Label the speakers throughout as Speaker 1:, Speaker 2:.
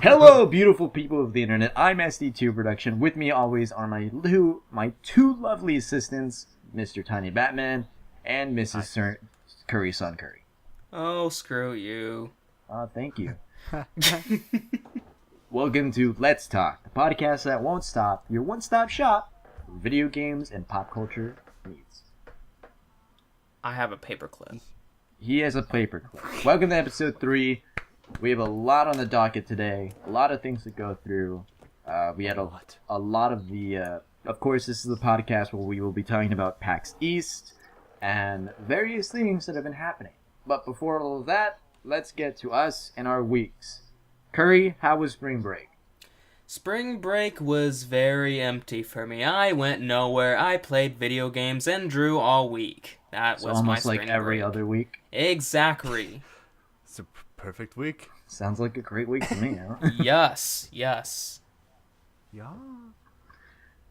Speaker 1: Hello, beautiful people of the internet. I'm SD2 Production. With me always are my two lovely assistants, Mr. TinyBatMan and Mrs. Curry-san Curry.
Speaker 2: Oh, screw you.
Speaker 1: Thank you. Welcome to Let's Talk, the podcast that won't stop, your one-stop shop for video games and pop culture needs.
Speaker 2: I have a paperclip.
Speaker 1: He has a paperclip. Welcome to episode 3. We have a lot on the docket today, a lot of things to go through. We had a lot of the... of course, this is the podcast where we will be talking about PAX East and various things that have been happening. But before all of that, let's get to us and our weeks. Curry, how was spring break?
Speaker 2: Spring break was very empty for me. I went nowhere. I played video games and drew all week. That was my spring break.
Speaker 1: Almost like every other week?
Speaker 2: Exactly.
Speaker 3: It's a perfect week.
Speaker 1: Sounds like a great week to me, huh?
Speaker 2: Yes.
Speaker 3: Yeah.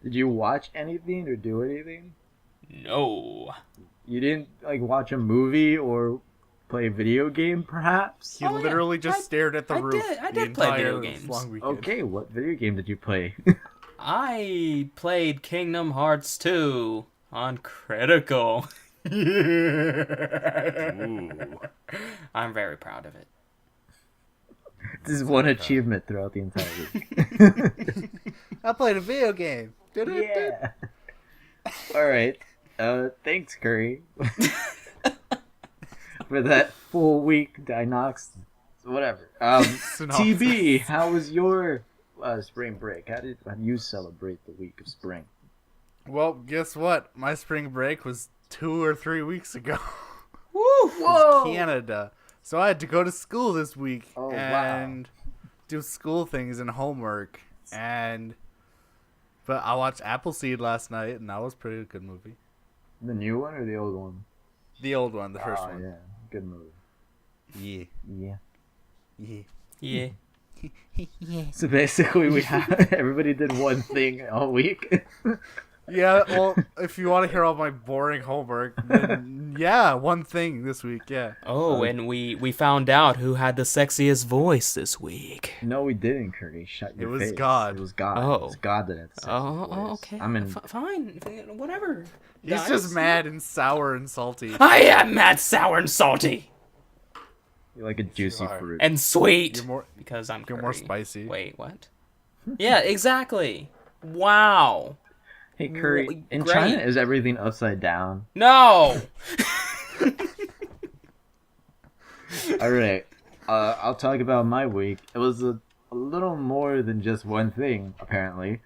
Speaker 1: Did you watch anything or do anything?
Speaker 2: No.
Speaker 1: You didn't, watch a movie or play a video game, perhaps?
Speaker 3: He literally just stared at the roof.
Speaker 2: I did play video games.
Speaker 1: Okay, what video game did you play?
Speaker 2: I played Kingdom Hearts 2 on Critical.
Speaker 3: Ooh.
Speaker 2: I'm very proud of it.
Speaker 1: This is one achievement throughout the entire week.
Speaker 3: I played a video game.
Speaker 1: Yeah. Alright. Thanks, Curry. For that full week Dinox. Whatever. TB, how was your spring break? How did you celebrate the week of spring?
Speaker 3: Well, guess what? My spring break was 2 or 3 weeks ago.
Speaker 2: Woo!
Speaker 1: Whoa!
Speaker 3: Canada. So I had to go to school this week and
Speaker 1: wow.
Speaker 3: do school things and homework. But I watched Appleseed last night, and that was a pretty good movie.
Speaker 1: The new one or the old one?
Speaker 3: The old one, the first one.
Speaker 1: Yeah, good movie.
Speaker 3: Yeah.
Speaker 1: So basically, everybody did one thing all week.
Speaker 3: Yeah, well, if you want to hear all my boring homework, then yeah, one thing this week, yeah.
Speaker 2: Oh, and we found out who had the sexiest voice this week.
Speaker 1: No, we didn't, Curry. Shut your face.
Speaker 3: It was God.
Speaker 1: It was God.
Speaker 2: Oh.
Speaker 1: It was God that had the sexiest voice.
Speaker 2: Okay.
Speaker 1: I mean,
Speaker 2: fine. Whatever.
Speaker 3: He's
Speaker 2: guys.
Speaker 3: just mad and sour and salty.
Speaker 2: I am mad, sour, and salty.
Speaker 1: you're like a juicy fruit.
Speaker 2: And sweet. Because
Speaker 3: You're
Speaker 2: Curry.
Speaker 3: more spicy.
Speaker 2: Wait, what? Yeah, exactly. Wow.
Speaker 1: Hey, Curry, in
Speaker 2: Great.
Speaker 1: China, is everything upside down?
Speaker 2: No!
Speaker 1: Alright, I'll talk about my week. It was a little more than just one thing, apparently.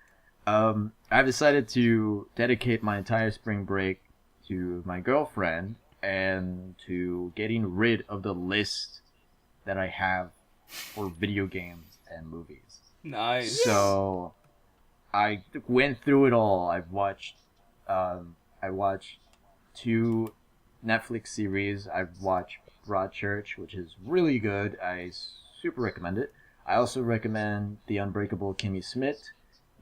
Speaker 1: I've decided to dedicate my entire spring break to my girlfriend and to getting rid of the list that I have for video games and movies.
Speaker 2: Nice.
Speaker 1: So I went through it all. I watched 2 Netflix series. I've watched Broadchurch, which is really good. I super recommend it. I also recommend The Unbreakable Kimmy Schmidt,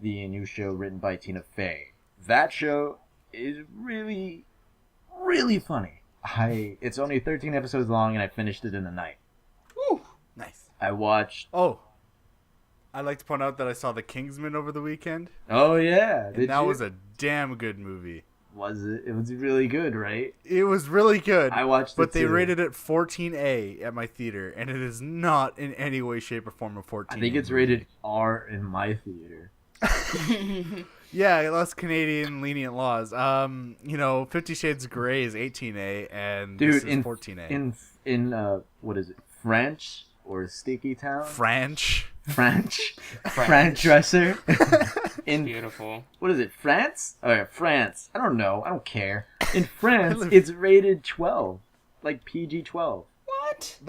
Speaker 1: the new show written by Tina Fey. That show is really, really funny. It's only 13 episodes long, and I finished it in a night.
Speaker 3: Woo! Nice.
Speaker 1: I watched...
Speaker 3: Oh, I'd like to point out that I saw The Kingsman over the weekend.
Speaker 1: Oh, yeah.
Speaker 3: And that was a damn good movie.
Speaker 1: Was it? It was really good, right?
Speaker 3: It was really good.
Speaker 1: I watched it
Speaker 3: But they
Speaker 1: too.
Speaker 3: rated it 14A at my theater, and it is not in any way, shape, or form a 14A.
Speaker 1: I think it's rated R in my theater.
Speaker 3: Yeah, less Canadian lenient laws. 50 Shades of Grey is 18A, and
Speaker 1: Dude,
Speaker 3: this is 14A.
Speaker 1: In what is it? French or Sticky Town?
Speaker 3: French.
Speaker 1: French dresser. In
Speaker 2: Beautiful.
Speaker 1: what is it? France? Oh yeah, France. I don't know. I don't care. In France, it's rated 12, like PG-12.
Speaker 2: What?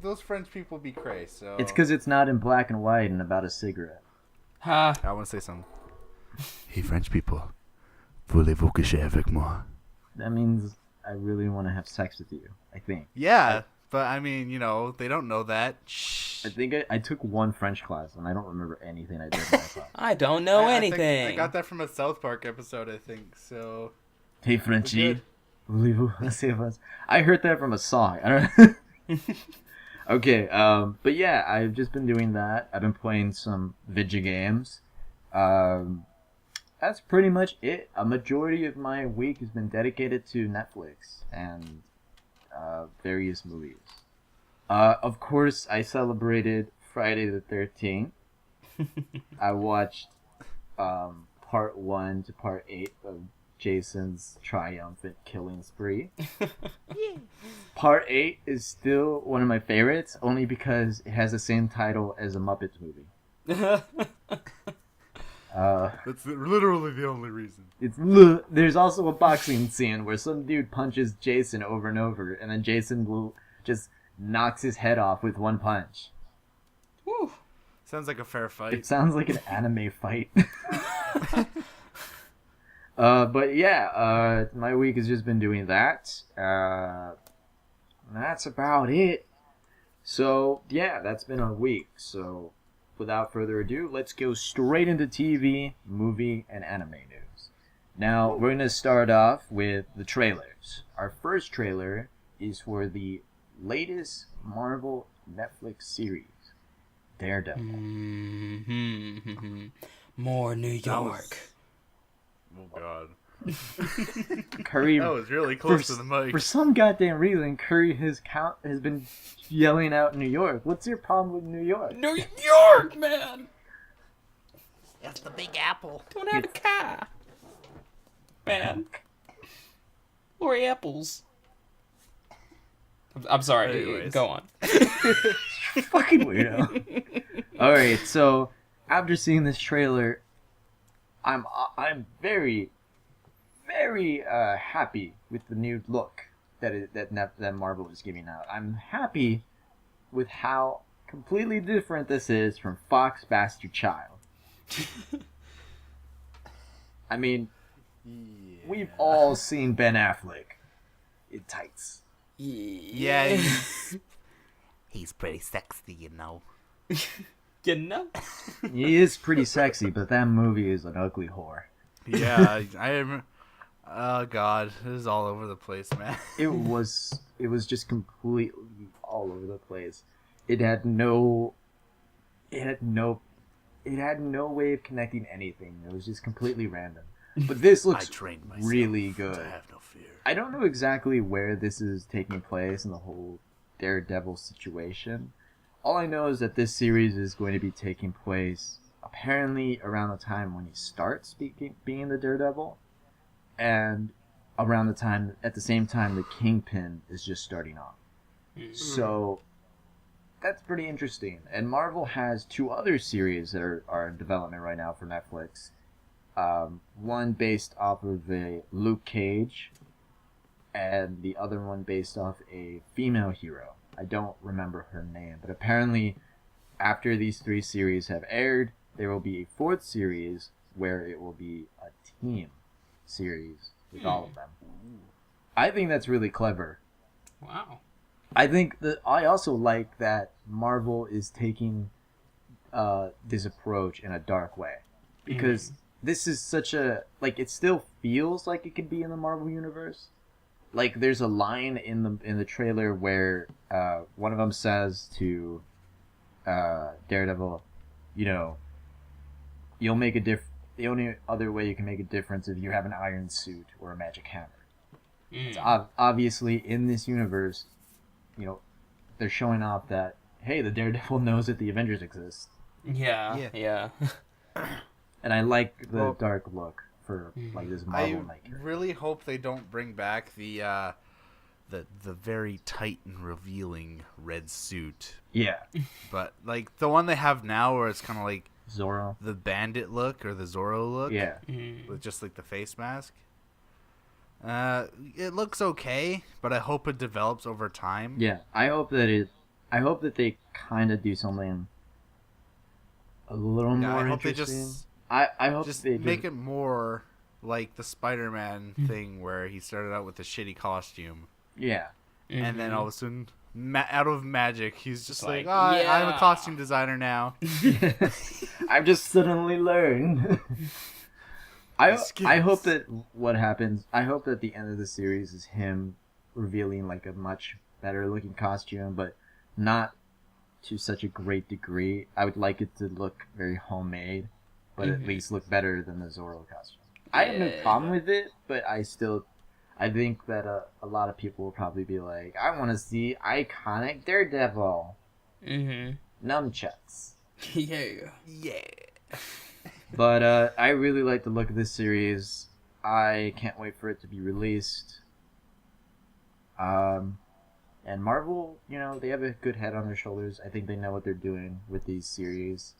Speaker 3: Those French people be cray, so...
Speaker 1: It's because it's not in black and white and about a cigarette.
Speaker 2: Huh.
Speaker 3: I want to say something. Hey, French people. Voulez-vous coucher avec moi?
Speaker 1: That means I really want to have sex with you, I think.
Speaker 3: Yeah, but I mean, they don't know that. Shh.
Speaker 1: I think I took one French class, and I don't remember anything I did in that class.
Speaker 2: I don't know anything.
Speaker 3: I got that from a South Park episode, I think, so...
Speaker 1: Hey, Frenchie. Voulez-vous coucher avec moi? I heard that from a song. I don't Okay, but yeah, I've just been doing that. I've been playing some VideoGames. That's pretty much it. A majority of my week has been dedicated to Netflix and various movies. Of course, I celebrated Friday the 13th. I watched part 1 to part 8 of Jason's triumphant killing spree. Part 8 is still one of my favorites, only because it has the same title as a Muppets movie.
Speaker 3: That's literally the only reason.
Speaker 1: There's also a boxing scene where some dude punches Jason over and over, and then Jason just knocks his head off with one punch.
Speaker 2: Whew.
Speaker 3: Sounds like a fair fight.
Speaker 1: It sounds like an anime fight. But yeah, my week has just been doing that. That's about it. So yeah, that's been a week. So without further ado, let's go straight into TV, movie, and anime news. Now we're gonna start off with the trailers. Our first trailer is for the latest Marvel Netflix series, DareDevil.
Speaker 2: Mm-hmm. More New York.
Speaker 3: Oh god.
Speaker 1: Curry.
Speaker 3: That was really close to the mic.
Speaker 1: For some goddamn reason, Curry has been yelling out New York. What's your problem with New York?
Speaker 2: New York, man!
Speaker 3: That's the Big Apple.
Speaker 2: Don't have a car. Man. Or apples. I'm sorry.
Speaker 3: Anyways.
Speaker 2: Go on.
Speaker 1: Fucking weirdo. Alright, so after seeing this trailer, I'm very, very happy with the new look that Marvel is giving out. I'm happy with how completely different this is from Fox Bastard Child. I mean, we've all seen Ben Affleck in tights.
Speaker 3: Yeah, he's pretty sexy, you know.
Speaker 2: You know?
Speaker 1: He is pretty sexy, but that movie is an ugly whore.
Speaker 3: Yeah, I am. Oh god, this is all over the place, man.
Speaker 1: It was just completely all over the place. It had no way of connecting anything. It was just completely random. But this looks really good.
Speaker 3: I have no fear.
Speaker 1: I don't know exactly where this is taking place in the whole Daredevil situation. All I know is that this series is going to be taking place apparently around the time when he starts being the Daredevil, and around at the same time the Kingpin is just starting off. So that's pretty interesting. And Marvel has 2 other series that are in development right now for Netflix. One based off of a Luke Cage, and the other one based off a female hero. I don't remember her name, but apparently after these 3 series have aired, there will be a 4th series where it will be a team series with all of them. I think that's really clever.
Speaker 2: Wow.
Speaker 1: I also like that Marvel is taking this approach in a dark way, because this is such a, like, it still feels like it could be in the Marvel universe. Like, there's a line in the trailer where one of them says to Daredevil, you know, you'll make the only other way you can make a difference if you have an iron suit or a magic hammer. It's obviously in this universe, you know, they're showing off that, hey, the Daredevil knows that the Avengers exist.
Speaker 2: Yeah.
Speaker 1: And I like the dark look for like this Marvel
Speaker 3: I
Speaker 1: maker.
Speaker 3: really hope they don't bring back the very tight and revealing red suit.
Speaker 1: Yeah.
Speaker 3: But like the one they have now, where it's kind of like
Speaker 1: Zorro.
Speaker 3: the Bandit look or the Zorro look.
Speaker 1: Yeah.
Speaker 3: With just like the face mask. It looks okay, but I hope it develops over time.
Speaker 1: Yeah. I hope that they kind of do something a little more
Speaker 3: I hope
Speaker 1: interesting.
Speaker 3: they just
Speaker 1: I hope
Speaker 3: just
Speaker 1: they
Speaker 3: make it more like the Spider-Man thing, where he started out with a shitty costume.
Speaker 1: Yeah.
Speaker 3: And then all of a sudden, out of magic, he's just like,
Speaker 2: like,
Speaker 3: I'm a
Speaker 2: yeah.
Speaker 3: costume designer now.
Speaker 1: I've just suddenly learned. I hope that what happens, I hope that the end of the series is him revealing like a much better looking costume, but not to such a great degree. I would like it to look very homemade, but at least look better than the Zorro costume. I have no problem with it, but I think that a lot of people will probably be like, I want to see iconic Daredevil. Nunchucks.
Speaker 2: Yeah.
Speaker 1: But I really like the look of this series. I can't wait for it to be released. And Marvel, they have a good head on their shoulders. I think they know what they're doing with these series.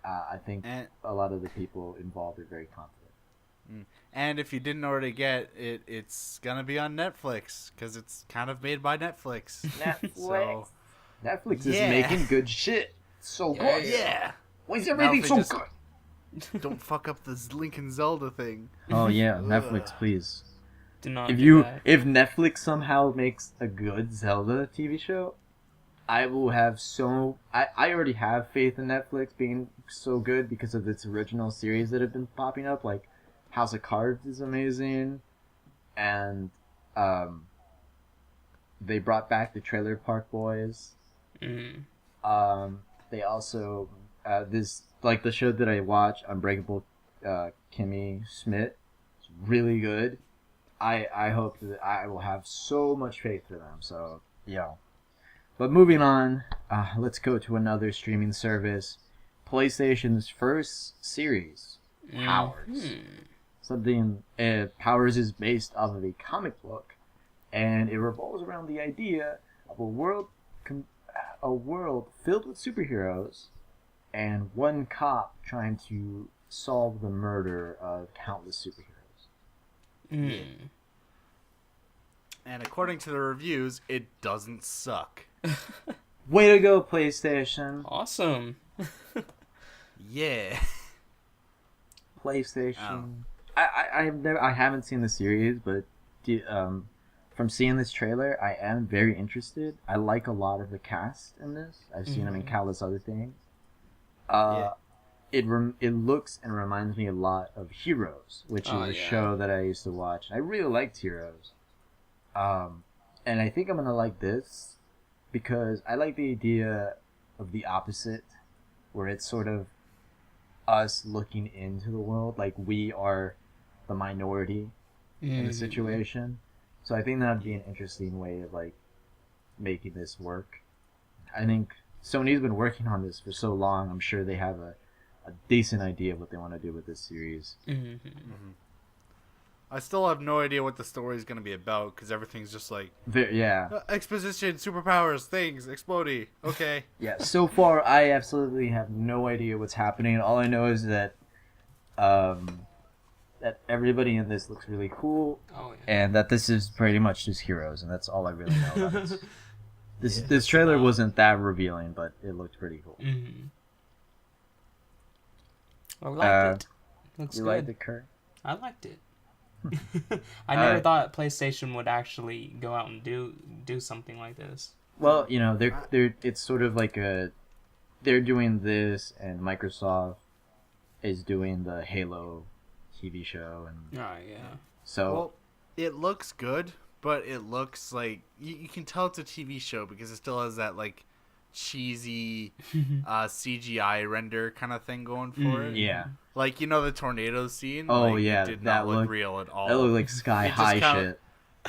Speaker 1: I think a lot of the people involved are very confident.
Speaker 3: And if you didn't already get it, it's gonna be on Netflix because it's kind of made by Netflix.
Speaker 1: Netflix is making good shit. So good.
Speaker 3: Yeah.
Speaker 1: Why is everything so good?
Speaker 3: Don't fuck up this Lincoln Zelda thing.
Speaker 1: Oh yeah, Netflix, please.
Speaker 2: Do not
Speaker 1: If Netflix somehow makes a good Zelda TV show, I will have I already have faith in Netflix being so good because of its original series that have been popping up, like House of Cards is amazing, and they brought back the Trailer Park Boys. They also the show that I watch, Unbreakable Kimmy Schmidt, is really good. I hope that I will have so much faith for them. So yeah. But moving on, let's go to another streaming service, PlayStation's first series, Powers. Powers is based off of a comic book, and it revolves around the idea of a world filled with superheroes, and one cop trying to solve the murder of countless superheroes.
Speaker 3: And according to the reviews, it doesn't suck.
Speaker 1: Way to go, PlayStation!
Speaker 2: Awesome.
Speaker 3: Yeah.
Speaker 1: PlayStation. I haven't seen the series, but from seeing this trailer, I am very interested. I like a lot of the cast in this. I've seen them in countless other things. It looks and reminds me a lot of Heroes, which is a show that I used to watch. I really liked Heroes. And I think I'm gonna like this because I like the idea of the opposite, where it's sort of us looking into the world, like we are the minority in the situation. So I think that'd be an interesting way of like making this work. I think Sony's been working on this for so long. I'm sure they have a decent idea of what they want to do with this series.
Speaker 3: I still have no idea what the story is going to be about because everything's just like exposition, superpowers, things, explodey. Okay.
Speaker 1: Yeah. So far, I absolutely have no idea what's happening. All I know is that that everybody in this looks really cool, and that this is pretty much just Heroes, and that's all I really know about it. This trailer wasn't that revealing, but it looked pretty cool.
Speaker 2: I liked it. Looks
Speaker 1: you
Speaker 2: good.
Speaker 1: liked it, Kurt?
Speaker 2: I liked it. I never thought PlayStation would actually go out and do something like this.
Speaker 1: Well, they're it's sort of like they're doing this, and Microsoft is doing the Halo TV show, and so
Speaker 3: it looks good, but it looks like you can tell it's a TV show because it still has that like cheesy CGI render kind of thing going for it.
Speaker 1: Yeah.
Speaker 3: Like, the tornado scene?
Speaker 1: Oh,
Speaker 3: like,
Speaker 1: yeah.
Speaker 3: It did not look real at all.
Speaker 1: That looked like sky-high shit.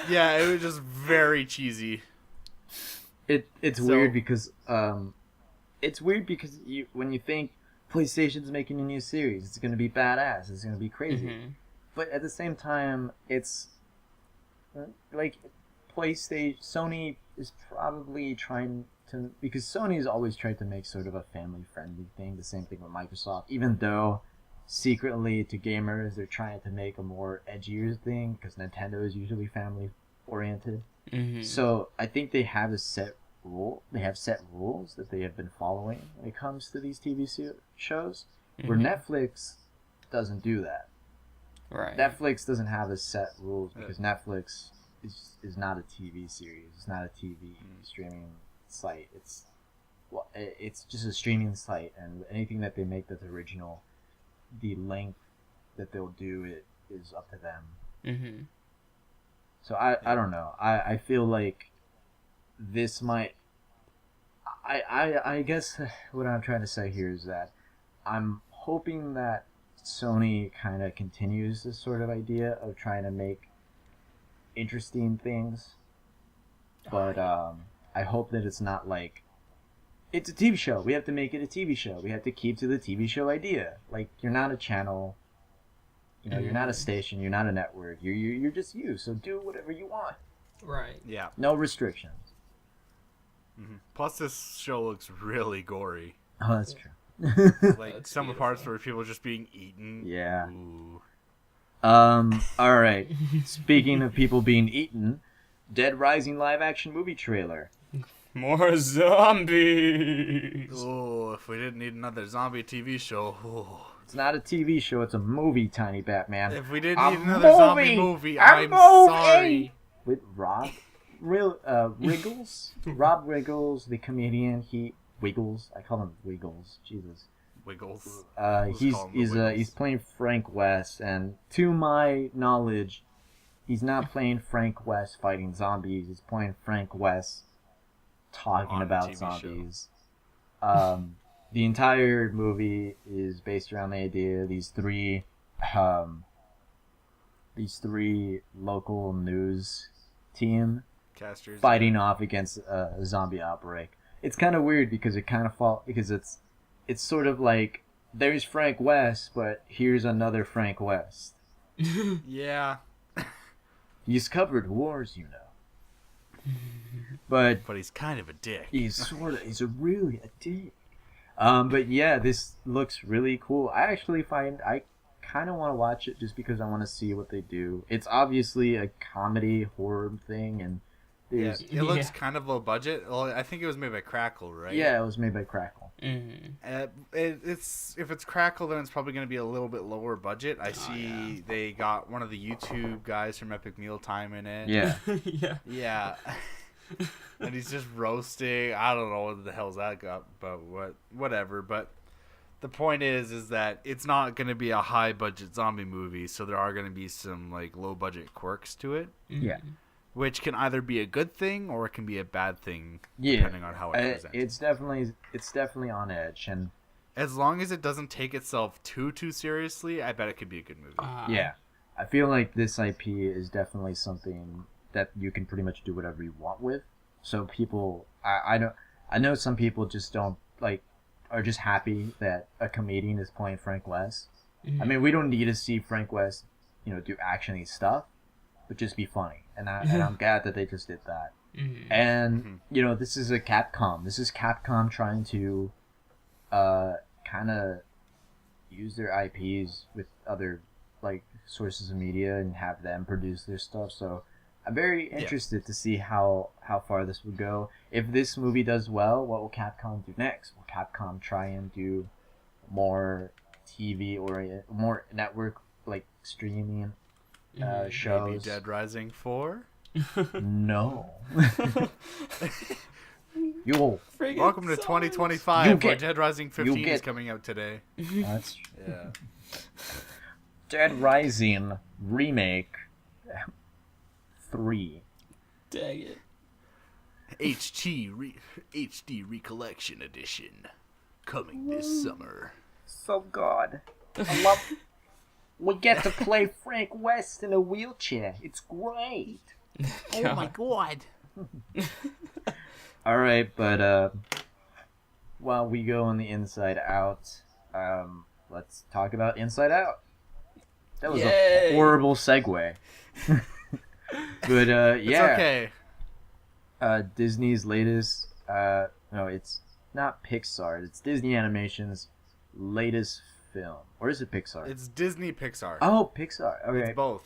Speaker 3: Yeah, it was just very cheesy.
Speaker 1: It's weird because when you think PlayStation's making a new series, it's going to be badass, it's going to be crazy. But at the same time, it's like Sony is probably trying to, because Sony's always tried to make sort of a family-friendly thing, the same thing with Microsoft, even though secretly to gamers they're trying to make a more edgier thing because Nintendo is usually family oriented. So I think they have set rules that they have been following when it comes to these TV shows, where Netflix doesn't do that.
Speaker 2: Right.
Speaker 1: Netflix doesn't have a set rules because Netflix is not a TV series. It's not a TV streaming site. It's just a streaming site, and anything that they make that's original, the length that they'll do it is up to them. So I don't know. I feel like this might I guess what I'm trying to say here is that I'm hoping that Sony kind of continues this sort of idea of trying to make interesting things, but I hope that it's not like it's a TV show. We have to make it a TV show. We have to keep to the TV show idea. Like, you're not a channel. You know, you're not a station. You're not a network. You're just you. So do whatever you want.
Speaker 2: Right.
Speaker 3: Yeah.
Speaker 1: No restrictions.
Speaker 3: Mm-hmm. Plus, this show looks really gory.
Speaker 1: Oh, that's true.
Speaker 3: Like
Speaker 2: That's
Speaker 3: some
Speaker 2: beautiful.
Speaker 3: parts where people are just being eaten.
Speaker 1: Yeah.
Speaker 3: Ooh.
Speaker 1: All right. Speaking of people being eaten, Dead Rising live action movie trailer.
Speaker 2: More zombies.
Speaker 3: Oh, if we didn't need another zombie TV show. Oh.
Speaker 1: It's not a TV show. It's a movie, TinyBatman.
Speaker 3: If we didn't
Speaker 1: A
Speaker 3: need another zombie movie, I'm sorry.
Speaker 1: With Riggles? Rob Riggles, the comedian. Wiggles. I call him Wiggles. Jesus.
Speaker 3: Wiggles.
Speaker 1: He's playing Frank West, and to my knowledge, he's not playing Frank West fighting zombies. He's playing Frank West talking
Speaker 3: On
Speaker 1: about
Speaker 3: TV
Speaker 1: zombies. The entire movie is based around the idea these three local news team
Speaker 3: Casters.
Speaker 1: fighting off against a zombie outbreak. It's kind of weird because it's sort of like there's Frank West, but here's another Frank West.
Speaker 3: Yeah.
Speaker 1: He's covered wars, you know. But
Speaker 3: He's kind of a dick.
Speaker 1: he's really a dick. But yeah, this looks really cool. I kind of want to watch it just because I want to see what they do. It's obviously a comedy horror thing, and
Speaker 3: Yeah,
Speaker 1: there's
Speaker 3: it looks kind of low budget. Well, I think it was made by Crackle, right?
Speaker 1: yeah, it was made by Crackle.
Speaker 2: Mm-hmm.
Speaker 3: If it's Crackle, then it's probably going to be a little bit lower budget. I see they got one of the YouTube guys from Epic Mealtime in it.
Speaker 1: Yeah.
Speaker 2: Yeah.
Speaker 3: Yeah. And he's just roasting. I don't know what the hell's that got, but whatever. But the point is that it's not going to be a high budget zombie movie, so there are going to be some like low budget quirks to it,
Speaker 1: Yeah.
Speaker 3: which can either be a good thing or it can be a bad thing,
Speaker 1: Yeah.
Speaker 3: depending on how it presents.
Speaker 1: It's definitely on edge, and
Speaker 3: As long as it doesn't take itself too seriously, I bet it could be a good movie.
Speaker 1: yeah, I feel like this IP is definitely something that you can pretty much do whatever you want with. So people, I know some people just don't like, are just happy that a comedian is playing Frank West. I mean, we don't need to see Frank West, do actiony stuff, but just be funny. And I'm glad that they just did that.
Speaker 2: Mm-hmm.
Speaker 1: And this is a Capcom. This is Capcom trying to, kind of use their IPs with other like sources of media and have them produce their stuff. So I'm very interested to see how far this would go. If this movie does well, what will Capcom do next? Will Capcom try and do more TV or more network like streaming shows?
Speaker 3: Maybe Dead Rising 4?
Speaker 1: No. Yo.
Speaker 3: Welcome to 2025, where Dead Rising 15 is
Speaker 1: get-
Speaker 3: coming out today.
Speaker 1: That's
Speaker 3: Yeah.
Speaker 1: Dead Rising Remake 3.
Speaker 2: Dang it.
Speaker 3: HD Recollection Edition, coming this summer.
Speaker 1: So good. I love. We get to play Frank West in a wheelchair. It's great.
Speaker 3: Oh my god.
Speaker 1: All right, but while we go on the Inside Out, let's talk about Inside Out. That was
Speaker 2: Yay.
Speaker 1: a horrible segue. But
Speaker 3: It's
Speaker 1: yeah,
Speaker 3: okay.
Speaker 1: Disney's latest. No, it's not Pixar. It's Disney Animation's latest film, or is it Pixar?
Speaker 3: It's Disney Pixar.
Speaker 1: Oh, Pixar. Okay.
Speaker 3: It's both.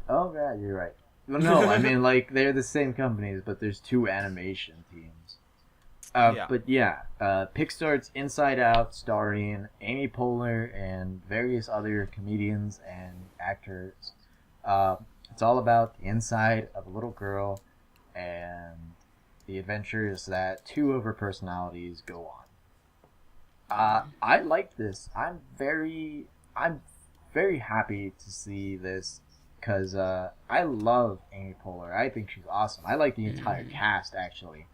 Speaker 1: Oh, yeah, you're right. Well, no, I mean, like, they're the same companies, but there's two animation teams.
Speaker 3: Yeah.
Speaker 1: But yeah, Pixar's Inside Out, starring Amy Poehler and various other comedians and actors. It's all about the inside of a little girl and the adventures that two of her personalities go on. I like this. I'm very happy to see this because I love Amy Poehler. I think she's awesome. I like the entire cast actually.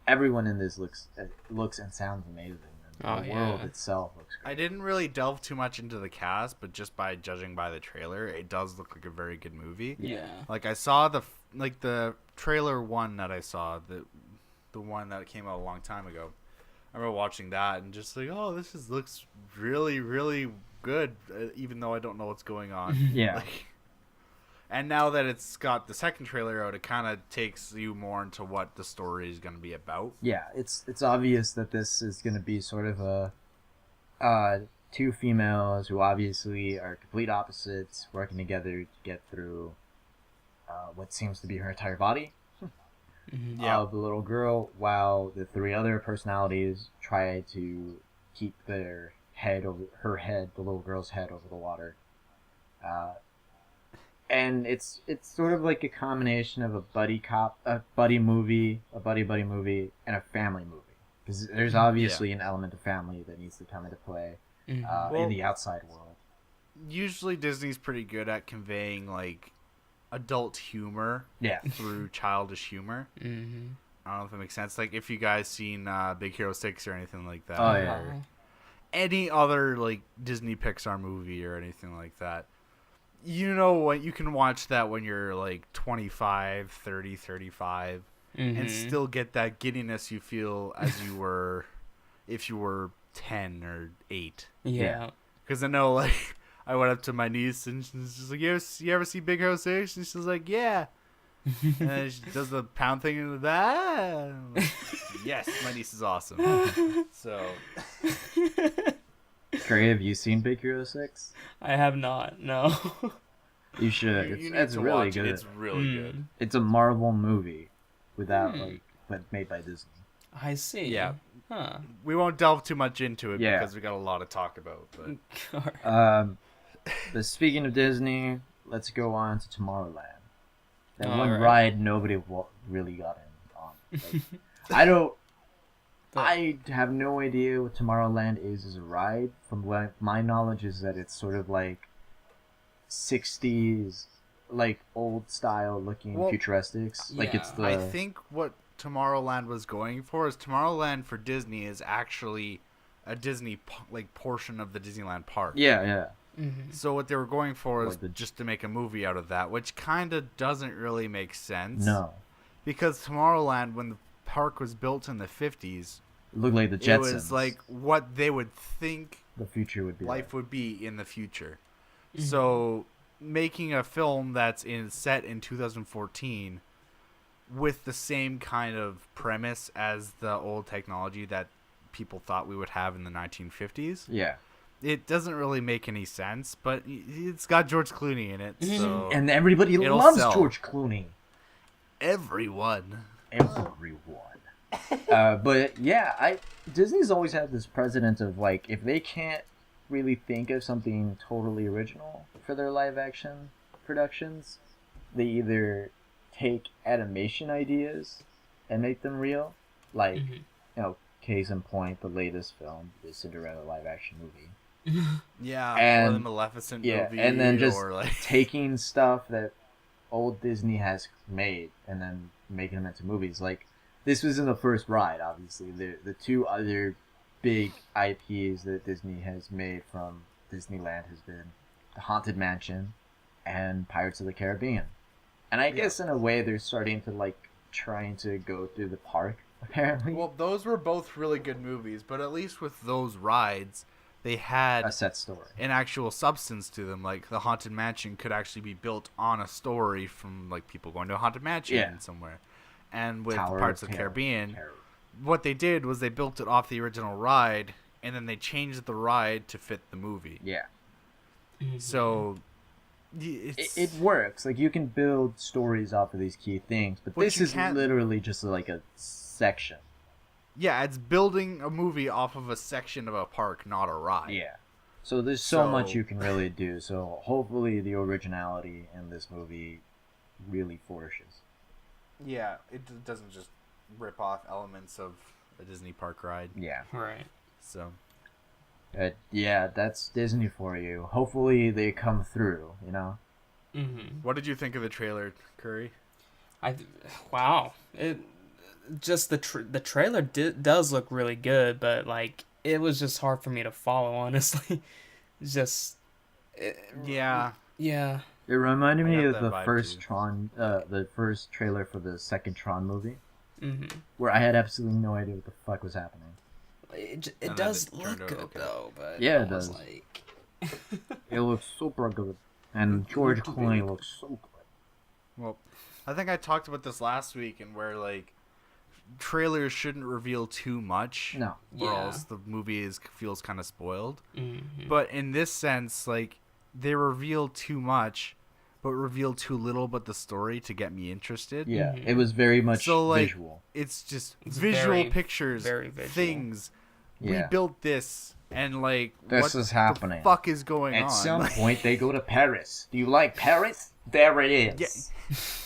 Speaker 1: everyone in this looks and sounds amazing. And the world
Speaker 2: yeah.
Speaker 1: itself looks great.
Speaker 3: I didn't really delve too much into the cast, but just by judging by the trailer, it does look like a very good movie.
Speaker 2: Yeah.
Speaker 3: Like I saw the trailer one that I saw, the one that came out a long time ago. I remember watching that and just like, oh, looks really, really good, even though I don't know what's going on.
Speaker 1: Yeah.
Speaker 3: Like, and now that it's got the second trailer out, it kind of takes you more into what the story is going to be about.
Speaker 1: Yeah, it's obvious that this is going to be sort of a two females who obviously are complete opposites working together to get through what seems to be her entire body of the little girl, while the three other personalities try to keep the little girl's head over the water. And it's sort of like a combination of a buddy movie, and a family movie. Because there's obviously an element of family that needs to come into play in the outside world.
Speaker 3: Usually Disney's pretty good at conveying like adult humor
Speaker 1: Yeah.
Speaker 3: through childish humor.
Speaker 2: Mm-hmm.
Speaker 3: I don't know if that makes sense. Like if you guys seen Big Hero 6 or anything like that.
Speaker 1: Oh, yeah.
Speaker 3: Any other like Disney Pixar movie or anything like that. You know what? You can watch that when you're like 25, 30, 35 and still get that giddiness you feel as you were if you were 10 or 8.
Speaker 2: Yeah.
Speaker 3: Because I know, like, I went up to my niece and she's just like, you ever see Big Hero 6? And she's like, yeah. And then she does the pound thing into that. Like, yes, my niece is awesome. So.
Speaker 1: Trey, have you seen Big Hero 6?
Speaker 2: I have not. No.
Speaker 1: You should.
Speaker 3: You need
Speaker 1: It's
Speaker 3: to
Speaker 1: really
Speaker 3: watch
Speaker 1: good.
Speaker 3: it. It's really good.
Speaker 1: It's a Marvel movie but made by Disney.
Speaker 2: I see.
Speaker 3: Yeah.
Speaker 2: Huh.
Speaker 3: We won't delve too much into it
Speaker 1: Yeah.
Speaker 3: because we got a lot to talk about. But
Speaker 1: But speaking of Disney, let's go on to Tomorrowland. That one
Speaker 2: Alright.
Speaker 1: ride nobody really got in on. Like, I have no idea what Tomorrowland is as a ride. From what my knowledge is that it's sort of like 60s, like old style looking futuristics. Like it's the.
Speaker 3: I think what Tomorrowland was going for is Tomorrowland for Disney is actually a Disney portion of the Disneyland park.
Speaker 1: Yeah.
Speaker 2: Mm-hmm.
Speaker 3: So what they were going for is
Speaker 1: Or the-
Speaker 3: just to make a movie out of that, which kind of doesn't really make sense.
Speaker 1: No.
Speaker 3: Because Tomorrowland, when the park was built in the 50s,
Speaker 1: It looked like the Jetsons.
Speaker 3: it was like what they would think
Speaker 1: the future would be.
Speaker 3: life would be in the future. So making a film that's set in 2014 with the same kind of premise as the old technology that people thought we would have in the 1950s.
Speaker 1: Yeah.
Speaker 3: It doesn't really make any sense, but it's got George Clooney in it, so
Speaker 1: And everybody
Speaker 3: it'll
Speaker 1: loves
Speaker 3: sell.
Speaker 1: George Clooney.
Speaker 3: Everyone.
Speaker 1: But yeah, Disney's always had this precedent of like, if they can't really think of something totally original for their live action productions, they either take animation ideas and make them real, like case in point, the latest film, the Cinderella live action movie.
Speaker 3: Yeah, or the Maleficent movie,
Speaker 1: and then just
Speaker 3: or like
Speaker 1: taking stuff that old Disney has made and then making them into movies. Like, this was in the first ride, obviously. The two other big IPs that Disney has made from Disneyland has been The Haunted Mansion and Pirates of the Caribbean. And I guess in a way they're starting to like trying to go through the park, apparently.
Speaker 3: Well, those were both really good movies, but at least with those rides, they had
Speaker 1: a set story.
Speaker 3: an actual substance to them. Like the Haunted Mansion could actually be built on a story from like people going to a haunted mansion somewhere. And with
Speaker 1: Tower
Speaker 3: Pirates
Speaker 1: of
Speaker 3: of the
Speaker 1: Terror.
Speaker 3: Caribbean, what they did was they built it off the original ride, and then they changed the ride to fit the movie.
Speaker 1: Yeah.
Speaker 3: So it's,
Speaker 1: It works. Like, you can build stories off of these key things, but
Speaker 3: What
Speaker 1: this
Speaker 3: you
Speaker 1: is
Speaker 3: can't-
Speaker 1: literally just like a section.
Speaker 3: yeah, it's building a movie off of a section of a park, not a ride.
Speaker 1: Yeah. So there's so much
Speaker 3: So-
Speaker 1: you can really do. So hopefully the originality in this movie really flourishes.
Speaker 3: Yeah, it doesn't just rip off elements of a Disney park ride.
Speaker 1: Yeah.
Speaker 2: Right.
Speaker 3: So
Speaker 1: Yeah, that's Disney for you. Hopefully they come through, you know?
Speaker 2: Mm-hmm.
Speaker 3: what did you think of the trailer, Curry?
Speaker 2: Wow. just the trailer does look really good, but like it was just hard for me to follow. Honestly, just
Speaker 3: Yeah.
Speaker 2: yeah.
Speaker 1: It reminded
Speaker 3: I
Speaker 1: me
Speaker 3: got
Speaker 1: of
Speaker 3: that
Speaker 1: the
Speaker 3: vibe,
Speaker 1: first
Speaker 3: too.
Speaker 1: Tron, the first trailer for the second Tron movie,
Speaker 2: hmm
Speaker 1: where I had absolutely no idea what the fuck was happening.
Speaker 2: It
Speaker 3: And then
Speaker 2: does
Speaker 3: it
Speaker 2: look
Speaker 3: turned out
Speaker 2: good
Speaker 3: okay.
Speaker 2: though, but
Speaker 1: Yeah,
Speaker 2: I
Speaker 1: it
Speaker 2: was
Speaker 1: does.
Speaker 2: like,
Speaker 1: It looks super good, and George Clooney looks so good.
Speaker 3: Well, I think I talked about this last week, and where like trailers shouldn't reveal too much,
Speaker 1: No,
Speaker 3: or
Speaker 2: Yeah.
Speaker 3: else the movie feels kind of spoiled.
Speaker 2: mhm.
Speaker 3: But in this sense, like they reveal too much, but reveal too little, but the story to get me interested.
Speaker 1: yeah,
Speaker 2: Mhm.
Speaker 1: it was very much
Speaker 3: So, like,
Speaker 1: visual.
Speaker 3: It's just
Speaker 2: It's
Speaker 3: visual
Speaker 2: very,
Speaker 3: pictures,
Speaker 2: very visual.
Speaker 3: things. We
Speaker 1: Yeah,
Speaker 3: built this, and like
Speaker 1: This
Speaker 3: what
Speaker 1: is happening.
Speaker 3: the fuck is going
Speaker 1: at
Speaker 3: on?
Speaker 1: some
Speaker 3: Like,
Speaker 1: point they go to Paris. Do you like Paris? There it is.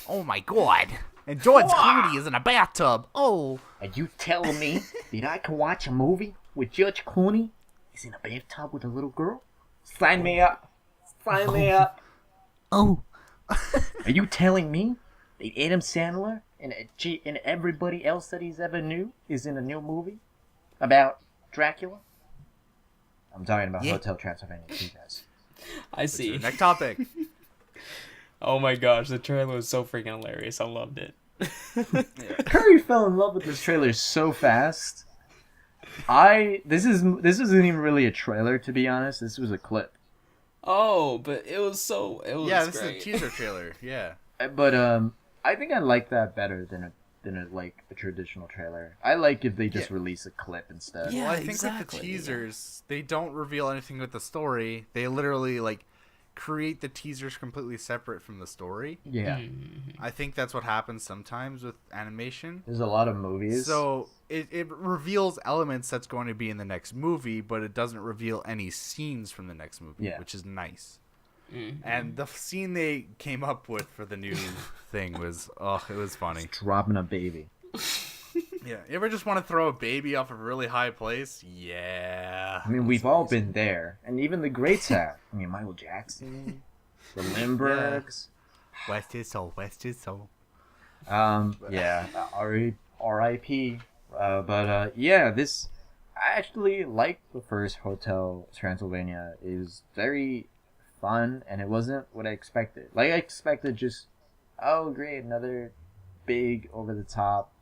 Speaker 3: oh my god! And George Clooney is in a bathtub. Oh,
Speaker 1: Are you telling me that I can watch a movie with Judge Clooney? He's in a bathtub with a little girl? Sign me up. Sign me up.
Speaker 3: oh.
Speaker 1: Are you telling me that Adam Sandler and everybody else that he's ever knew is in a new movie about Dracula? I'm talking about
Speaker 3: Yeah.
Speaker 1: Hotel Transylvania, you guys.
Speaker 2: I see.
Speaker 3: Next topic.
Speaker 2: Oh my gosh, the trailer was so freaking hilarious. I loved it.
Speaker 1: Curry fell in love with this trailer so fast. This isn't even really a trailer, to be honest. This was a clip.
Speaker 2: Oh, but it was
Speaker 3: Yeah, this
Speaker 2: great.
Speaker 3: is a teaser trailer. Yeah.
Speaker 1: But I think I like that better than a traditional trailer. I like if they just release a clip instead.
Speaker 2: Yeah,
Speaker 3: Well, I think
Speaker 2: exactly,
Speaker 3: with the teasers, they don't reveal anything with the story. They literally like create the teasers completely separate from the story.
Speaker 1: Yeah.
Speaker 2: Mhm.
Speaker 3: I think that's what happens sometimes with animation.
Speaker 1: There's a lot of movies.
Speaker 3: So it reveals elements that's going to be in the next movie, but it doesn't reveal any scenes from the next movie,
Speaker 1: Yeah.
Speaker 3: which is nice.
Speaker 2: Mhm.
Speaker 3: And the scene they came up with for the new thing was, it was funny.
Speaker 1: dropping a baby.
Speaker 3: Yeah, you ever just want to throw a baby off a really high place? Yeah.
Speaker 1: I mean, we've all been there, and even the greats have. I mean, Michael Jackson, the Lindberghs.
Speaker 3: West is soul, West is soul.
Speaker 1: Yeah, R.I.P. Yeah, this I actually like the first Hotel Transylvania. It was very fun, and it wasn't what I expected. Like I expected, just great, another big over the top,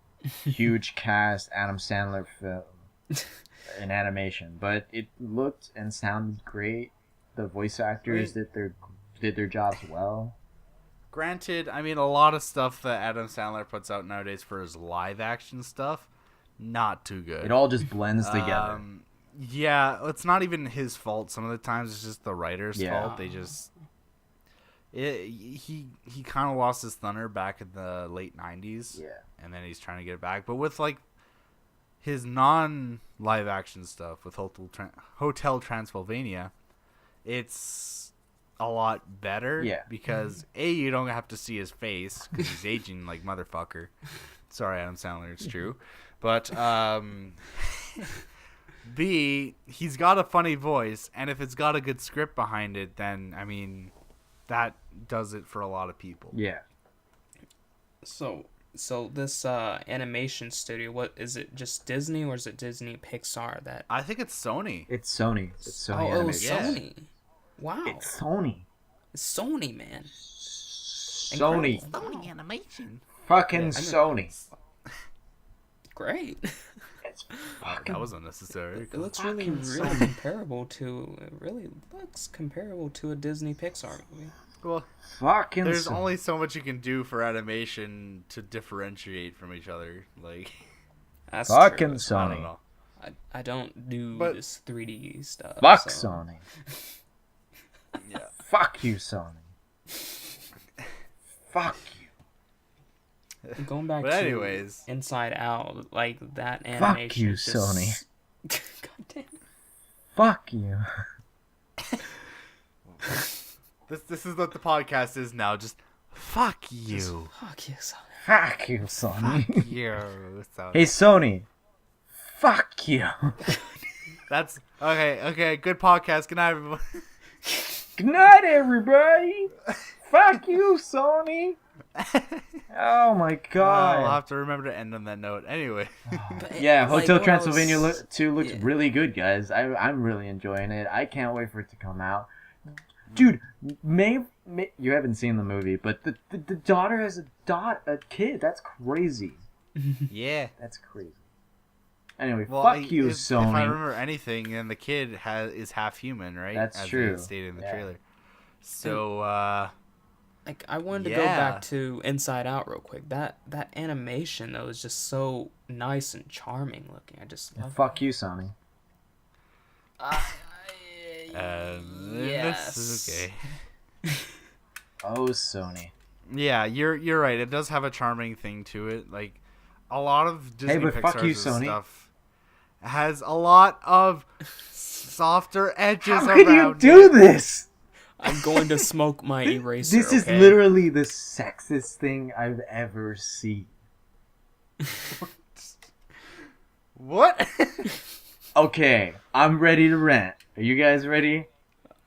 Speaker 1: huge cast Adam Sandler film in animation. But it looked and sounded great. The voice actors did their jobs well.
Speaker 3: Granted, I mean, a lot of stuff that Adam Sandler puts out nowadays for his live action stuff, not too good.
Speaker 1: It all just blends together.
Speaker 3: Yeah, it's not even his fault. Some of the times it's just the writer's
Speaker 1: Yeah.
Speaker 3: fault. They just he kind of lost his thunder back in the late 90s.
Speaker 1: Yeah.
Speaker 3: And then he's trying to get it back. But with like his non-live action stuff with Hotel Transylvania, it's a lot better.
Speaker 1: Yeah.
Speaker 3: Because A, you don't have to see his face because he's aging like motherfucker. Sorry, Adam Sandler, it's true. But B, he's got a funny voice, and if it's got a good script behind it, then I mean, that does it for a lot of people.
Speaker 1: Yeah.
Speaker 2: So this animation studio, what is it? Just Disney or is it Disney Pixar that?
Speaker 3: I think it's Sony.
Speaker 1: It's Sony. It's Sony
Speaker 2: Oh, it was
Speaker 1: Animation.
Speaker 2: Sony. Wow,
Speaker 1: It's Sony.
Speaker 2: it's Sony, man.
Speaker 1: Sony.
Speaker 2: Incredible.
Speaker 3: Sony Animation.
Speaker 1: Fucking Sony.
Speaker 2: Great.
Speaker 1: It's fucking.
Speaker 3: That was unnecessary.
Speaker 2: It looks really
Speaker 1: Fucking
Speaker 2: comparable to a Disney Pixar movie.
Speaker 3: Well,
Speaker 1: Fucking.
Speaker 3: there's
Speaker 1: Sony.
Speaker 3: only so much you can do for animation to differentiate from each other. Like,
Speaker 2: That's
Speaker 1: Fucking
Speaker 2: true.
Speaker 3: I don't
Speaker 1: Sony.
Speaker 3: know.
Speaker 2: I don't do
Speaker 3: But-
Speaker 2: this 3D stuff.
Speaker 1: Fuck
Speaker 2: so.
Speaker 1: Sony.
Speaker 3: Yeah.
Speaker 1: Fuck you, Sony. Fuck you.
Speaker 2: Going back
Speaker 3: But
Speaker 2: to
Speaker 3: anyways.
Speaker 2: Inside Out, like that animation.
Speaker 1: you,
Speaker 2: just...
Speaker 1: Sony.
Speaker 2: God damn.
Speaker 1: Fuck you.
Speaker 3: This is what the podcast is now. Just fuck you.
Speaker 2: Fuck you, Sony.
Speaker 1: Fuck you, Sony.
Speaker 3: You. So,
Speaker 1: Hey, Sony. Fuck you.
Speaker 3: that's okay. Okay, good podcast. Good night, everyone.
Speaker 1: Good night, everybody. Fuck you, Sony. Oh my god.
Speaker 3: I'll have to remember to end on that note. Anyway.
Speaker 1: Yeah,
Speaker 2: Like,
Speaker 1: Hotel
Speaker 2: what I
Speaker 1: Transylvania
Speaker 2: was-
Speaker 1: 2 looks
Speaker 2: yeah.
Speaker 1: really good, guys. I'm really enjoying it. I can't wait for it to come out. Dude, May you haven't seen the movie, but the daughter has a kid. That's crazy.
Speaker 3: Yeah.
Speaker 1: That's crazy. Anyway,
Speaker 3: Well,
Speaker 1: fuck you,
Speaker 3: if
Speaker 1: Sony.
Speaker 3: I remember anything, then the kid is half human, right?
Speaker 1: That's
Speaker 3: As
Speaker 1: true.
Speaker 3: they stated in the
Speaker 1: Yeah.
Speaker 3: trailer. So,
Speaker 2: Like, I wanted to go
Speaker 3: Yeah.
Speaker 2: back to Inside Out real quick. That animation though is just so nice and charming looking. I just love.
Speaker 1: Fuck you, Sony.
Speaker 2: Yes.
Speaker 3: this is okay.
Speaker 1: Oh, Sony.
Speaker 3: Yeah, you're right. It does have a charming thing to it. Like a lot of Disney
Speaker 1: but fuck you,
Speaker 3: Pixar's
Speaker 1: Sony.
Speaker 3: stuff has a lot of softer edges
Speaker 1: How
Speaker 3: around
Speaker 1: could you
Speaker 3: it.
Speaker 1: do this?
Speaker 2: I'm going to smoke my eraser.
Speaker 1: This is
Speaker 2: okay?
Speaker 1: literally the sexist thing I've ever seen.
Speaker 3: What?
Speaker 1: Okay, I'm ready to rant. Are you guys ready?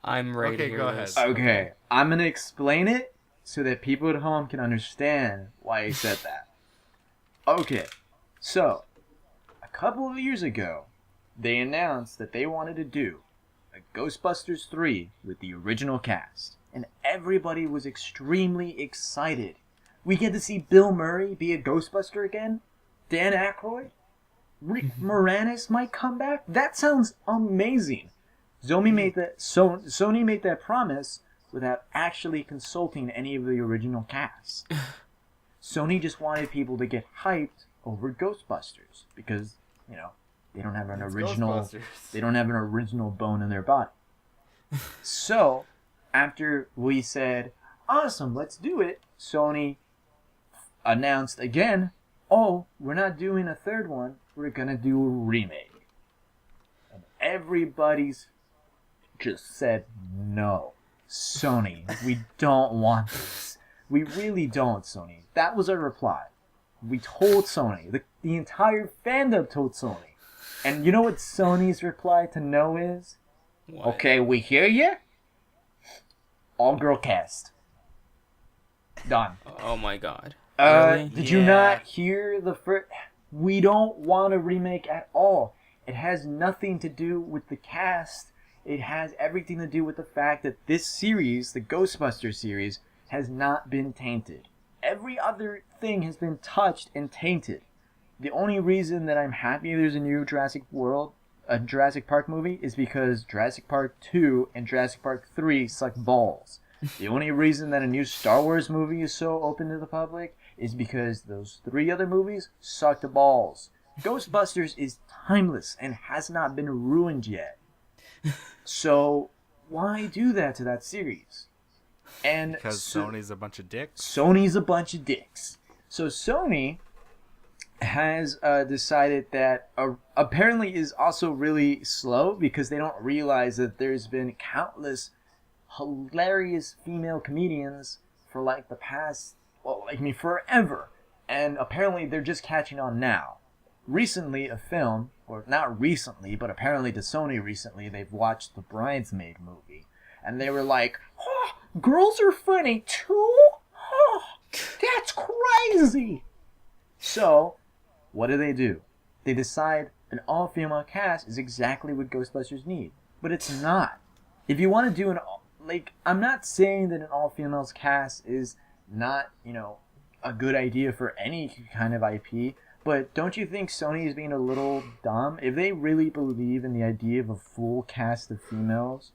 Speaker 2: I'm ready to
Speaker 3: Okay,
Speaker 2: hear
Speaker 3: go
Speaker 2: this.
Speaker 1: Okay, I'm gonna explain it so that people at home can understand why I said that. Okay, so a couple of years ago, they announced that they wanted to do a Ghostbusters 3 with the original cast, and everybody was extremely excited. We get to see Bill Murray be a Ghostbuster again, Dan Aykroyd, Rick Moranis might come back. That sounds amazing. Sony made that promise without actually consulting any of the original cast. Sony just wanted people to get hyped over Ghostbusters because, you know, they don't have an
Speaker 3: It's
Speaker 1: original
Speaker 3: Ghostbusters.
Speaker 1: they don't have an original bone in their body. So, after we said, "Awesome, let's do it," Sony announced again, "Oh, we're not doing a third one. We're gonna do a remake." And everybody's just said, "No, Sony, we don't want this. We really don't, Sony." That was our reply. We told Sony. The entire fandom told Sony. And you know what Sony's reply to no is?
Speaker 2: What?
Speaker 1: Okay, we hear you. All girl cast. Done.
Speaker 2: Oh my god. Really?
Speaker 1: Did you
Speaker 3: Yeah.
Speaker 1: not hear the first? We don't want a remake at all. It has nothing to do with the cast. It has everything to do with the fact that this series, the Ghostbusters series, has not been tainted. Every other thing has been touched and tainted. The only reason that I'm happy there's a new Jurassic Park movie is because Jurassic Park 2 and Jurassic Park 3 suck balls. The only reason that a new Star Wars movie is so open to the public is because those 3 other movies sucked balls. Ghostbusters is timeless and has not been ruined yet. So, why do that to that series? And
Speaker 3: Because Sony's a bunch of dicks.
Speaker 1: Sony's a bunch of dicks. So Sony has decided that apparently is also really slow because they don't realize that there's been countless hilarious female comedians for like the past, forever. And apparently they're just catching on now. Recently, a film, or not recently, but apparently to Sony recently, they've watched the Bridesmaid movie. And they were like, "Oh, girls are funny too? Oh, that's crazy!" So, what do? They decide an all-female cast is exactly what Ghostbusters need. But it's not. If you want to do I'm not saying that an all-females cast is not, a good idea for any kind of IP, but don't you think Sony is being a little dumb? If they really believe in the idea of a full cast of females,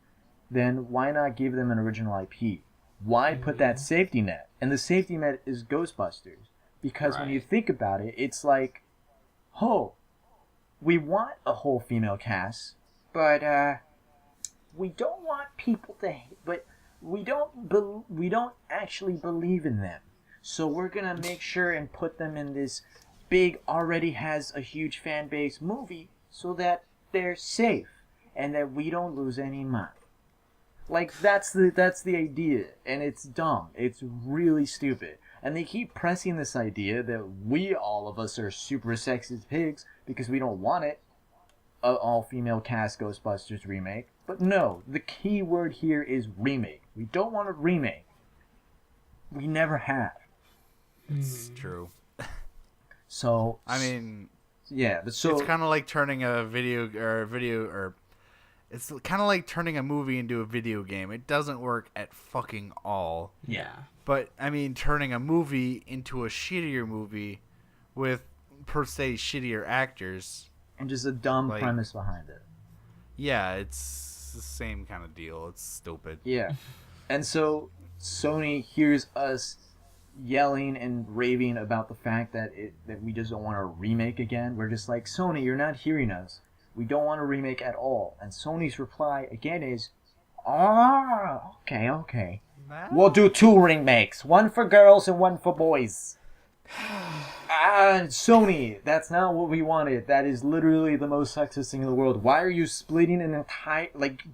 Speaker 1: then why not give them an original IP? Why put that safety net? And the safety net is Ghostbusters. Because when you think about it, it's like, oh, we want a whole female cast, but we don't want people to hate, but we don't actually believe in them. So we're gonna make sure and put them in this big, already has a huge fan base movie so that they're safe and that we don't lose any money. Like that's the idea, and it's dumb. It's really stupid. And they keep pressing this idea that all of us are super sexist pigs because we don't want it. An all-female cast Ghostbusters remake. But no, the key word here is remake. We don't want a remake. We never have.
Speaker 3: It's true.
Speaker 1: So
Speaker 3: I mean,
Speaker 1: yeah, so
Speaker 3: it's kind of like turning it's kind of like turning a movie into a video game. It doesn't work at fucking all.
Speaker 2: Yeah.
Speaker 3: But I mean, turning a movie into a shittier movie with per se shittier actors.
Speaker 1: and just a dumb
Speaker 3: like-
Speaker 1: premise behind it.
Speaker 3: Yeah, it's the same kind of deal. It's stupid.
Speaker 1: Yeah. And so Sony hears us yelling and raving about the fact that we just don't want to remake again. We're just like, Sony, you're not hearing us. We don't want to remake at all. And Sony's reply again is, okay. We'll do 2 remakes. One for girls and one for boys. Sony, that's not what we wanted. That is literally the most sexist thing in the world. Why are you splitting an entire,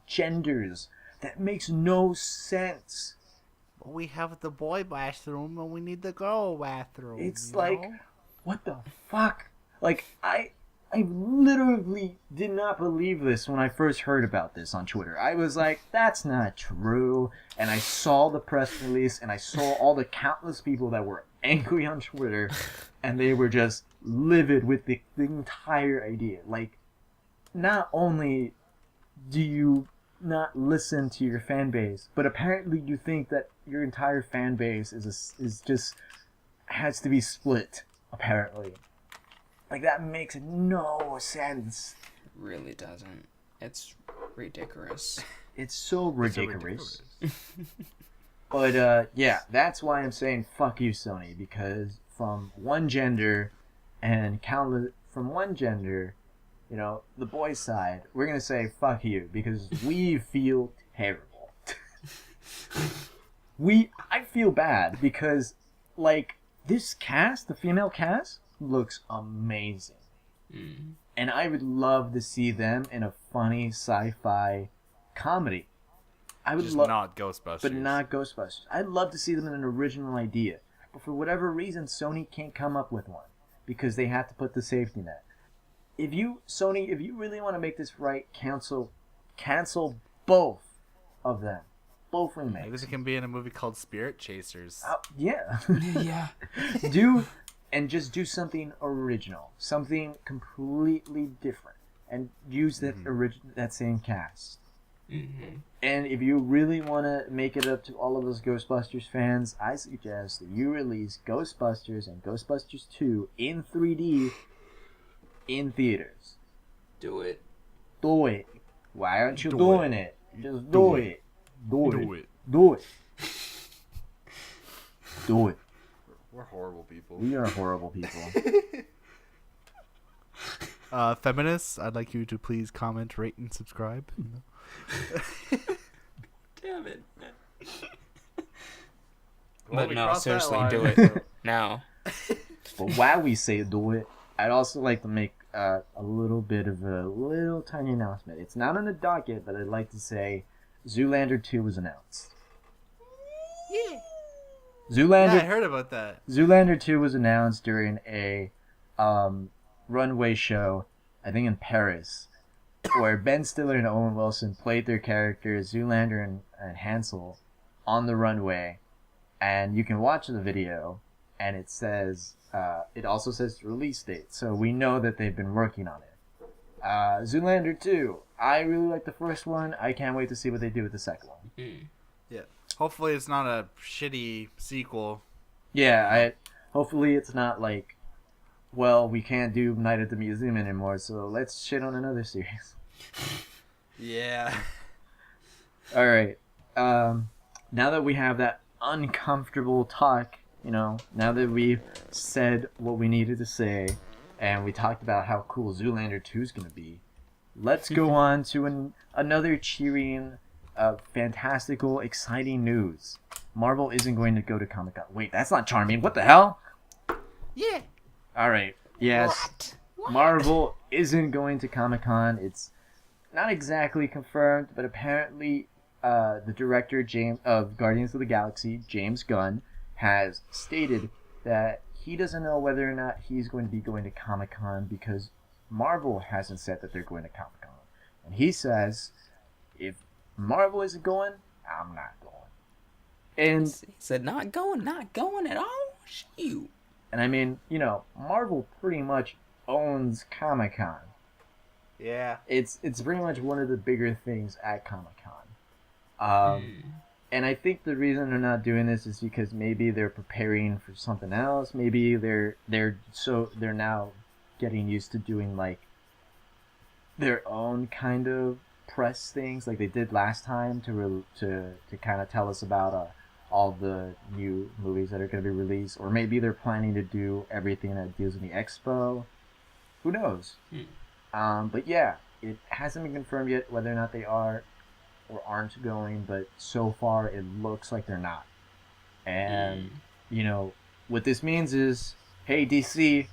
Speaker 1: genders? That makes no sense.
Speaker 3: We have the boy bathroom and we need the girl bathroom.
Speaker 1: It's like, what the fuck? I literally did not believe this when I first heard about this on Twitter. I was like, that's not true. And I saw the press release and I saw all the countless people that were angry on Twitter and they were just livid with the entire idea. Like, not only do you not listen to your fan base, but apparently you think that your entire fan base is just has to be split, apparently. Like, that makes no sense.
Speaker 2: It really doesn't. It's ridiculous.
Speaker 1: It's so ridiculous. But, yeah, that's why I'm saying fuck you, Sony, because from one gender, you know, the boys' side, we're gonna say fuck you, because we feel terrible. I feel bad, because, like, this cast, the female cast, looks amazing. And I would love to see them in a funny sci-fi comedy. I would
Speaker 3: just
Speaker 1: love,
Speaker 3: not Ghostbusters.
Speaker 1: but not Ghostbusters. I'd love to see them in an original idea, but for whatever reason, Sony can't come up with one because they have to put the safety net. If you really want to make this right, cancel both of them, both remakes.
Speaker 3: Maybe it can be in a movie called Spirit Chasers.
Speaker 1: Yeah.
Speaker 2: Yeah.
Speaker 1: Just do something original, something completely different, and use that same cast.
Speaker 2: Mm-hmm.
Speaker 1: And if you really want to make it up to all of those Ghostbusters fans, I suggest that you release Ghostbusters and Ghostbusters 2 in 3D in theaters.
Speaker 2: Do it.
Speaker 1: Do it. Why aren't you
Speaker 3: Do
Speaker 1: doing it? Just do it. Do it. Do it. Do it.
Speaker 3: We're horrible people.
Speaker 1: We are horrible people.
Speaker 3: Feminists, I'd like you to please comment, rate, and subscribe.
Speaker 2: Damn it.
Speaker 3: Well,
Speaker 2: But
Speaker 3: we
Speaker 2: no,
Speaker 3: crossed that
Speaker 2: seriously,
Speaker 3: line,
Speaker 2: do it
Speaker 3: so-
Speaker 2: now.
Speaker 1: But while we say do it, I'd also like to make a little tiny announcement. It's not on the docket, but I'd like to say Zoolander 2 was announced.
Speaker 3: Yeah, I
Speaker 1: Zoolander
Speaker 3: heard about that.
Speaker 1: Zoolander 2 was announced during a runway show, I think in Paris, where Ben Stiller and Owen Wilson played their characters, Zoolander and Hansel, on the runway. And you can watch the video, and it says, it also says release date, so we know that they've been working on it. Zoolander 2, I really like the first one. I can't wait to see what they do with the second one.
Speaker 3: Yeah. Hopefully it's not a shitty sequel.
Speaker 1: Yeah, hopefully it's not like, well, we can't do Night at the Museum anymore, so let's shit on another series.
Speaker 3: Yeah.
Speaker 1: Alright, now that we have that uncomfortable talk, now that we've said what we needed to say, and we talked about how cool Zoolander 2 is going to be, let's go on to another cheering, fantastical, exciting news. Marvel isn't going to go to Comic-Con. Wait, that's not charming. What the hell?
Speaker 3: Yeah.
Speaker 1: Alright, yes.
Speaker 2: What?
Speaker 1: Marvel isn't going to Comic-Con. It's not exactly confirmed, but apparently the director of Guardians of the Galaxy, James Gunn, has stated that he doesn't know whether or not he's going to be going to Comic-Con because Marvel hasn't said that they're going to Comic-Con. And he says, if Marvel isn't going, I'm not going. And
Speaker 2: He said, not going at all? Shoot.
Speaker 1: And I mean, Marvel pretty much owns Comic-Con.
Speaker 3: Yeah.
Speaker 1: It's pretty much one of the bigger things at Comic-Con. And I think the reason they're not doing this is because maybe they're preparing for something else. Maybe they're now getting used to doing like their own kind of press things, like they did last time to kind of tell us about all the new movies that are going to be released, or maybe they're planning to do everything at Disney Expo. Who knows? But yeah, it hasn't been confirmed yet whether or not they are or aren't going, but so far it looks like they're not. And what this means is, hey DC,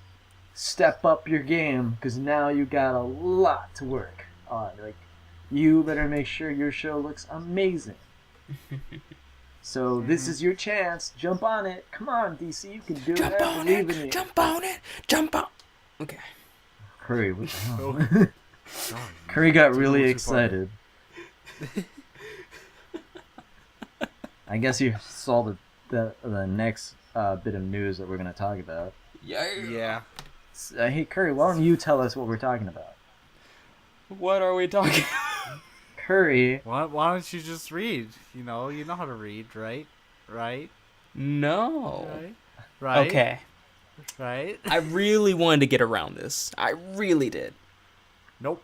Speaker 1: step up your game, because now you got a lot to work on. Like, you better make sure your show looks amazing. So this is your chance. Jump on it. Come on, DC, you can do it. I believe in you.
Speaker 2: Jump on it. Jump on. Okay.
Speaker 1: Curry, what the hell? Curry got really excited. I guess you saw the next bit of news that we're going to talk about.
Speaker 3: Yeah.
Speaker 1: Hey, Curry, why don't you tell us what we're talking about?
Speaker 2: What are we talking about?
Speaker 1: Curry.
Speaker 3: Why don't you just read? You know how to read, right? Right?
Speaker 2: No.
Speaker 3: Right?
Speaker 2: Okay.
Speaker 3: Right?
Speaker 2: I really wanted to get around this. I really did.
Speaker 3: Nope.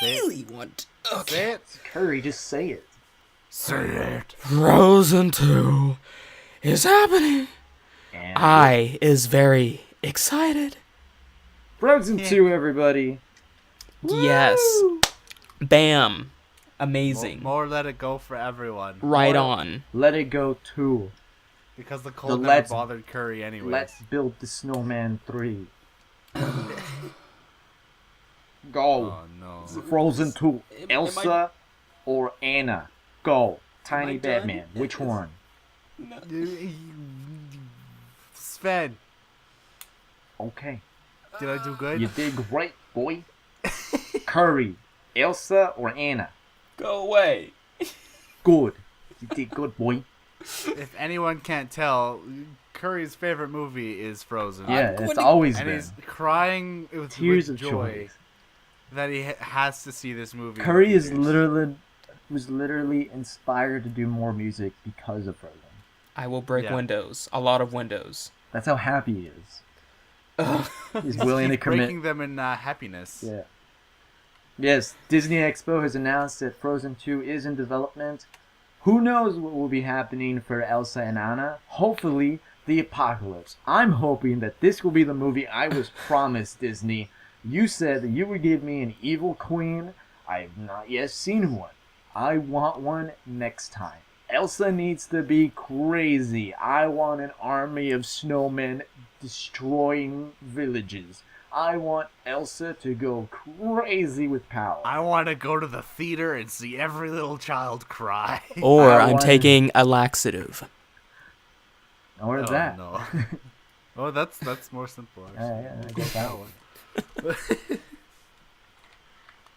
Speaker 2: Really want. Okay.
Speaker 3: Say it.
Speaker 1: Curry, just say it.
Speaker 3: Say it.
Speaker 2: Frozen 2 is happening.
Speaker 1: And
Speaker 2: I is very excited.
Speaker 1: Frozen 2, everybody.
Speaker 2: Yes.
Speaker 1: Woo!
Speaker 2: Bam. Amazing.
Speaker 3: More Let It Go for everyone.
Speaker 2: Right on.
Speaker 1: Let It Go 2.
Speaker 3: Because the cold never
Speaker 1: Let's-
Speaker 3: bothered Curry anyway.
Speaker 1: Let's Build the Snowman 3. Go.
Speaker 3: Oh no.
Speaker 1: Frozen 2.
Speaker 2: Am
Speaker 1: Elsa or Anna? Go.
Speaker 2: Am I
Speaker 1: Tiny
Speaker 2: done?
Speaker 1: Batman. Which one?
Speaker 3: Sven,
Speaker 1: Okay.
Speaker 3: did I do good?
Speaker 1: You did great, boy. Curry. Elsa or Anna?
Speaker 2: Go away.
Speaker 1: Good. You did good, boy.
Speaker 3: If anyone can't tell, Curry's favorite movie is Frozen.
Speaker 1: Yeah,
Speaker 2: going
Speaker 1: it's
Speaker 2: to-
Speaker 1: always
Speaker 3: And
Speaker 1: been.
Speaker 3: he's crying with
Speaker 1: Tears of
Speaker 3: joy
Speaker 1: joy.
Speaker 3: that he has to see this movie.
Speaker 1: Curry
Speaker 3: in
Speaker 1: is
Speaker 3: theaters.
Speaker 1: was literally inspired to do more music because of Frozen.
Speaker 2: I will break
Speaker 3: Yeah.
Speaker 2: windows. A lot of windows.
Speaker 1: That's how happy he is. He's willing to
Speaker 3: He's
Speaker 1: commit.
Speaker 3: breaking them in happiness.
Speaker 1: Yeah. Yes, Disney Expo has announced that Frozen 2 is in development. Who knows what will be happening for Elsa and Anna? Hopefully, the apocalypse. I'm hoping that this will be the movie I was promised, Disney. You said that you would give me an evil queen. I have not yet seen one. I want one next time. Elsa needs to be crazy. I want an army of snowmen destroying villages. I want Elsa to go crazy with power.
Speaker 3: I want to go to the theater and see every little child cry.
Speaker 2: Or
Speaker 1: I
Speaker 2: I'm
Speaker 1: wanted-
Speaker 2: taking a laxative.
Speaker 1: Now, what is
Speaker 3: Oh,
Speaker 1: that?
Speaker 3: No. Oh, that's more simple. Actually.
Speaker 1: Yeah, I get that one.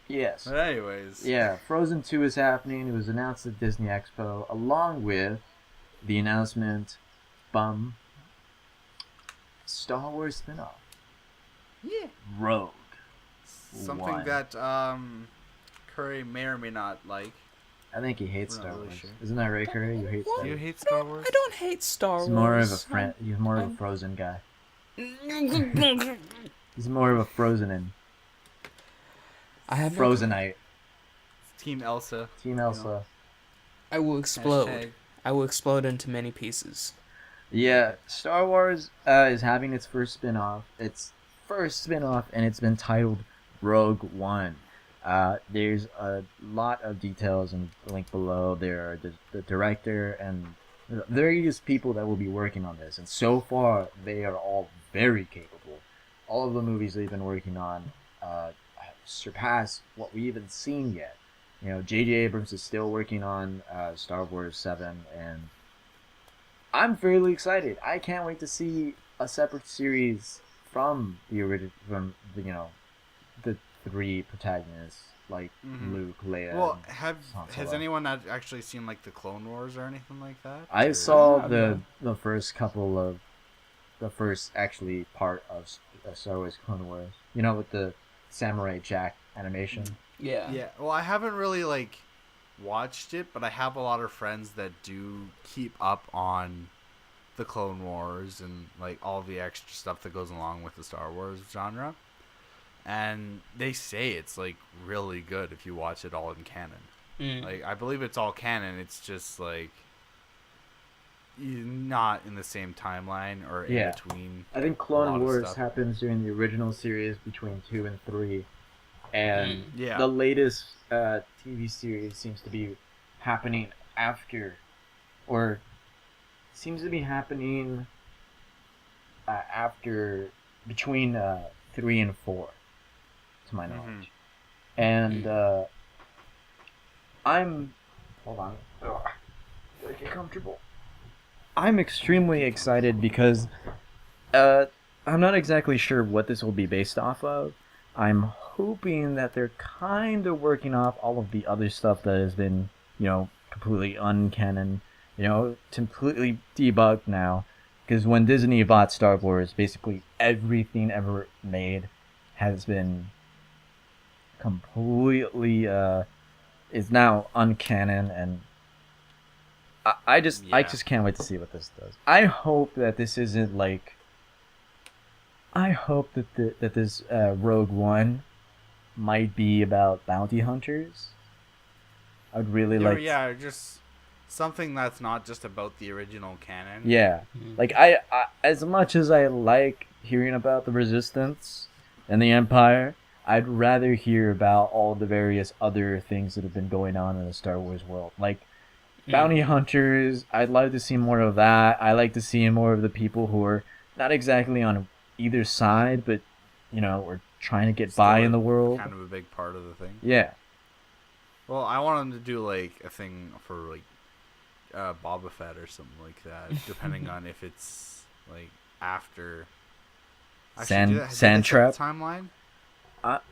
Speaker 1: Yes.
Speaker 3: But anyways.
Speaker 1: Yeah, Frozen 2 is happening. It was announced at Disney Expo, along with the announcement, Star Wars spinoff,
Speaker 3: Yeah.
Speaker 1: Rogue.
Speaker 3: Something
Speaker 1: One.
Speaker 3: that Curry may or may not like.
Speaker 1: I think he hates
Speaker 3: We're
Speaker 1: Star
Speaker 3: not really
Speaker 1: Wars.
Speaker 3: sure.
Speaker 1: Isn't that right, Curry? You hate Star
Speaker 3: Do you
Speaker 1: Wars.
Speaker 3: hate Star Wars?
Speaker 2: I don't hate Star Wars.
Speaker 1: He's more of a friend. He's more of a Frozen guy. He's more of a Frozen
Speaker 2: I have no-
Speaker 1: Frozenite.
Speaker 3: Team Elsa.
Speaker 1: Team Elsa.
Speaker 2: I will explode.
Speaker 3: Hashtag.
Speaker 2: I will explode into many pieces.
Speaker 1: Yeah, Star Wars is having its first spin-off. Its first spin-off, and it's been titled Rogue One. There's a lot of details in the link below. There are the director and various people that will be working on this. And so far, they are all very capable. All of the movies they've been working on surpass what we even seen yet. J.J. Abrams is still working on Star Wars 7, and I'm fairly excited. I can't wait to see a separate series from the three protagonists like Luke, Leia.
Speaker 3: Well,
Speaker 1: and
Speaker 3: has
Speaker 1: Solo.
Speaker 3: anyone actually seen like the Clone Wars or anything like that?
Speaker 1: I
Speaker 3: Or-
Speaker 1: saw
Speaker 2: Yeah,
Speaker 1: the first couple of the first actually part of Star Wars Clone Wars. You know, with the Samurai Jack animation.
Speaker 2: Yeah.
Speaker 3: Yeah. Well, I haven't really like watched it, but I have a lot of friends that do keep up on the Clone Wars and like all the extra stuff that goes along with the Star Wars genre. And they say it's like really good if you watch it all in canon. Like I believe it's all canon. It's just like not in the same timeline or in
Speaker 1: Yeah.
Speaker 3: between.
Speaker 1: I think
Speaker 3: a lot
Speaker 1: Clone
Speaker 3: of
Speaker 1: Wars
Speaker 3: stuff.
Speaker 1: happens during the original series between 2 and 3, and
Speaker 3: Yeah.
Speaker 1: the latest TV series seems to be happening after, or seems to be happening after between 3 and 4, to my knowledge. And I'm hold on. Ugh. Gotta get comfortable. I'm extremely excited because I'm not exactly sure what this will be based off of. I'm hoping that they're kind of working off all of the other stuff that has been, completely uncanon, completely debugged now. Because when Disney bought Star Wars, basically everything ever made has been completely is now uncanon, and I just can't wait to see what this does. I hope that this isn't like. I hope that this Rogue One might be about bounty hunters. I'd really like.
Speaker 3: Yeah, just something that's not just about the original canon.
Speaker 1: Yeah, like I as much as I like hearing about the Resistance and the Empire, I'd rather hear about all the various other things that have been going on in the Star Wars world, like. Bounty hunters, I'd like to see more of that. I like to see more of the people who are not exactly on either side, but, are trying to get by in the world.
Speaker 3: Kind of a big part of the thing.
Speaker 1: Yeah.
Speaker 3: Well, I want them to do, like, a thing for, like, Boba Fett or something like that, depending on if it's, like, after...
Speaker 1: Sand
Speaker 3: did they set
Speaker 1: Trap?
Speaker 3: the timeline?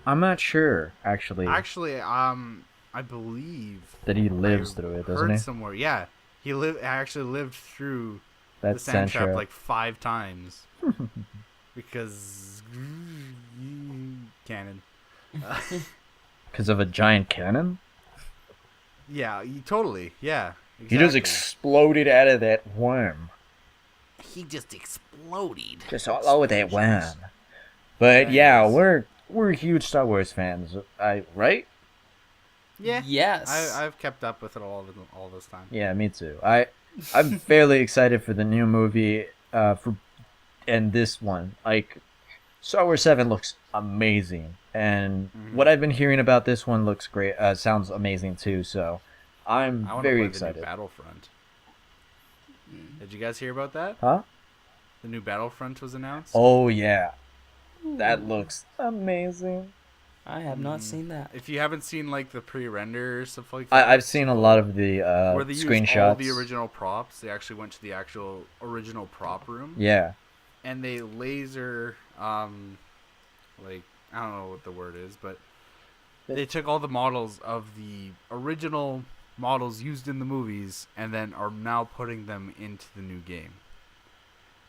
Speaker 1: I'm not sure, actually.
Speaker 3: Actually, I believe
Speaker 1: that he lives through it, doesn't he?
Speaker 3: Somewhere, yeah. He actually lived through
Speaker 1: That
Speaker 3: the Sand Trap
Speaker 1: Trap.
Speaker 3: like 5 times. Because canon.
Speaker 1: Because of a giant cannon?
Speaker 3: Yeah, totally. Yeah.
Speaker 1: He just
Speaker 3: exactly.
Speaker 1: exploded out of that worm.
Speaker 3: He just exploded.
Speaker 1: Just all over that worm. But yeah, we're huge Star Wars fans, right?
Speaker 3: Yeah.
Speaker 2: Yes.
Speaker 3: I've kept up with it all this time.
Speaker 1: Yeah, me too. I'm fairly excited for the new movie, and this one. Like, Star Wars 7 looks amazing, and what I've been hearing about this one looks great. Sounds amazing too. So, I'm very excited.
Speaker 3: The new Battlefront. Did you guys hear about that?
Speaker 1: Huh?
Speaker 3: The new Battlefront was announced.
Speaker 1: Oh yeah, that looks amazing.
Speaker 2: I have not seen that.
Speaker 3: If you haven't seen like the pre-render stuff like that,
Speaker 1: I've seen a lot of the
Speaker 3: where they
Speaker 1: screenshots.
Speaker 3: used all the original props. They actually went to the actual original prop room.
Speaker 1: Yeah.
Speaker 3: And they laser, like I don't know what the word is, but they took all the models of the original models used in the movies and then are now putting them into the new game.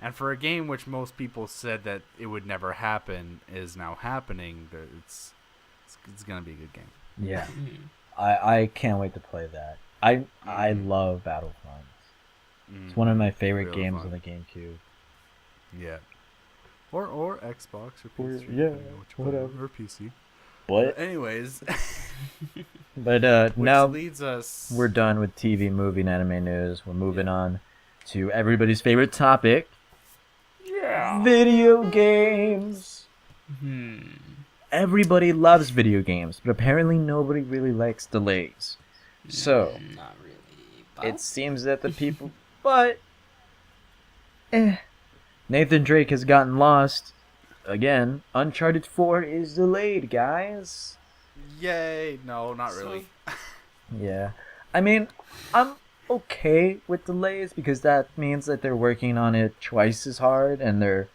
Speaker 3: And for a game which most people said that it would never happen is now happening, it's gonna be a good game.
Speaker 1: Yeah. I can't wait to play that. I love Battlefront. It's one of my favorite
Speaker 3: Really
Speaker 1: games
Speaker 3: fun.
Speaker 1: on the GameCube.
Speaker 3: Yeah. Or Xbox or PS3.
Speaker 1: yeah,
Speaker 3: depending on which one,
Speaker 1: whatever.
Speaker 3: Or PC.
Speaker 1: But
Speaker 3: Anyways,
Speaker 1: but
Speaker 3: which
Speaker 1: now
Speaker 3: leads us.
Speaker 1: we're done with TV, movie, and anime news. We're moving on to everybody's favorite topic.
Speaker 2: Yeah.
Speaker 1: Video games. Everybody loves video games, but apparently nobody really likes delays. So,
Speaker 2: Not really. But
Speaker 1: it seems that the people... But... Nathan Drake has gotten lost. Again, Uncharted 4 is delayed, guys.
Speaker 3: Yay! No, not really.
Speaker 1: Yeah. I mean, I'm okay with delays because that means that they're working on it twice as hard and they're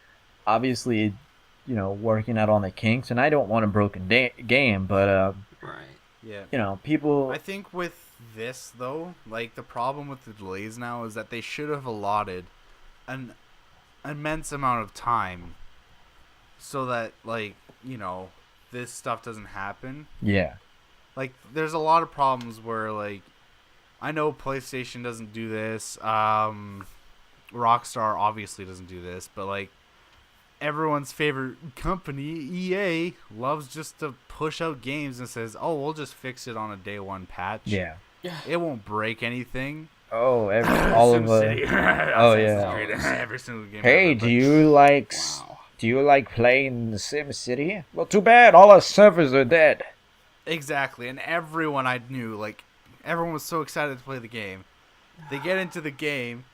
Speaker 1: obviously working out on the kinks, and I don't want a broken game, but
Speaker 2: Right.
Speaker 3: Yeah.
Speaker 1: people.
Speaker 3: I think with this though, like the problem with the delays now is that they should have allotted an immense amount of time so that this stuff doesn't happen.
Speaker 1: Yeah.
Speaker 3: Like there's a lot of problems where like I know PlayStation doesn't do this, Rockstar obviously doesn't do this, but like everyone's favorite company, EA, loves just to push out games and says, "Oh, we'll just fix it on a day one patch."
Speaker 1: Yeah.
Speaker 3: It won't break anything.
Speaker 1: Oh, all of oh yeah.
Speaker 3: Every single game.
Speaker 1: Hey,
Speaker 3: ever,
Speaker 1: do you like
Speaker 2: Wow.
Speaker 1: do you like playing the Sim City? Well, too bad, all our servers are dead.
Speaker 3: Exactly, and everyone I knew, like, everyone was so excited to play the game. They get into the game,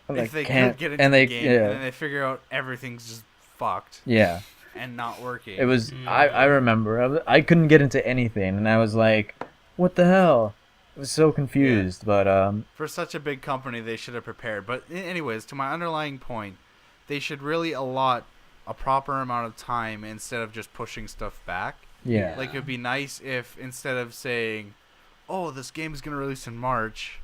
Speaker 1: And
Speaker 3: if they
Speaker 1: can't-
Speaker 3: could get into
Speaker 1: and
Speaker 3: the
Speaker 1: they,
Speaker 3: game,
Speaker 1: yeah.
Speaker 3: and then they figure out everything's just fucked
Speaker 1: Yeah.
Speaker 3: and not working.
Speaker 1: It was. I remember. I couldn't get into anything, and I was like, "What the hell?" I was so confused. But
Speaker 3: For such a big company, they should have prepared. But anyways, to my underlying point, they should really allot a proper amount of time instead of just pushing stuff back.
Speaker 1: yeah.
Speaker 3: Like, it'd be nice if instead of saying, "Oh, this game is gonna release in March,"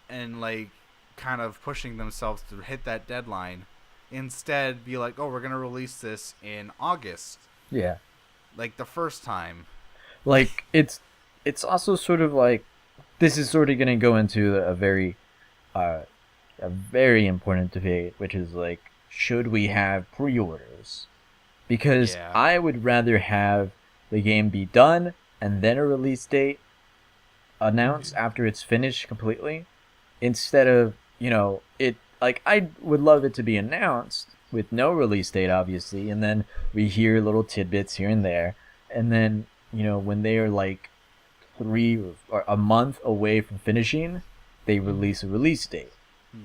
Speaker 3: and like kind of pushing themselves to hit that deadline, instead be like, "Oh, we're gonna release this in August,"
Speaker 1: Yeah.
Speaker 3: like the first time.
Speaker 1: Like it's also sort of like this is sort of going to go into a very important debate, which is like, should we have pre-orders? Because
Speaker 3: Yeah.
Speaker 1: I would rather have the game be done and then a release date announced after it's finished completely, instead of it. Like, I would love it to be announced with no release date, obviously, and then we hear little tidbits here and there, and then when they are like 3 or a month away from finishing, they release a release date.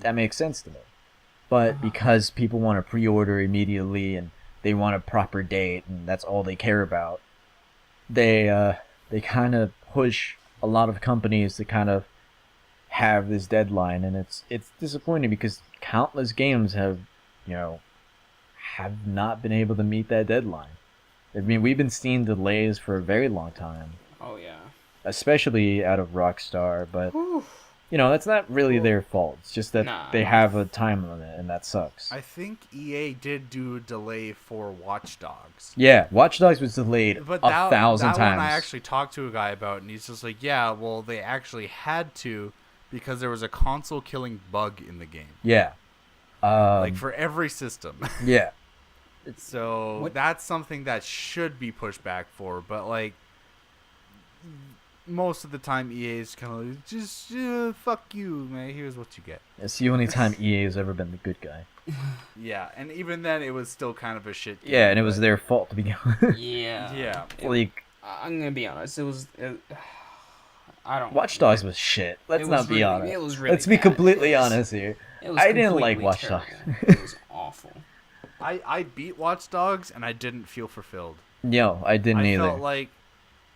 Speaker 1: That makes sense to me. But because people want to pre-order immediately and they want a proper date and that's all they care about, they kind of push a lot of companies to kind of have this deadline, and it's disappointing because countless games have not been able to meet that deadline. I mean, we've been seeing delays for a very long time,
Speaker 2: Oh yeah.
Speaker 1: especially out of Rockstar, but that's not really their fault. It's just that
Speaker 2: Nah.
Speaker 1: they have a time limit, and that sucks.
Speaker 3: I think EA did do a delay for Watch Dogs.
Speaker 1: Yeah, Watch Dogs was delayed
Speaker 3: But
Speaker 1: 1,000
Speaker 3: that
Speaker 1: times.
Speaker 3: one I actually talked to a guy about, and he's just like, yeah, well, they actually had to because there was a console-killing bug in the game.
Speaker 1: Yeah.
Speaker 3: Like, for every system.
Speaker 1: Yeah.
Speaker 3: So
Speaker 2: What-
Speaker 3: that's something that should be pushed back for, but like most of the time EA is kind of like, just fuck you, man. Here's what you get.
Speaker 1: It's the only time EA has ever been the good guy.
Speaker 3: Yeah, and even then it was still kind of a shit game,
Speaker 1: Yeah, and it was
Speaker 3: but-
Speaker 1: their fault to begin with.
Speaker 2: Yeah.
Speaker 3: Yeah.
Speaker 1: Like,
Speaker 2: I'm gonna be honest. I don't.
Speaker 1: Watch Dogs was shit. Let's
Speaker 2: It
Speaker 1: not
Speaker 2: was
Speaker 1: be
Speaker 2: really-
Speaker 1: honest.
Speaker 2: it was really
Speaker 1: Let's be
Speaker 2: bad.
Speaker 1: completely
Speaker 2: It was-
Speaker 1: honest here.
Speaker 2: It was
Speaker 1: I didn't like
Speaker 2: completely
Speaker 1: Watch
Speaker 2: terrible.
Speaker 1: Dogs.
Speaker 2: It was awful.
Speaker 3: I beat Watch Dogs and I didn't feel fulfilled.
Speaker 1: No, I didn't
Speaker 3: I
Speaker 1: either.
Speaker 3: felt like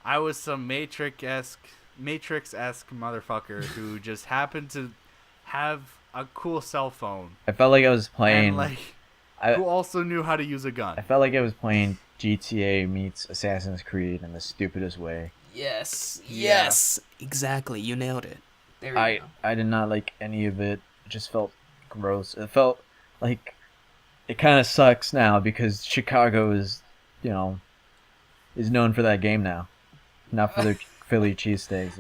Speaker 3: I was some Matrix-esque motherfucker who just happened to have a cool cell phone
Speaker 1: I felt like I was playing.
Speaker 3: and like
Speaker 1: I,
Speaker 3: who also knew how to use a gun.
Speaker 1: I felt like I was playing GTA meets Assassin's Creed in the stupidest way.
Speaker 2: Yes.
Speaker 3: Yeah.
Speaker 2: Yes. Exactly. You nailed it. There you
Speaker 1: I
Speaker 2: go.
Speaker 1: I did not like any of it. It just felt gross. It felt like it kind of sucks now because Chicago is known for that game now, not for their Philly cheesesteaks.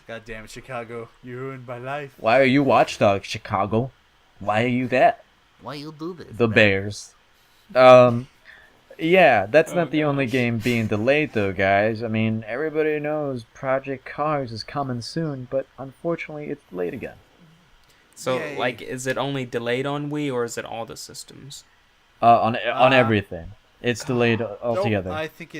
Speaker 3: God damn it, Chicago, you ruined my life.
Speaker 1: Why are you Watchdog, Chicago? Why are you that?
Speaker 3: Why you do this?
Speaker 1: The
Speaker 3: man?
Speaker 1: Bears. Yeah, that's
Speaker 2: Oh,
Speaker 1: not the only
Speaker 2: gosh.
Speaker 1: game being delayed though, guys. I mean, everybody knows Project Cars is coming soon, but unfortunately it's delayed again.
Speaker 2: So,
Speaker 3: Yay.
Speaker 2: like, is it only delayed on Wii or is it all the systems?
Speaker 1: On everything. It's delayed
Speaker 3: Nope,
Speaker 1: altogether.
Speaker 3: I think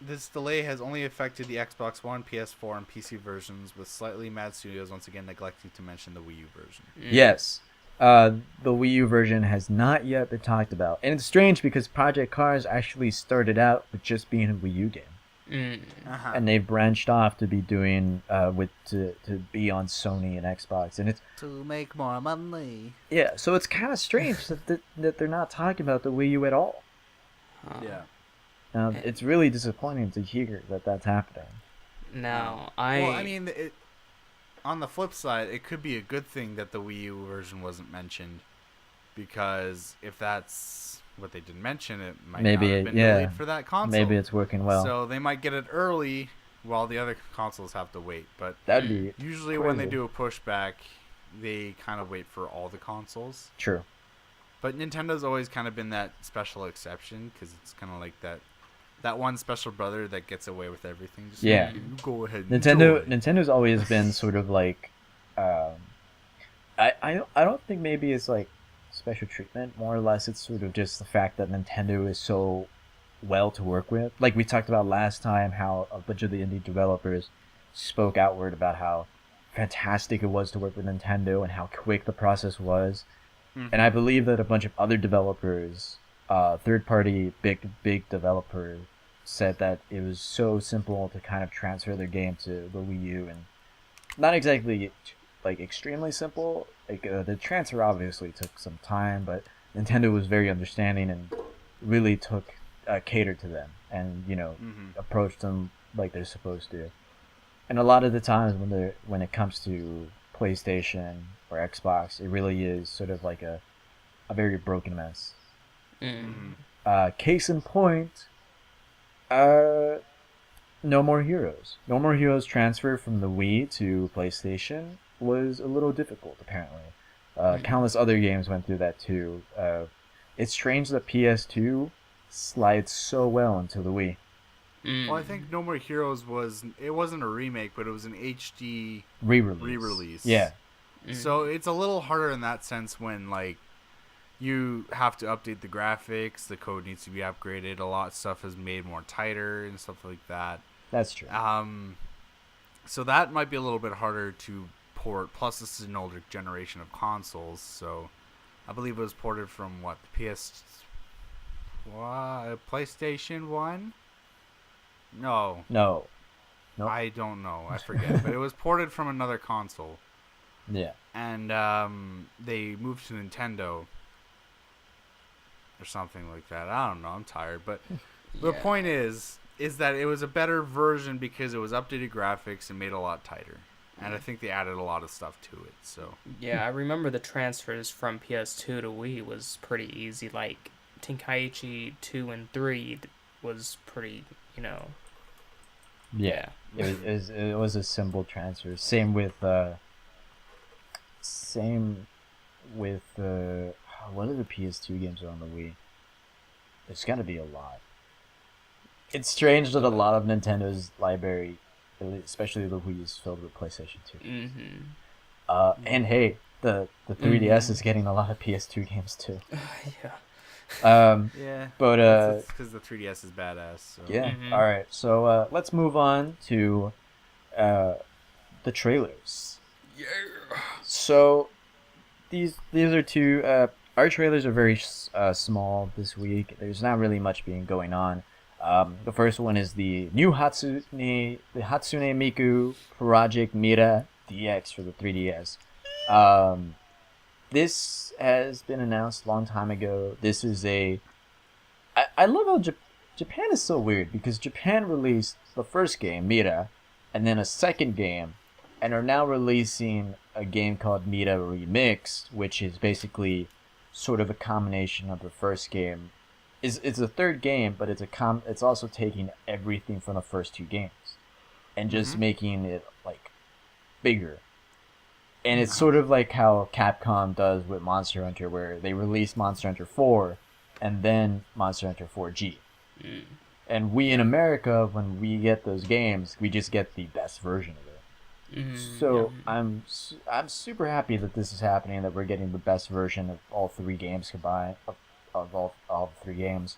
Speaker 3: this delay has only affected the Xbox One, PS4, and PC versions, with slightly mad studios once again neglecting to mention the Wii U version.
Speaker 1: Yes. The Wii U version has not yet been talked about. And it's strange because Project Cars actually started out with just being a Wii U game.
Speaker 2: Mm.
Speaker 3: Uh-huh.
Speaker 1: And they've branched off to be doing to be on Sony and Xbox, and it's
Speaker 3: To make more money.
Speaker 1: so it's kind of strange that they're not talking about the Wii U at all.
Speaker 3: Yeah.
Speaker 1: It's really disappointing to hear that that's happening.
Speaker 2: No,
Speaker 3: Well, I mean, on the flip side, it could be a good thing that the Wii U version wasn't mentioned, because if that's what they didn't mention, it might not have been delayed for that console.
Speaker 1: Maybe it's working well.
Speaker 3: So they might get it early while the other consoles have to wait. But
Speaker 1: That'd be
Speaker 3: usually
Speaker 1: crazy.
Speaker 3: when they do a pushback, they kind of wait for all the consoles.
Speaker 1: True.
Speaker 3: But Nintendo's always kind of been that special exception, because it's kind of like that one special brother that gets away with everything. Just
Speaker 1: Yeah.
Speaker 3: You go ahead. Enjoy.
Speaker 1: Nintendo's always been sort of like, I don't think maybe it's like special treatment. More or less, it's sort of just the fact that Nintendo is so well to work with. Like we talked about last time, how a bunch of the indie developers spoke outward about how fantastic it was to work with Nintendo and how quick the process was. Mm-hmm. And I believe that a bunch of other developers, third-party big developers, said that it was so simple to kind of transfer their game to the Wii U, and not exactly like extremely simple. Like the transfer obviously took some time, but Nintendo was very understanding and really catered to them, and approached them like they're supposed to. And a lot of the times when it comes to PlayStation or Xbox, it really is sort of like a very broken mess. Case in point, No More Heroes. No More Heroes transfer from the Wii to PlayStation was a little difficult, apparently. Countless other games went through that too. It's strange that PS2 slides so well into the Wii.
Speaker 3: Well, I think No More Heroes wasn't a remake, but it was an HD re-release.
Speaker 1: Yeah.
Speaker 3: So it's a little harder in that sense when like you have to update the graphics, the code needs to be upgraded, a lot of stuff is made more tighter and stuff like that.
Speaker 1: That's true.
Speaker 3: So that might be a little bit harder to port. Plus, this is an older generation of consoles, so I believe it was ported from the PlayStation 1? No.
Speaker 1: Nope.
Speaker 3: I don't know. I forget. But it was ported from another console.
Speaker 1: Yeah.
Speaker 3: And they moved to Nintendo or something like that. I don't know. I'm tired. But the point is that it was a better version because it was updated graphics and made a lot tighter. And I think they added a lot of stuff to it. So
Speaker 2: yeah, I remember the transfers from PS2 to Wii was pretty easy. Like Tenkaichi 2 and 3 was pretty,
Speaker 1: Yeah. It was a simple transfer. Same with what other PS2 games are on the Wii? There's got to be a lot. It's strange that a lot of Nintendo's library, especially the Wii, is filled with PlayStation 2.
Speaker 2: Mm-hmm.
Speaker 1: And hey, the 3DS is getting a lot of PS2 games too.
Speaker 2: Yeah.
Speaker 3: yeah,
Speaker 1: but
Speaker 3: it's because the 3DS is badass. So.
Speaker 1: Yeah. All right. So let's move on to the trailers.
Speaker 2: Yeah.
Speaker 1: So these are two. Our trailers are very small this week. There's not really much going on. The first one is the new Hatsune Miku Project Mira DX for the 3DS. This has been announced a long time ago. This is I love how Japan is so weird, because Japan released the first game, Mira, and then a second game, and are now releasing a game called Mira Remixed, which is basically sort of a combination of the first game. It's a third game, but it's also taking everything from the first two games and just making it like bigger. And it's sort of like how Capcom does with Monster Hunter, where they release Monster Hunter 4 and then Monster Hunter 4G. And we in America, when we get those games, we just get the best version of it. So I'm super happy that this is happening, that we're getting the best version of all three games combined, of all three games.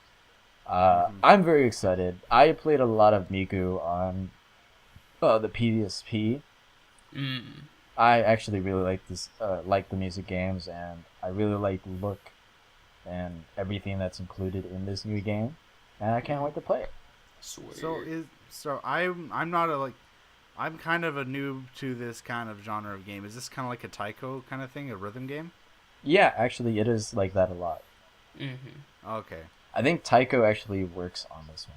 Speaker 1: I'm very excited. I played a lot of Miku on the PSP. I actually really like the music games, and I really like the look and everything that's included in this new game, and I can't wait to play it.
Speaker 2: Sweet.
Speaker 3: I'm kind of a noob to this kind of genre of game. Is this kind of like a taiko kind of thing, a rhythm game?
Speaker 1: Yeah, actually, it is like that a lot.
Speaker 3: Okay.
Speaker 1: I think Taiko actually worked on this one.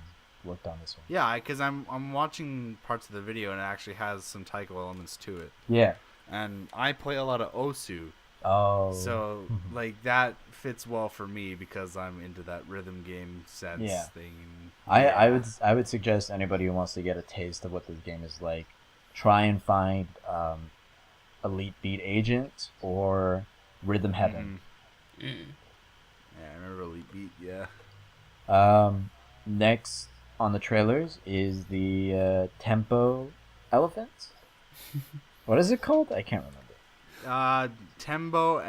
Speaker 3: Yeah, because I'm watching parts of the video and it actually has some Taiko elements to it.
Speaker 1: Yeah.
Speaker 3: And I play a lot of Osu.
Speaker 1: Oh.
Speaker 3: So like that fits well for me because I'm into that rhythm game sense thing.
Speaker 1: I would suggest anybody who wants to get a taste of what this game is like, try and find Elite Beat Agent or Rhythm Heaven.
Speaker 2: Mm.
Speaker 3: Yeah, I remember Elite Beat. Yeah.
Speaker 1: Next on the trailers is the Tempo Elephant. What is it called? I can't remember.
Speaker 3: Tembo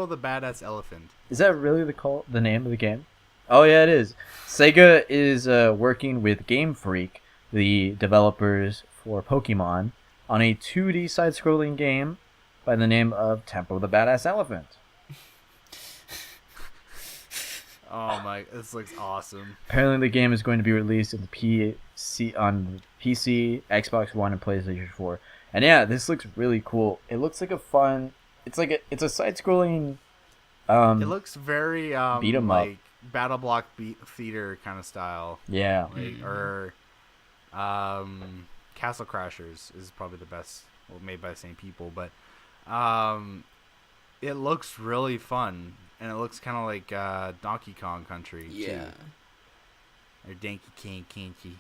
Speaker 3: the Badass Elephant.
Speaker 1: Is that really the name of the game? Oh yeah, it is. Sega is working with Game Freak, the developers for Pokemon, on a 2D side-scrolling game by the name of Tempo the Badass Elephant.
Speaker 3: Oh my, this looks awesome.
Speaker 1: Apparently the game is going to be released on the PC, Xbox One, and PlayStation 4. And yeah, this looks really cool. It looks like a fun... It's a side-scrolling...
Speaker 3: it looks very
Speaker 1: beat 'em up.
Speaker 3: like Battle Block Theater kind of style.
Speaker 1: Yeah.
Speaker 3: Like, or Castle Crashers is probably the best, well, made by the same people, but it looks really fun, and it looks kind of like Donkey Kong Country too. Or Donkey Kong Country.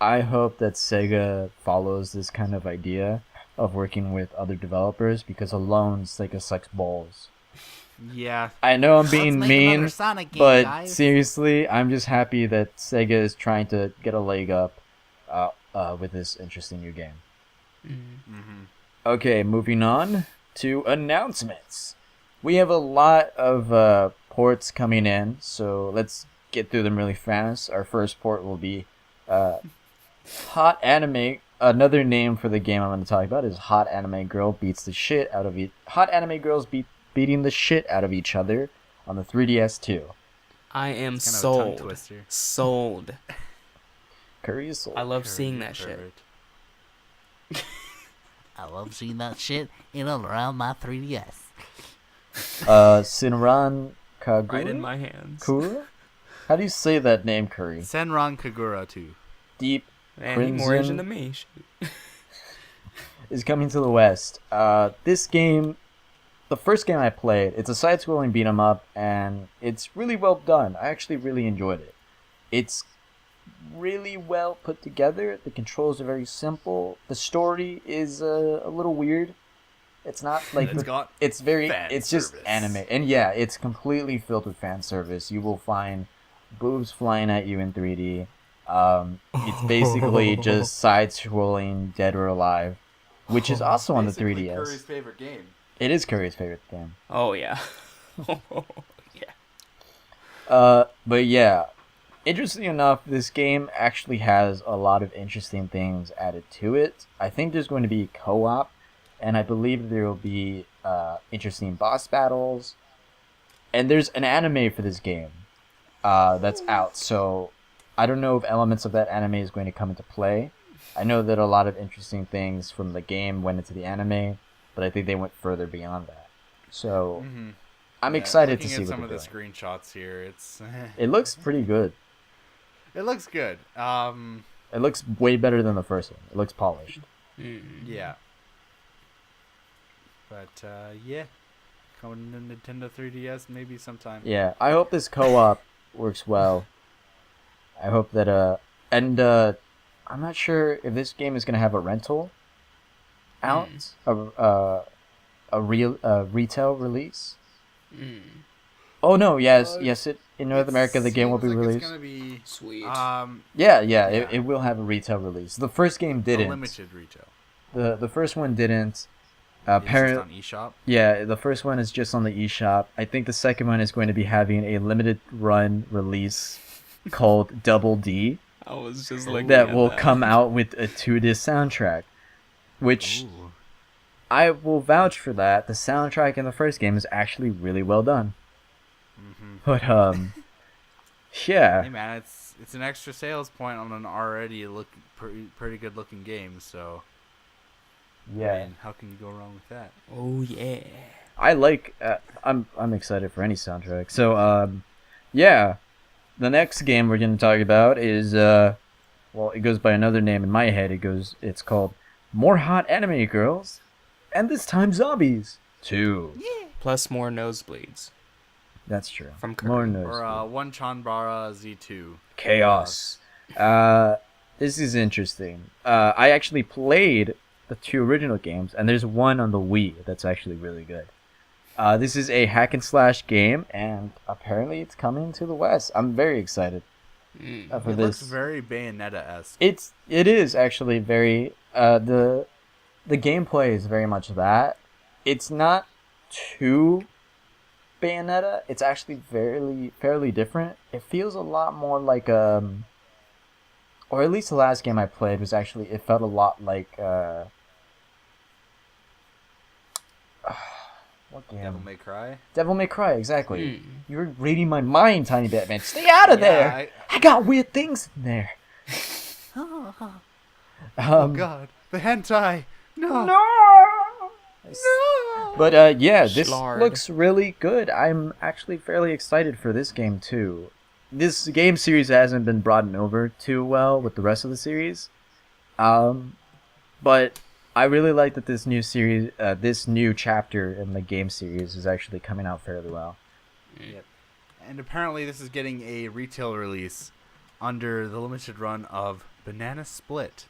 Speaker 1: I hope that Sega follows this kind of idea of working with other developers, because alone Sega sucks balls.
Speaker 3: Yeah.
Speaker 1: I know I'm being mean,
Speaker 3: Sonic game,
Speaker 1: but
Speaker 3: guys.
Speaker 1: seriously, I'm just happy that Sega is trying to get a leg up with this interesting new game.
Speaker 3: Mm-hmm.
Speaker 1: Okay, moving on to announcements. We have a lot of ports coming in, so let's get through them really fast. Our first port will be Hot Anime. Another name for the game I'm going to talk about is Hot Anime Girl beats the shit out of Hot Anime Girls beating the shit out of each other on the 3DS too.
Speaker 2: I am
Speaker 3: Kind of a
Speaker 2: sold.
Speaker 3: tongue twister.
Speaker 2: Sold.
Speaker 1: Curry is sold.
Speaker 2: I love seeing that shit.
Speaker 4: I love seeing that shit in and around my 3DS.
Speaker 1: Sinran Kagura?
Speaker 2: Right in my hands.
Speaker 1: Kura? How do you say that name, Curry?
Speaker 3: Senran Kagura 2.
Speaker 1: Deep
Speaker 2: Man, he more Asian than me.
Speaker 1: is coming to the West. This game, the first game I played, it's a side-scrolling beat-em-up, and it's really well done. I actually really enjoyed it. It's really well put together. The controls are very simple. The story is a little weird. It's not like it's just anime, and yeah, it's completely filled with fan service. You will find boobs flying at you in 3D. It's basically just side-scrolling Dead or Alive, which is also on the 3DS.
Speaker 3: Curry's favorite game.
Speaker 1: It is Curry's favorite game.
Speaker 2: Oh yeah.
Speaker 1: But yeah, interestingly enough, this game actually has a lot of interesting things added to it. I think there's going to be co-op, and I believe there will be interesting boss battles. And there's an anime for this game that's out, so I don't know if elements of that anime is going to come into play. I know that a lot of interesting things from the game went into the anime, but I think they went further beyond that. So I'm excited to see what
Speaker 3: some
Speaker 1: they're
Speaker 3: of the
Speaker 1: doing.
Speaker 3: screenshots here.
Speaker 1: It looks pretty good.
Speaker 3: It looks good.
Speaker 1: It looks way better than the first one. It looks polished.
Speaker 3: Yeah. But yeah, coming to Nintendo 3DS maybe sometime.
Speaker 1: Yeah, I hope this co-op works well. I hope that and I'm not sure if this game is gonna have a rental out, a retail release. Oh no, yes, it in North America the game will be released.
Speaker 3: It's gonna be
Speaker 2: Sweet.
Speaker 1: Yeah. It will have a retail release. The first game didn't.
Speaker 3: A limited retail.
Speaker 1: The first one didn't.
Speaker 3: It's just on eShop.
Speaker 1: Yeah, the first one is just on the eShop. I think the second one is going to be having a limited run release called Double D.
Speaker 2: I was just looking
Speaker 1: that
Speaker 2: at
Speaker 1: will
Speaker 2: that.
Speaker 1: come out with a 2-disc soundtrack, which
Speaker 3: Ooh.
Speaker 1: I will vouch for that. The soundtrack in the first game is actually really well done. But yeah.
Speaker 3: Hey man, it's an extra sales point on an already pretty good looking game. So
Speaker 1: Yeah.
Speaker 3: I mean, how can you go wrong with that?
Speaker 2: Oh yeah.
Speaker 1: I like. I'm excited for any soundtrack. So yeah, the next game we're gonna talk about is well, it goes by another name in my head. It's called More Hot Anime Girls, and this time zombies 2.
Speaker 2: Plus more nosebleeds
Speaker 1: That's true.
Speaker 2: from
Speaker 1: More
Speaker 2: Curry.
Speaker 1: noise.
Speaker 3: Or One Chanbara Z2.
Speaker 1: Chaos. This is interesting. I actually played the 2 original games, and there's one on the Wii that's actually really good. This is a hack and slash game, and apparently it's coming to the West. I'm very excited for
Speaker 3: It
Speaker 1: this.
Speaker 3: looks very Bayonetta-esque.
Speaker 1: It is actually very the gameplay is very much that. It's not too Bayonetta. It's actually fairly different. It feels a lot more like or at least the last game I played was actually, it felt a lot like what game?
Speaker 3: Devil May Cry.
Speaker 1: Devil May Cry, exactly. You're reading my mind, TinyBatMan. Stay out of there! I got weird things in there.
Speaker 3: Oh God, the hentai. No.
Speaker 1: But yeah, this
Speaker 2: Schlard.
Speaker 1: looks really good. I'm actually fairly excited for this game too. This game series hasn't been brought over too well with the rest of the series, but I really like that this new series, this new chapter in the game series, is actually coming out fairly well.
Speaker 3: Yep. And apparently, this is getting a retail release under the limited run of Banana Split,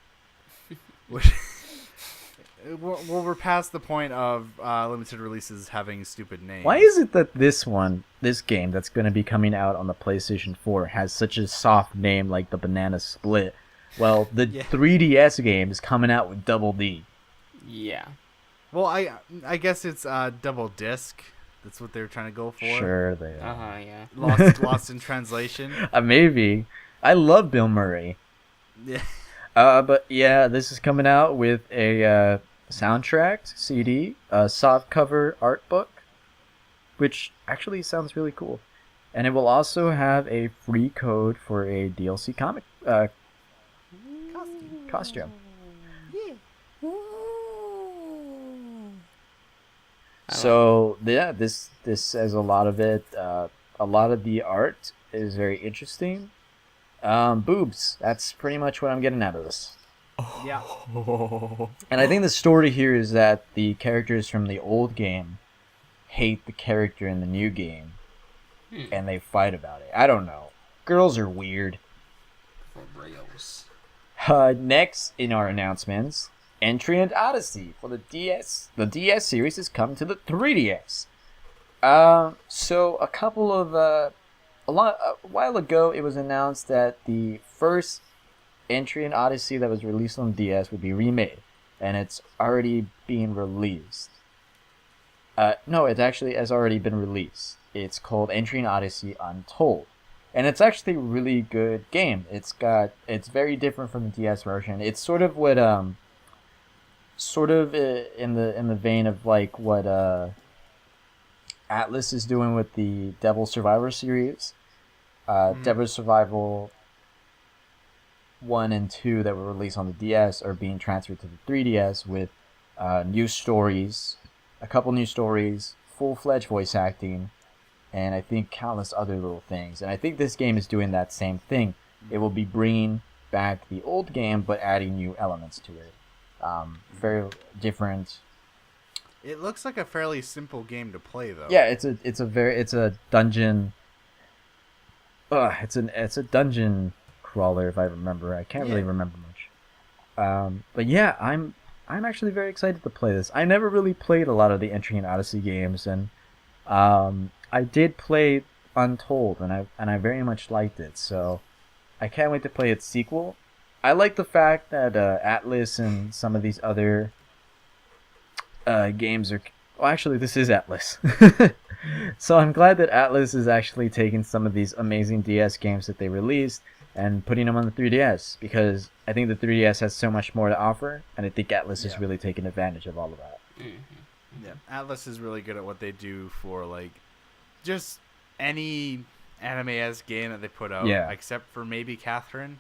Speaker 3: which. Well, we're past the point of limited releases having stupid names.
Speaker 1: Why is it that this game that's going to be coming out on the PlayStation 4 has such a soft name like the Banana Split? Well, the 3DS game is coming out with Double D.
Speaker 2: Yeah.
Speaker 3: Well, I guess it's double disc. That's what they're trying to go for.
Speaker 1: Sure they are.
Speaker 2: Yeah.
Speaker 3: Lost in translation.
Speaker 1: Maybe. I love Bill Murray.
Speaker 3: Yeah.
Speaker 1: But yeah, this is coming out with a soundtrack CD, a softcover art book, which actually sounds really cool. And it will also have a free code for a DLC comic costume. So yeah, this says a lot of it. A lot of the art is very interesting. Boobs. That's pretty much what I'm getting out of this.
Speaker 3: Yeah.
Speaker 1: And I think the story here is that the characters from the old game hate the character in the new game, and they fight about it. I don't know. Girls are weird.
Speaker 2: For reals.
Speaker 1: Next in our announcements, Etrian and Odyssey for the DS. The DS series is coming to the 3DS. So a while ago, it was announced that the first Etrian Odyssey that was released on DS would be remade, and it's already being released. No, it actually has already been released. It's called Etrian Odyssey Untold, and it's actually a really good game. It's very different from the DS version. It's sort of what in the vein of like what Atlas is doing with the Devil Survivor series. Devil Survival 1 and 2 that were released on the DS are being transferred to the 3DS with new stories, a couple new stories, full-fledged voice acting, and I think countless other little things. And I think this game is doing that same thing. It will be bringing back the old game but adding new elements to it. Very different.
Speaker 3: It looks like a fairly simple game to play, though.
Speaker 1: Yeah, it's a dungeon. It's a dungeon crawler, if I remember. I can't really remember much. But yeah, I'm actually very excited to play this. I never really played a lot of the Etrian Odyssey games, and I did play Untold, and I very much liked it. So I can't wait to play its sequel. I like the fact that Atlas and some of these other games are. Well, actually, this is Atlas. So I'm glad that Atlas is actually taking some of these amazing DS games that they released and putting them on the 3DS, because I think the 3DS has so much more to offer, and I think Atlas is really taking advantage of all of that.
Speaker 3: Yeah, Atlas is really good at what they do for like just any anime-esque game that they put out,
Speaker 1: Yeah.
Speaker 3: except for maybe Catherine.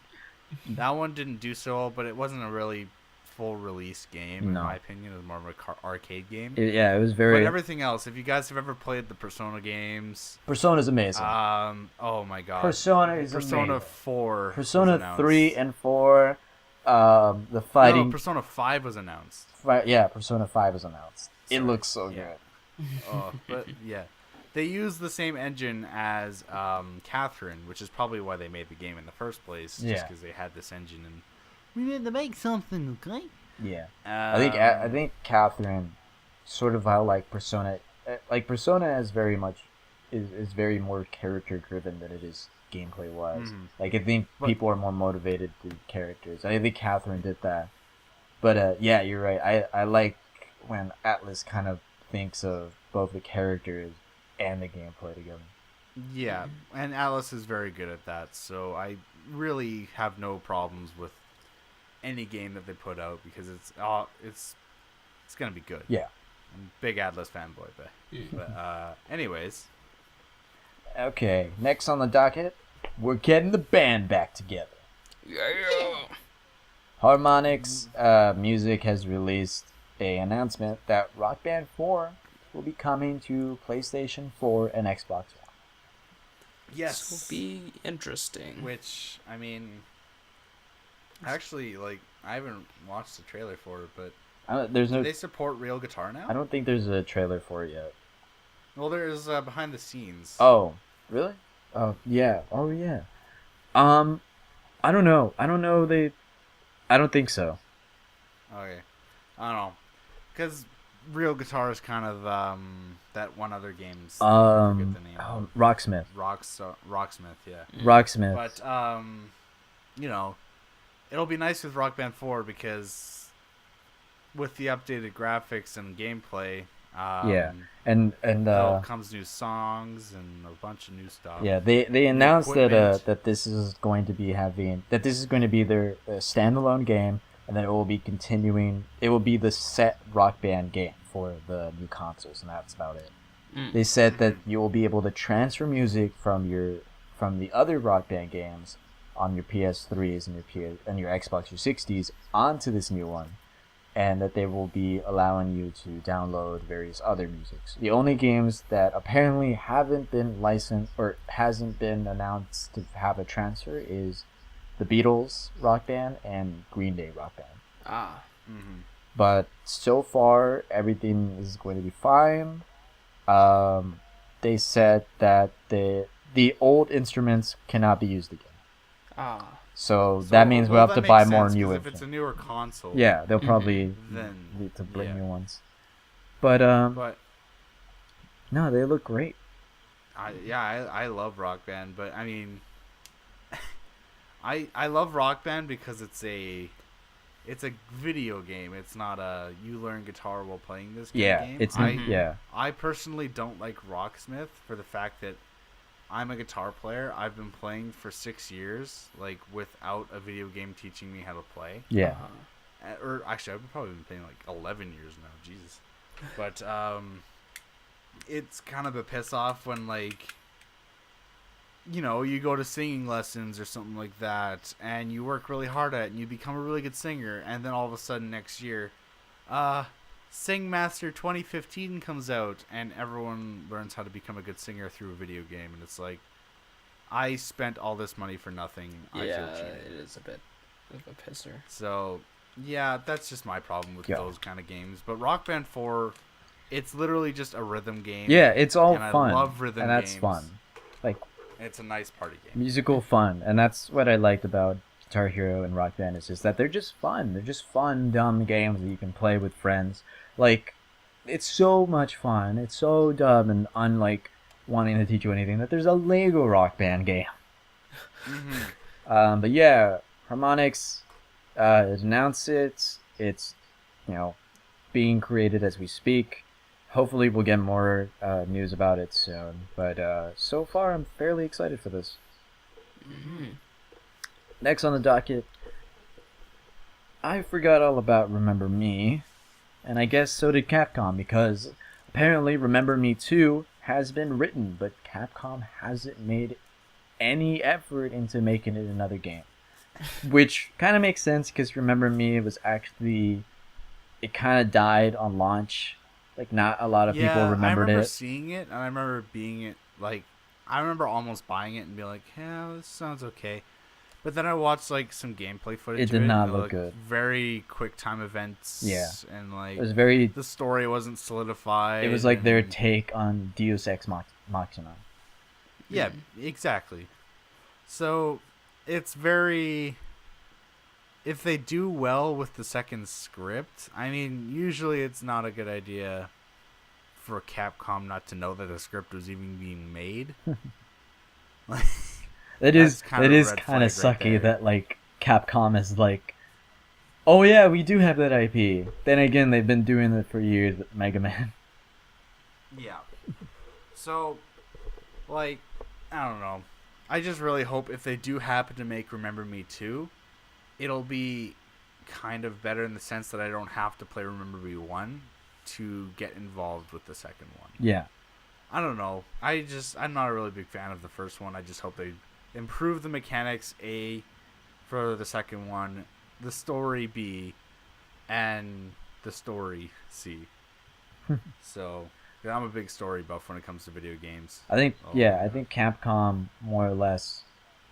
Speaker 3: That one didn't do so well, but it wasn't a really full release game, in
Speaker 1: No.
Speaker 3: my opinion. It was more of an arcade game.
Speaker 1: It was very.
Speaker 3: But everything else, if you guys have ever played the Persona games,
Speaker 1: Persona's amazing.
Speaker 3: oh my god,
Speaker 1: Persona is
Speaker 3: Persona
Speaker 1: amazing.
Speaker 3: 4,
Speaker 1: Persona 3 and 4, the fighting.
Speaker 3: No, Persona 5 was announced.
Speaker 1: Persona 5 is announced. It
Speaker 3: Sorry.
Speaker 1: looks so
Speaker 3: Yeah.
Speaker 1: good.
Speaker 3: But yeah, they use the same engine as Catherine, which is probably why they made the game in the first place.
Speaker 1: Yeah.
Speaker 3: Just because they had this engine. And
Speaker 4: We need to make something, okay?
Speaker 1: Yeah. I think Catherine, sort of how like Persona is very much is very more character driven than it is gameplay wise. Like I think people are more motivated through characters. I think Catherine did that. But yeah, you're right. I like when Atlas kind of thinks of both the characters and the gameplay together.
Speaker 3: Yeah, and Alice is very good at that, so I really have no problems with any game that they put out because it's gonna be good.
Speaker 1: Yeah.
Speaker 3: I'm a big Atlas fanboy, but anyways,
Speaker 1: Okay, next on the docket, we're getting the band back together.
Speaker 2: Yeah.
Speaker 1: Harmonix Music has released an announcement that Rock Band 4 will be coming to PlayStation 4 and Xbox One.
Speaker 3: yes,
Speaker 2: This will be interesting.
Speaker 3: which I mean, actually, like I haven't watched the trailer for it, but
Speaker 1: There's
Speaker 3: do
Speaker 1: no.
Speaker 3: they support real guitar now?
Speaker 1: I don't think there's a trailer for it yet.
Speaker 3: Well, there's behind the scenes.
Speaker 1: Oh, really? Oh yeah. Oh yeah. I don't know. I don't think so.
Speaker 3: Okay, I don't know, because real guitar is kind of that one other game's. I forget the name.
Speaker 1: Rocksmith.
Speaker 3: Rocksmith, yeah.
Speaker 1: Rocksmith.
Speaker 3: But you know, it'll be nice with Rock Band 4 because with the updated graphics and gameplay,
Speaker 1: yeah, and
Speaker 3: comes new songs and a bunch of new stuff.
Speaker 1: yeah, they announced that
Speaker 3: equipment.
Speaker 1: that this is going to be their standalone game, and then it will be continuing. It will be the set Rock Band game for the new consoles, and that's about it. They said that you will be able to transfer music from the other Rock Band games on your PS3s and your Xbox 360s onto this new one, and that they will be allowing you to download various other musics. The only games that apparently haven't been licensed or hasn't been announced to have a transfer is the Beatles Rock Band and Green Day Rock Band. But so far, everything is going to be fine. They said that the old instruments cannot be used again. So that means we'll have to
Speaker 3: that
Speaker 1: buy
Speaker 3: makes
Speaker 1: more
Speaker 3: sense,
Speaker 1: new
Speaker 3: 'cause
Speaker 1: ones.
Speaker 3: if it's a newer console.
Speaker 1: Yeah, they'll probably
Speaker 3: Then
Speaker 1: need to bring
Speaker 3: yeah.
Speaker 1: new ones. But
Speaker 3: But
Speaker 1: no, they look great.
Speaker 3: I love Rock Band, but I mean, I love Rock Band because it's a video game. It's not a you learn guitar while playing this game.
Speaker 1: It's
Speaker 3: I I personally don't like Rocksmith for the fact that I'm a guitar player. I've been playing for 6 years, like without a video game teaching me how to play.
Speaker 1: Yeah.
Speaker 3: Or actually, I've probably been playing like 11 years now. Jesus. But it's kind of a piss off when like, you know, you go to singing lessons or something like that, and you work really hard at it, and you become a really good singer, and then all of a sudden next year, Sing Master 2015 comes out, and everyone learns how to become a good singer through a video game, and it's like, I spent all this money for nothing. I
Speaker 2: Yeah,
Speaker 3: feel cheated.
Speaker 2: it is a bit of a pisser.
Speaker 3: So, yeah, that's just my problem with
Speaker 1: Yeah.
Speaker 3: those kind of games. But Rock Band 4, it's literally just a rhythm game.
Speaker 1: Yeah, it's all
Speaker 3: and
Speaker 1: fun.
Speaker 3: I love rhythm
Speaker 1: and that's
Speaker 3: games.
Speaker 1: fun. Like
Speaker 3: It's a nice party game.
Speaker 1: musical fun, and that's what I liked about Guitar Hero and Rock Band is just that they're just fun. They're just fun, dumb games that you can play with friends. Like, it's so much fun. It's so dumb and unlike wanting to teach you anything that there's a Lego Rock Band game. But yeah, Harmonix has announced it. It's, being created as we speak. Hopefully we'll get more news about it soon. But so far, I'm fairly excited for this. Next on the docket, I forgot all about Remember Me. And I guess so did Capcom, because apparently Remember Me 2 has been written, but Capcom hasn't made any effort into making it another game. which kind of makes sense because Remember Me was actually, it kind of died on launch. Like, not a lot of people
Speaker 3: I
Speaker 1: remembered
Speaker 3: remember
Speaker 1: it.
Speaker 3: seeing it, and I remember being it like, I remember almost buying it and being like, yeah, this sounds okay. But then I watched like some gameplay footage.
Speaker 1: It did
Speaker 3: of
Speaker 1: not
Speaker 3: and,
Speaker 1: look
Speaker 3: like,
Speaker 1: good.
Speaker 3: Very quick time events.
Speaker 1: Yeah.
Speaker 3: And like
Speaker 1: It was very.
Speaker 3: the story wasn't solidified.
Speaker 1: It was like their
Speaker 3: and-
Speaker 1: take on Deus Ex Machina.
Speaker 3: Yeah, exactly. So it's very. If they do well with the second script, I mean, usually it's not a good idea for Capcom not to know that the script was even being made. Like,
Speaker 1: It is
Speaker 3: That's kind
Speaker 1: it
Speaker 3: of a
Speaker 1: is
Speaker 3: red
Speaker 1: kind of
Speaker 3: flag right
Speaker 1: sucky
Speaker 3: there.
Speaker 1: that like Capcom is like, oh yeah, we do have that IP. Then again, they've been doing it for years with Mega Man.
Speaker 3: yeah. So, like, I don't know. I just really hope if they do happen to make Remember Me 2, it'll be kind of better in the sense that I don't have to play Remember Me 1 to get involved with the second one.
Speaker 1: Yeah.
Speaker 3: I don't know. I'm not a really big fan of the first one. I just hope they improve the mechanics, A, for the second one, the story, B, and the story, C. So, yeah, I'm a big story buff when it comes to video games.
Speaker 1: I think
Speaker 3: Oh,
Speaker 1: yeah, I
Speaker 3: yeah.
Speaker 1: think Capcom more or less,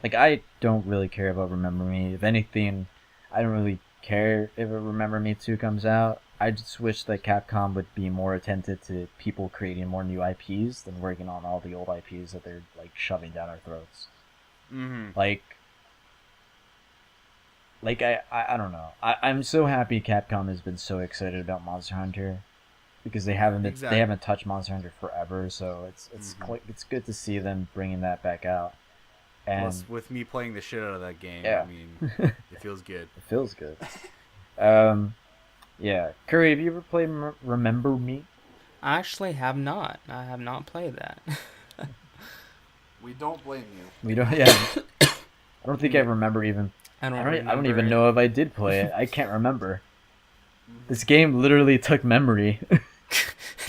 Speaker 1: like, I don't really care about Remember Me. If anything, I don't really care if a Remember Me 2 comes out. I just wish that Capcom would be more attentive to people creating more new IPs than working on all the old IPs that they're like shoving down our throats.
Speaker 3: Mm-hmm.
Speaker 1: Like I don't know. I'm so happy Capcom has been so excited about Monster Hunter, because they haven't
Speaker 3: Exactly.
Speaker 1: they haven't touched Monster Hunter forever. So it's
Speaker 3: Mhm.
Speaker 1: it's good to see them bringing that back out. And
Speaker 3: Plus, with me playing the shit out of that game,
Speaker 1: Yeah.
Speaker 3: I mean, it feels good.
Speaker 1: it feels good. Yeah. Curry, have you ever played Remember Me?
Speaker 2: I actually have not. I have not played that.
Speaker 3: We don't blame you.
Speaker 1: We don't. Yeah. I don't think I remember even.
Speaker 2: I don't.
Speaker 1: I don't even
Speaker 2: remember
Speaker 1: know if I did play it. I can't remember. This game literally took memory.
Speaker 2: it.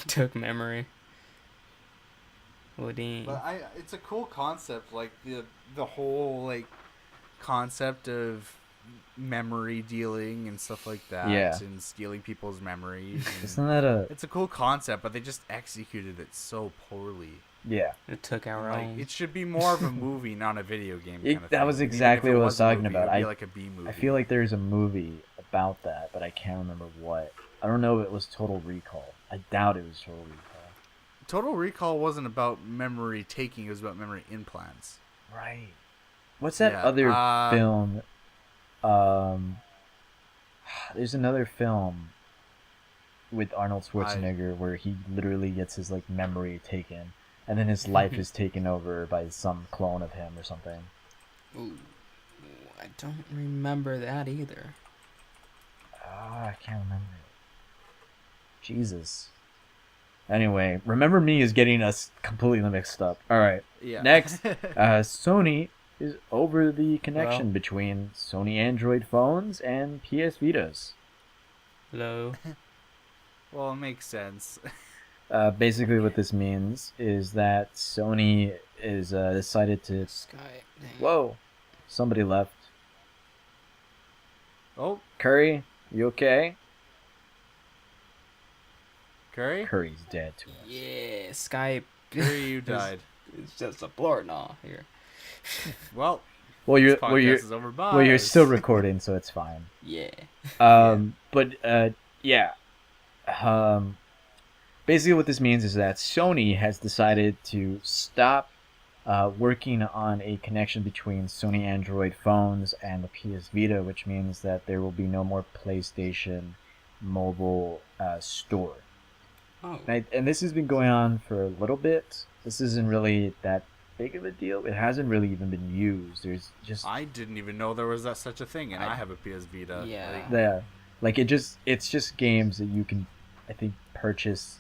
Speaker 2: Took memory. Woodine.
Speaker 3: But it's a cool concept, like the whole like concept of memory dealing and stuff like that,
Speaker 1: Yeah.
Speaker 3: and stealing people's memories. and-
Speaker 1: Isn't that a
Speaker 3: it's a cool concept, but they just executed it so poorly.
Speaker 1: yeah?
Speaker 2: It took our
Speaker 3: Like
Speaker 2: own.
Speaker 3: it should be more of a movie, not a video game. Kind of
Speaker 1: That
Speaker 3: thing.
Speaker 1: was
Speaker 3: Even if
Speaker 1: exactly
Speaker 3: it
Speaker 1: what I was
Speaker 3: a
Speaker 1: talking
Speaker 3: movie,
Speaker 1: about.
Speaker 3: It'd be
Speaker 1: I-
Speaker 3: like a B movie.
Speaker 1: I feel like there's a movie about that, but I can't remember what. I don't know if it was Total Recall. I doubt it was Total Recall.
Speaker 3: Total Recall wasn't about memory taking; it was about memory implants.
Speaker 1: Right. What's that
Speaker 3: Yeah,
Speaker 1: other film? There's another film with Arnold Schwarzenegger where he literally gets his like memory taken, and then his life is taken over by some clone of him or something.
Speaker 2: Ooh, I don't remember that either.
Speaker 1: I can't remember it. Jesus. Anyway, Remember Me is getting us completely mixed up. All right.
Speaker 3: Yeah.
Speaker 1: Next, Sony is over the connection
Speaker 2: Well.
Speaker 1: between Sony Android phones and PS Vitas.
Speaker 2: Hello.
Speaker 3: Well, it makes sense.
Speaker 1: Basically, what this means is that Sony is decided to.
Speaker 2: Sky. Dang.
Speaker 1: Whoa, somebody left.
Speaker 3: Oh,
Speaker 1: Curry, you okay?
Speaker 3: Curry?
Speaker 1: Curry's dead to us.
Speaker 2: Yeah, Skype.
Speaker 3: Curry, you died.
Speaker 2: It's just a blur now here.
Speaker 3: Well,
Speaker 1: Well,
Speaker 3: this podcast is over. Bye.
Speaker 1: you're still recording, so it's fine.
Speaker 2: Yeah.
Speaker 1: But yeah. Basically, what this means is that Sony has decided to stop working on a connection between Sony Android phones and the PS Vita, which means that there will be no more PlayStation mobile store.
Speaker 2: Oh.
Speaker 1: And this has been going on for a little bit. This isn't really that big of a deal. It hasn't really even been used. There's just
Speaker 3: I didn't even know there was such a thing, and I have a PS Vita.
Speaker 2: Yeah.
Speaker 1: it's just games that you can, I think, purchase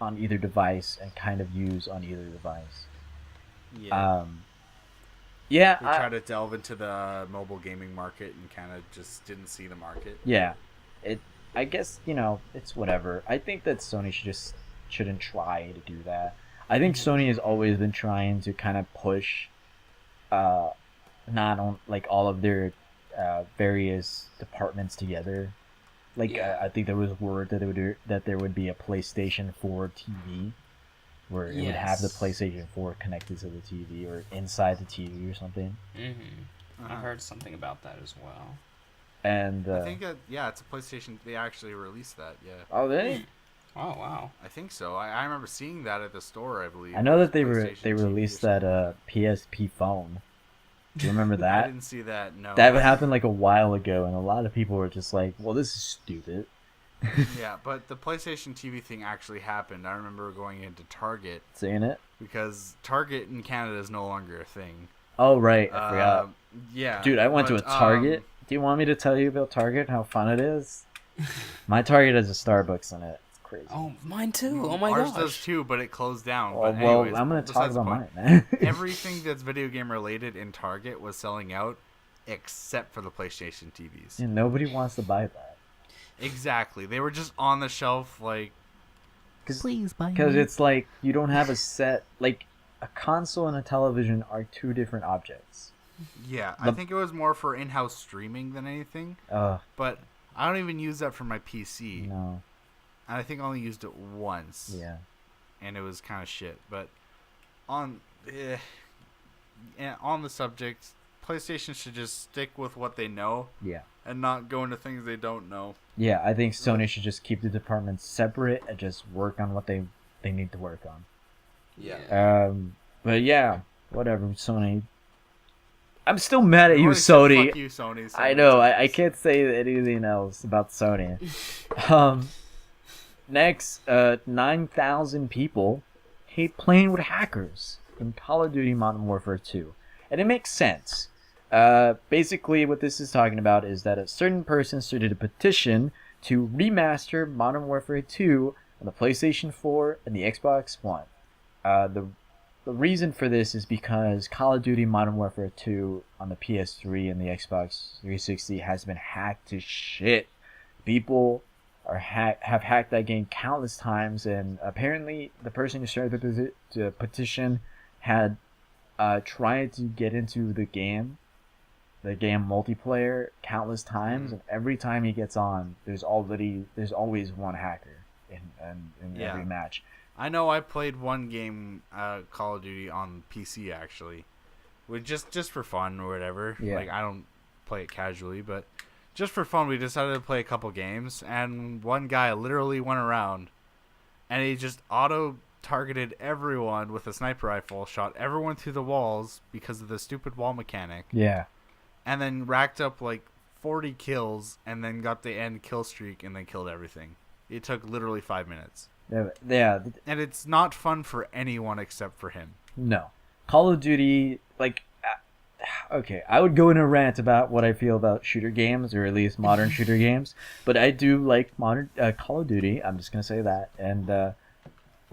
Speaker 1: on either device and kind of use on either device.
Speaker 3: Yeah.
Speaker 1: Yeah,
Speaker 3: They tried to delve into the mobile gaming market and kind of just didn't see the market.
Speaker 1: yeah. I guess, it's whatever. I think that Sony shouldn't try to do that. I think Sony has always been trying to kind of push, not on like all of their various departments together. Like
Speaker 2: Yeah.
Speaker 1: I think there was word that there would be a PlayStation 4 TV, where it would have the
Speaker 2: Yes.
Speaker 1: PlayStation 4 connected to the TV or inside the TV or something.
Speaker 2: Mm-hmm. I heard something about that as well.
Speaker 1: And
Speaker 3: I think that, it's a PlayStation. They actually released that. Yeah.
Speaker 1: oh, they?
Speaker 2: Oh wow.
Speaker 3: I think so. I remember seeing that at the store. I believe.
Speaker 1: I know that they
Speaker 3: PlayStation TV or
Speaker 1: released
Speaker 3: something
Speaker 1: that
Speaker 3: like
Speaker 1: PSP phone. Do you remember
Speaker 3: I
Speaker 1: that?
Speaker 3: didn't see that. No.
Speaker 1: That happened like a while ago, and a lot of people were just like, "Well, this is stupid."
Speaker 3: Yeah, but the PlayStation TV thing actually happened. I remember going into Target
Speaker 1: Seeing it?
Speaker 3: because Target in Canada is no longer a thing.
Speaker 1: Oh right, I forgot.
Speaker 3: Yeah,
Speaker 1: Dude, I went to a Target. Do you want me to tell you about Target? How fun it is? My Target has a Starbucks in it. It's crazy.
Speaker 2: Oh, mine too. Oh my
Speaker 3: ours
Speaker 2: gosh.
Speaker 3: does too, but it closed down.
Speaker 1: Well,
Speaker 3: But anyways,
Speaker 1: I'm gonna talk
Speaker 3: besides the
Speaker 1: about
Speaker 3: point.
Speaker 1: mine, man.
Speaker 3: Everything that's video game related in Target was selling out, except for the PlayStation TVs.
Speaker 1: Yeah, nobody wants to buy that.
Speaker 3: Exactly, they were just on the shelf, like.
Speaker 4: Please buy
Speaker 1: Because
Speaker 4: me.
Speaker 1: it's like you don't have a set. Like a console and a television are two different objects.
Speaker 3: Yeah, I
Speaker 1: The-
Speaker 3: think it was more for in-house streaming than anything. But I don't even use that for my PC.
Speaker 1: No.
Speaker 3: And I think I only used it once.
Speaker 1: Yeah.
Speaker 3: And it was kind of shit. But on on the subject, PlayStation should just stick with what they know
Speaker 1: Yeah.
Speaker 3: and not go into things they don't know.
Speaker 1: Yeah, I think Sony should just keep the departments separate and just work on what they need to work on.
Speaker 2: Yeah.
Speaker 1: But yeah, whatever, Sony. I'm still mad at you,
Speaker 3: already said,
Speaker 1: Sony.
Speaker 3: Fuck you, Sony. so
Speaker 1: I
Speaker 3: many
Speaker 1: know. I
Speaker 3: times.
Speaker 1: can't say anything else about Sony. Next, 9,000 people hate playing with hackers in Call of Duty Modern Warfare 2, and it makes sense. Basically, what this is talking about is that a certain person started a petition to remaster Modern Warfare 2 on the PlayStation 4 and the Xbox One. The reason for this is because Call of Duty Modern Warfare 2 on the PS3 and the Xbox 360 has been hacked to shit. People have hacked that game countless times, and apparently the person who started the petition had tried to get into the game multiplayer countless times, and every time he gets on, there's always one hacker in
Speaker 3: Yeah.
Speaker 1: every match.
Speaker 3: I know I played one game, Call of Duty, on PC, actually. With just for fun or whatever.
Speaker 1: Yeah.
Speaker 3: Like, I don't play it casually, but just for fun, we decided to play a couple games, and one guy literally went around, and he just auto-targeted everyone with a sniper rifle, shot everyone through the walls because of the stupid wall mechanic,
Speaker 1: Yeah.
Speaker 3: and then racked up, like, 40 kills, and then got the end kill streak, and then killed everything. It took literally 5 minutes.
Speaker 1: Yeah.
Speaker 3: And it's not fun for anyone except for him.
Speaker 1: No. Call of Duty, like, okay, I would go in a rant about what I feel about shooter games, or at least modern shooter games, but I do like modern Call of Duty. I'm just gonna say that, and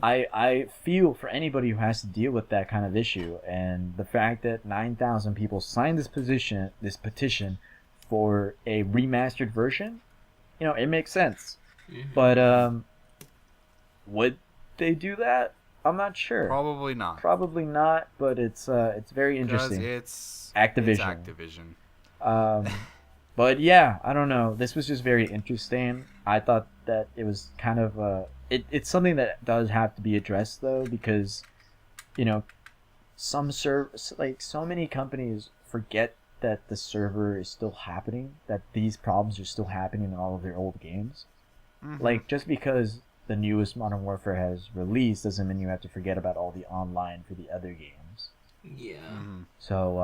Speaker 1: I feel for anybody who has to deal with that kind of issue, and the fact that 9,000 people signed this petition for a remastered version, it makes sense. But would they do that? I'm not sure.
Speaker 3: Probably not.
Speaker 1: Probably not, but it's very interesting.
Speaker 3: Because it's
Speaker 1: Activision.
Speaker 3: It's Activision.
Speaker 1: But yeah, I don't know. This was just very interesting. I thought that it was kind of it's something that does have to be addressed though, because so many companies forget that the server is still happening, that these problems are still happening in all of their old games.
Speaker 3: Mm-hmm.
Speaker 1: Like, just because the newest Modern Warfare has released doesn't mean you have to forget about all the online for the other games.
Speaker 2: Yeah.
Speaker 3: Mhm.
Speaker 1: So,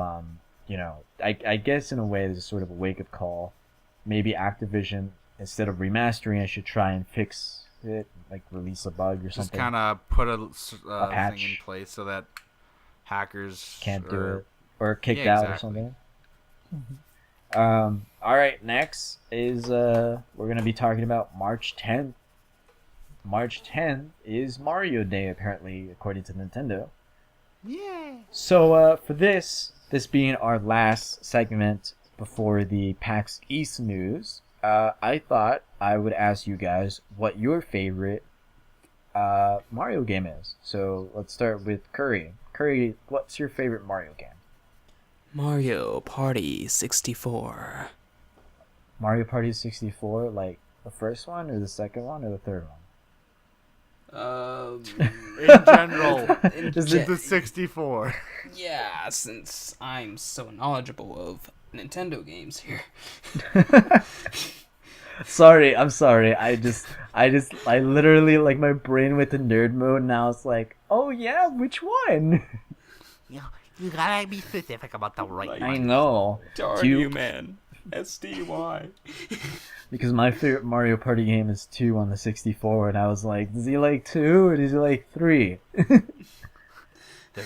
Speaker 1: I guess in a way there's sort of a wake-up call. Maybe Activision, instead of remastering it, should try and fix it, like release a bug or
Speaker 3: Just
Speaker 1: something.
Speaker 3: kind of put a
Speaker 1: patch.
Speaker 3: thing in place so that hackers
Speaker 1: Can't do
Speaker 3: or-
Speaker 1: it. Or kicked
Speaker 3: Yeah,
Speaker 1: out or
Speaker 3: exactly.
Speaker 1: something. Alright, next is, we're going to be talking about March 10th. March 10th is Mario Day, apparently, according to Nintendo.
Speaker 3: Yeah.
Speaker 1: So, for this being our last segment before the PAX East news, I thought I would ask you guys what your favorite Mario game is. So, let's start with Curry. Curry, what's your favorite Mario game?
Speaker 2: Mario Party 64.
Speaker 1: Mario Party 64, like the first one or the second one or the third one?
Speaker 3: In general,
Speaker 1: Just
Speaker 3: the 64.
Speaker 2: Yeah, since I'm so knowledgeable of Nintendo games here.
Speaker 1: Sorry, I'm sorry. I literally, like, my brain went to nerd mode, and now it's like, oh yeah, which one?
Speaker 4: You gotta be specific about the right
Speaker 1: I
Speaker 4: one.
Speaker 1: know.
Speaker 2: Darn
Speaker 1: Do you-
Speaker 2: you, man. SDY.
Speaker 1: Because my favorite Mario Party game is 2 on the 64, and I was like, does he like 2 or does he like 3?
Speaker 3: There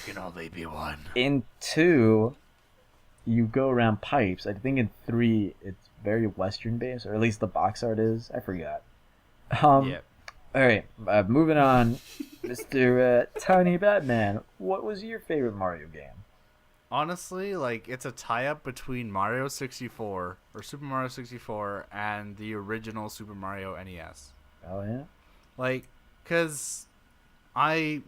Speaker 3: can only be one.
Speaker 1: In 2, you go around pipes. I think in 3, it's very Western based, or at least the box art is. I forgot.
Speaker 3: Yeah.
Speaker 1: Alright, moving on. Mr. TinyBatMan, what was your favorite Mario game?
Speaker 3: Honestly, like, it's a tie-up between Mario 64, or Super Mario 64, and the original Super Mario NES.
Speaker 1: Oh, yeah?
Speaker 3: Like, because in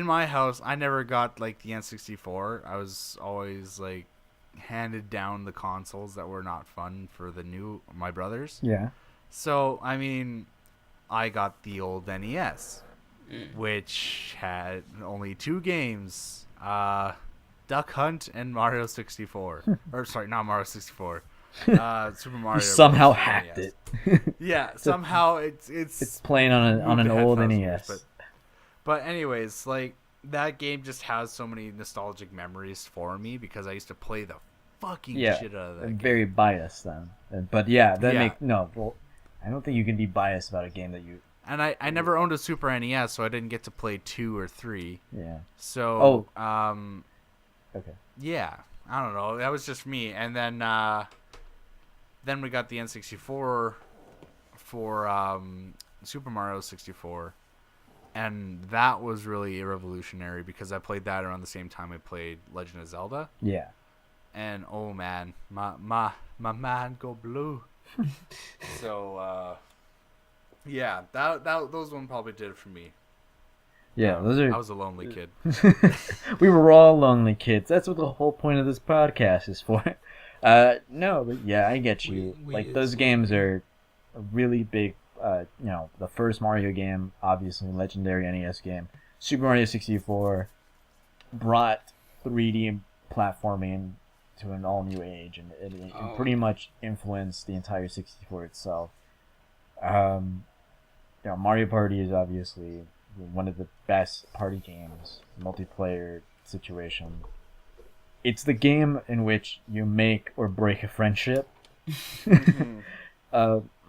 Speaker 3: my house, I never got, like, the N64. I was always, like, handed down the consoles that were not fun for my brothers.
Speaker 1: Yeah.
Speaker 3: So, I mean, I got the old NES, which had only 2 games, Duck Hunt and Mario 64. Or, sorry, not Mario 64. Super Mario.
Speaker 1: You somehow
Speaker 3: Bros.
Speaker 1: hacked
Speaker 3: NES.
Speaker 1: it.
Speaker 3: Yeah, somehow it's
Speaker 1: It's playing on an
Speaker 3: moved ahead
Speaker 1: old
Speaker 3: 1,000
Speaker 1: NES.
Speaker 3: years, but anyways, like, that game just has so many nostalgic memories for me because I used to play the fucking
Speaker 1: Yeah,
Speaker 3: shit out of that
Speaker 1: I'm
Speaker 3: game.
Speaker 1: very biased then. But yeah, that
Speaker 3: Yeah.
Speaker 1: well, I don't think you can be biased about a game that you.
Speaker 3: And I never owned a Super NES, so I didn't get to play 2 or 3.
Speaker 1: Yeah.
Speaker 3: So,
Speaker 1: Okay.
Speaker 3: yeah, I don't know. That was just me. And then we got the N64 for Super Mario 64. And that was really revolutionary because I played that around the same time I played Legend of Zelda.
Speaker 1: Yeah.
Speaker 3: And oh man, my mind go blue. So yeah, those one probably did it for me.
Speaker 1: Yeah, those are.
Speaker 3: I was a lonely kid.
Speaker 1: We were all lonely kids. That's what the whole point of this podcast is for. No, but yeah, I get you.
Speaker 2: We
Speaker 1: Like,
Speaker 2: is
Speaker 1: those
Speaker 2: lonely.
Speaker 1: games are a really big. The first Mario game, obviously legendary NES game. Super Mario 64 brought 3D platforming to an all new age, and it pretty much influenced the entire 64 itself. Mario Party is obviously one of the best party games, multiplayer situation. It's the game in which you make or break a friendship.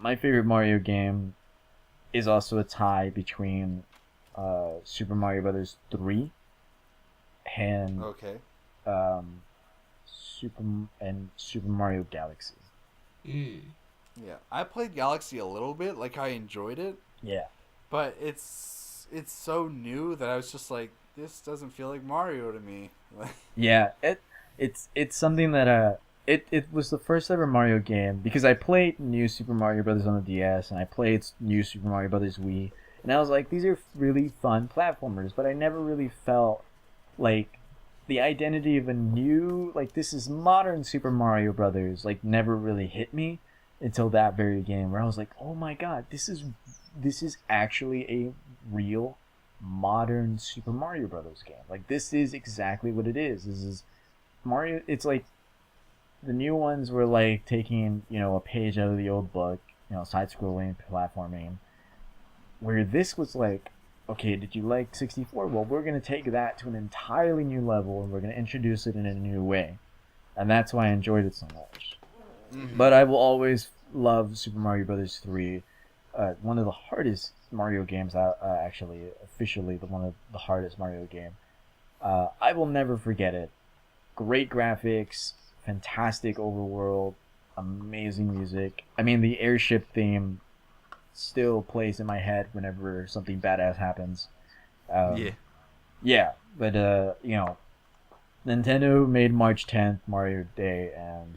Speaker 1: My favorite Mario game is also a tie between Super Mario Brothers 3 and
Speaker 3: Okay.
Speaker 1: Super Mario Galaxy.
Speaker 3: Yeah, I played Galaxy a little bit. Like, I enjoyed it,
Speaker 1: Yeah.
Speaker 3: but it's so new that I was just like, this doesn't feel like Mario to me.
Speaker 1: Yeah, it's something that it was the first ever Mario game because I played New Super Mario Brothers on the DS and I played New Super Mario Brothers Wii, and I was like, these are really fun platformers, but I never really felt like the identity of a new, like, this is modern Super Mario Brothers, like, never really hit me until that very game where I was like, oh my god, this is actually a real modern Super Mario Brothers game. Like, this is exactly what it is. This is Mario. It's like the new ones were like taking, a page out of the old book, side-scrolling platforming, where this was like, okay, did you like 64? Well, we're going to take that to an entirely new level and we're going to introduce it in a new way. And that's why I enjoyed it so much. But I will always love Super Mario Brothers 3. One of the hardest Mario games, actually, officially one of the hardest Mario game. I will never forget it. Great graphics, fantastic overworld, amazing music. I mean, the airship theme still plays in my head whenever something badass happens. Yeah, but Nintendo made March 10th Mario Day, and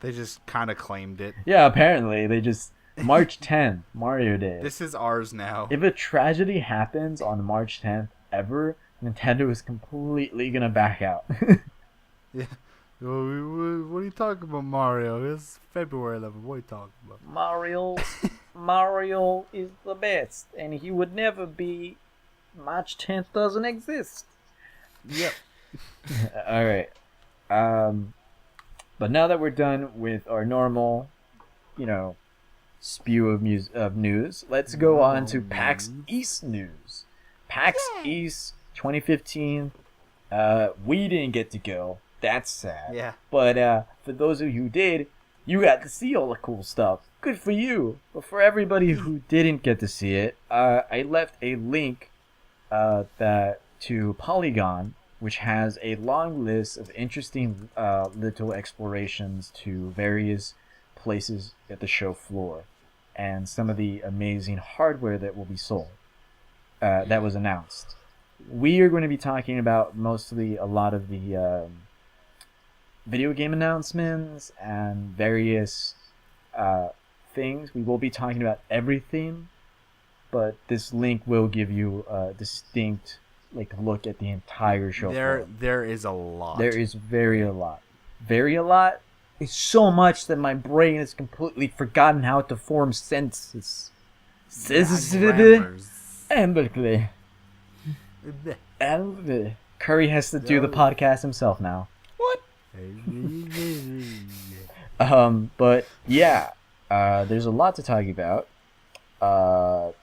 Speaker 3: They just kind of claimed it.
Speaker 1: yeah, apparently they just March 10th Mario Day.
Speaker 3: This is ours now.
Speaker 1: If a tragedy happens on March 10th ever, Nintendo is completely gonna back out.
Speaker 3: Yeah. What are you talking about, Mario? It's February 11th. What are you talking about?
Speaker 1: Mario is the best, and he would never be. March 10th doesn't exist.
Speaker 3: Yep.
Speaker 1: All right. But now that we're done with our normal, spew of news, let's go on to PAX East news. PAX East 2015. We didn't get to go. That's sad.
Speaker 3: Yeah.
Speaker 1: But for those of you who did, you got to see all the cool stuff. Good for you. But for everybody who didn't get to see it, I left a link to Polygon, which has a long list of interesting little explorations to various places at the show floor, and some of the amazing hardware that will be sold. That was announced. We are going to be talking about mostly a lot of the video game announcements and various things. We will be talking about everything, but this link will give you a distinct look at the entire show.
Speaker 3: There is a lot.
Speaker 1: There is very a lot. Very a lot is so much that my brain has completely forgotten how to form sentences. And Curry has to do the podcast himself now.
Speaker 2: What?
Speaker 1: But yeah, there's a lot to talk about. I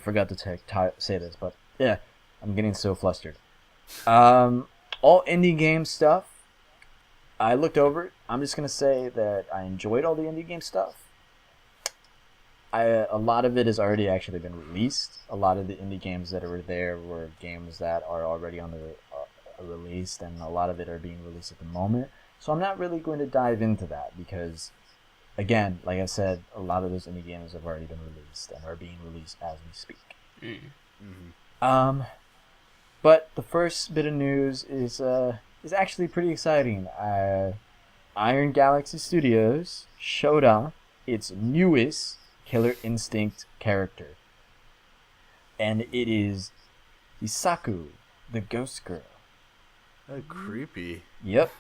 Speaker 1: forgot to say this, but yeah, I'm getting so flustered. All indie game stuff. I looked over it. I'm just gonna say that I enjoyed all the indie game stuff. A lot of it has already actually been released. A lot of the indie games that were there were games that are already on the released, and a lot of it are being released at the moment. So I'm not really going to dive into that because, again, like I said, a lot of those indie games have already been released and are being released as we speak. Mm-hmm. But the first bit of news is actually pretty exciting. Iron Galaxy Studios showed off its newest Killer Instinct character, and it is Hisaku, the Ghost Girl.
Speaker 3: Creepy.
Speaker 1: Yep.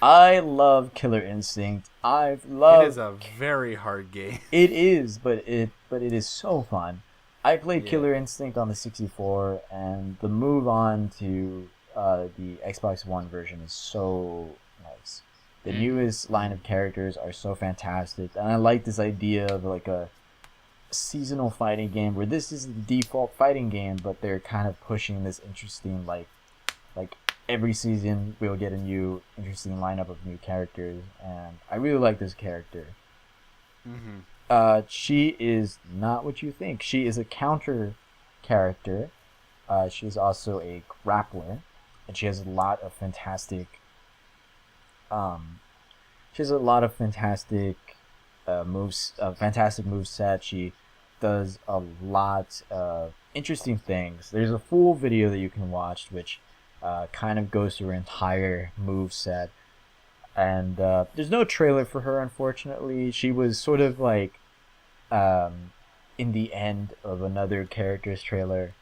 Speaker 1: I love Killer Instinct. It
Speaker 3: is a very hard game.
Speaker 1: It is, but it is so fun. I played Killer Instinct on the 64, and the move on to the Xbox One version is so nice. The newest line of characters are so fantastic, and I like this idea of a seasonal fighting game where this is the default fighting game, but they're kind of pushing this interesting like every season we'll get a new interesting lineup of new characters, and I really like this character. She is not what you think. She is a counter character. She's also a grappler, and she has a lot of fantastic moves, fantastic moveset. She does a lot of interesting things. There's a full video that you can watch, which kind of goes through her entire moveset. And there's no trailer for her, unfortunately. She was sort of in the end of another character's trailer.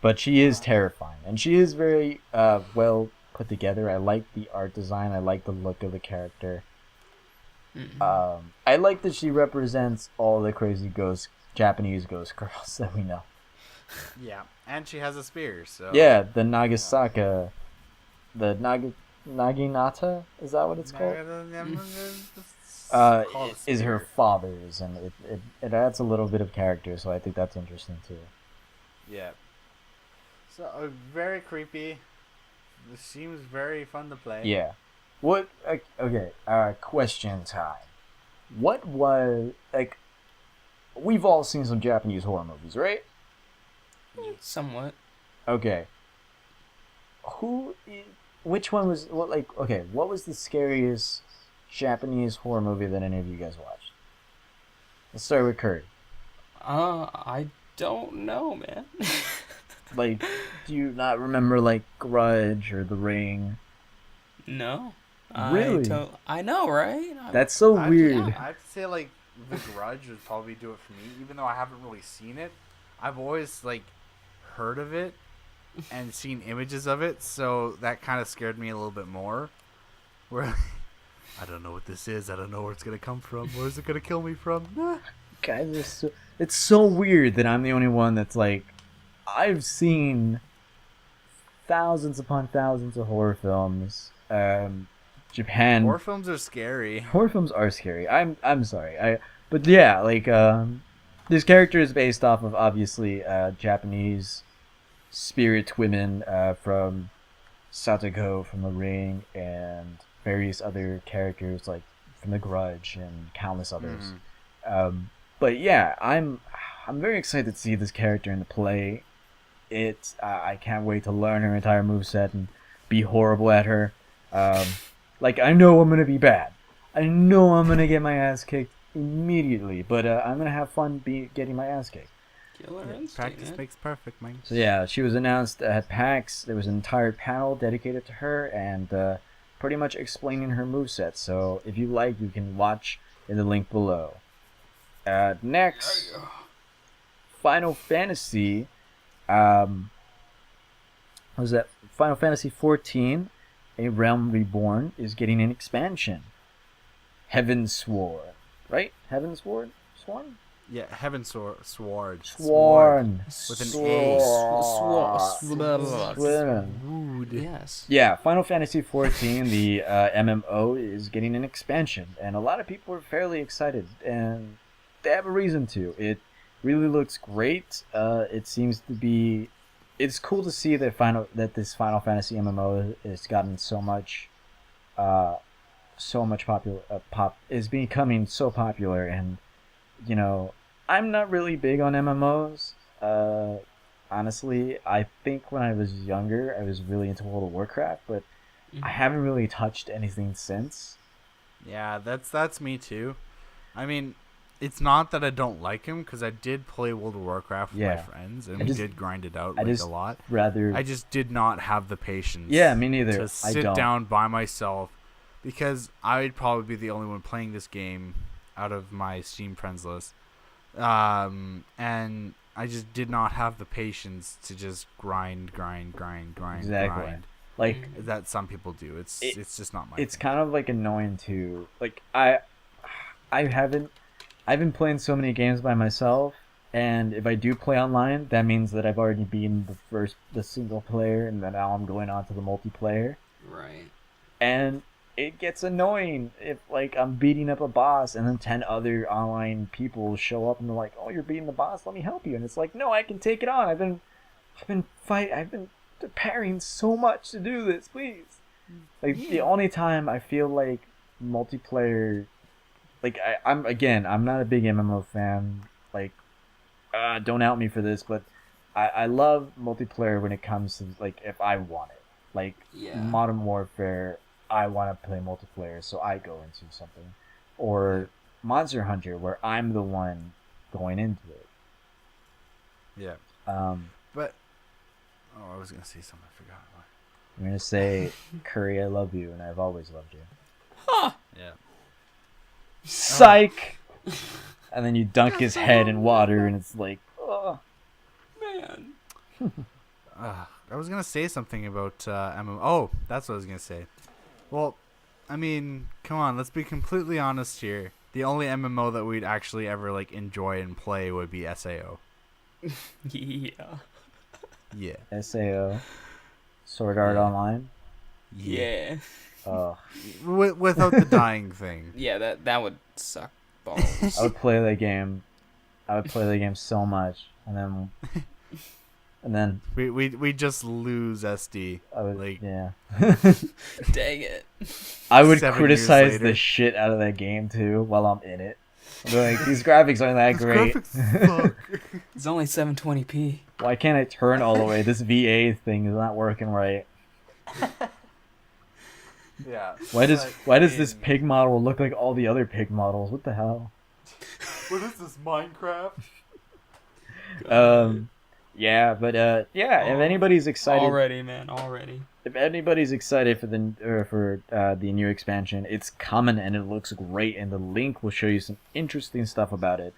Speaker 1: But she is terrifying, and she is very well put together. I like the art design. I like the look of the character. I like that she represents all the crazy Japanese ghost girls that we know.
Speaker 3: Yeah, and she has a spear, so...
Speaker 1: Yeah, the Nagasaka... The Naginata? Is that what it's called? Is her father's, and it adds a little bit of character, so I think that's interesting, too.
Speaker 3: Yeah. So, very creepy. This seems very fun to play.
Speaker 1: Yeah. What... Okay, question time. What was... We've all seen some Japanese horror movies, right?
Speaker 2: Somewhat.
Speaker 1: Okay. Which one was... what was the scariest Japanese horror movie that any of you guys watched? Let's start with Kurt.
Speaker 2: I don't know, man.
Speaker 1: Do you not remember, Grudge or The Ring?
Speaker 2: No.
Speaker 1: Really?
Speaker 2: I know, right?
Speaker 1: That's so weird.
Speaker 3: Yeah, I'd say, The Grudge would probably do it for me, even though I haven't really seen it. I've always, heard of it, and seen images of it, so that kind of scared me a little bit more. Where I don't know what this is. I don't know where it's gonna come from. Where's it gonna kill me from?
Speaker 1: Guys, it's so weird that I'm the only one that's like, I've seen thousands upon thousands of horror films. Japan
Speaker 3: Horror films are scary.
Speaker 1: Horror films are scary. I'm sorry. But yeah, like this character is based off of obviously Japanese spirit women from Satoko from The Ring and various other characters like from The Grudge and countless others. But yeah, I'm very excited to see this character in the play. I can't wait to learn her entire moveset and be horrible at her. Like, I know I'm gonna be bad. I know I'm gonna get my ass kicked immediately, but I'm gonna have fun getting my ass kicked.
Speaker 3: Practice makes perfect, man.
Speaker 1: So yeah, she was announced at PAX. There was an entire panel dedicated to her and pretty much explaining her moveset. So if you like, you can watch in the link below. Next, Final Fantasy. What was that? Final Fantasy 14, A Realm Reborn, is getting an expansion. Heavensward, right? Heavensward? Sworn?
Speaker 3: Yeah, Sword.
Speaker 1: Sworn.
Speaker 3: With an A.
Speaker 1: Sworn.
Speaker 2: Yes.
Speaker 1: Yeah, Final Fantasy 14, the MMO, is getting an expansion, and a lot of people are fairly excited, and they have a reason to. It really looks great. It seems to be. It's cool to see that this Final Fantasy MMO has gotten so much popular. Is becoming so popular, and you know, I'm not really big on MMOs. Honestly, I think when I was younger, I was really into World of Warcraft, but I haven't really touched anything since.
Speaker 3: Yeah, that's me too. I mean, it's not that I don't like him, because I did play World of Warcraft with my friends, and we did grind it out a lot. I just did not have the patience.
Speaker 1: Yeah, me neither.
Speaker 3: To sit down by myself, because I would probably be the only one playing this game out of my Steam friends list, and I just did not have the patience to just grind.
Speaker 1: Exactly. Like
Speaker 3: that some people do. It's just not my.
Speaker 1: It's
Speaker 3: thing.
Speaker 1: kind of like annoying too. Like I've been playing so many games by myself, and if I do play online, that means that I've already beaten the single player, and then now I'm going on to the multiplayer.
Speaker 2: Right.
Speaker 1: And it gets annoying if like I'm beating up a boss, and then 10 other online people show up and they're like, "Oh, you're beating the boss. Let me help you." And it's like, "No, I can take it on. I've been preparing so much to do this. Please." Like the only time I feel like multiplayer. Like I'm not a big MMO fan. Like, don't out me for this, but I love multiplayer when it comes to like if I want it. Like Modern Warfare, I want to play multiplayer, so I go into something, or Monster Hunter, where I'm the one going into it.
Speaker 3: Yeah. But I was gonna say something. I forgot.
Speaker 1: I'm gonna say, Curry, I love you, and I've always loved you.
Speaker 2: Huh.
Speaker 3: Yeah.
Speaker 1: Psych! And then you dunk his head in water, and it's like, oh.
Speaker 2: Man.
Speaker 3: I was going to say something about MMO. Oh, that's what I was going to say. Well, I mean, come on, let's be completely honest here. The only MMO that we'd actually ever like enjoy and play would be SAO.
Speaker 2: Yeah.
Speaker 3: Yeah.
Speaker 1: SAO. Sword Art Online.
Speaker 2: Yeah.
Speaker 3: Without the dying thing.
Speaker 2: Yeah, that would suck balls.
Speaker 1: I would play that game. So much, and then
Speaker 3: we just lose SD.
Speaker 1: I would,
Speaker 3: like,
Speaker 1: yeah.
Speaker 2: Dang it.
Speaker 1: I would
Speaker 3: 7
Speaker 1: criticize
Speaker 3: years
Speaker 1: the shit out of that game too while I'm in it. I'd be like, these graphics aren't that great.
Speaker 2: It's only 720p.
Speaker 1: Why can't I turn all the way? This VA thing is not working right.
Speaker 3: Yeah.
Speaker 1: Why does this pig model look like all the other pig models? What the hell?
Speaker 3: What is this, Minecraft?
Speaker 1: Yeah, but if anybody's excited
Speaker 2: Already.
Speaker 1: If anybody's excited for the new expansion, it's coming and it looks great, and the link will show you some interesting stuff about it.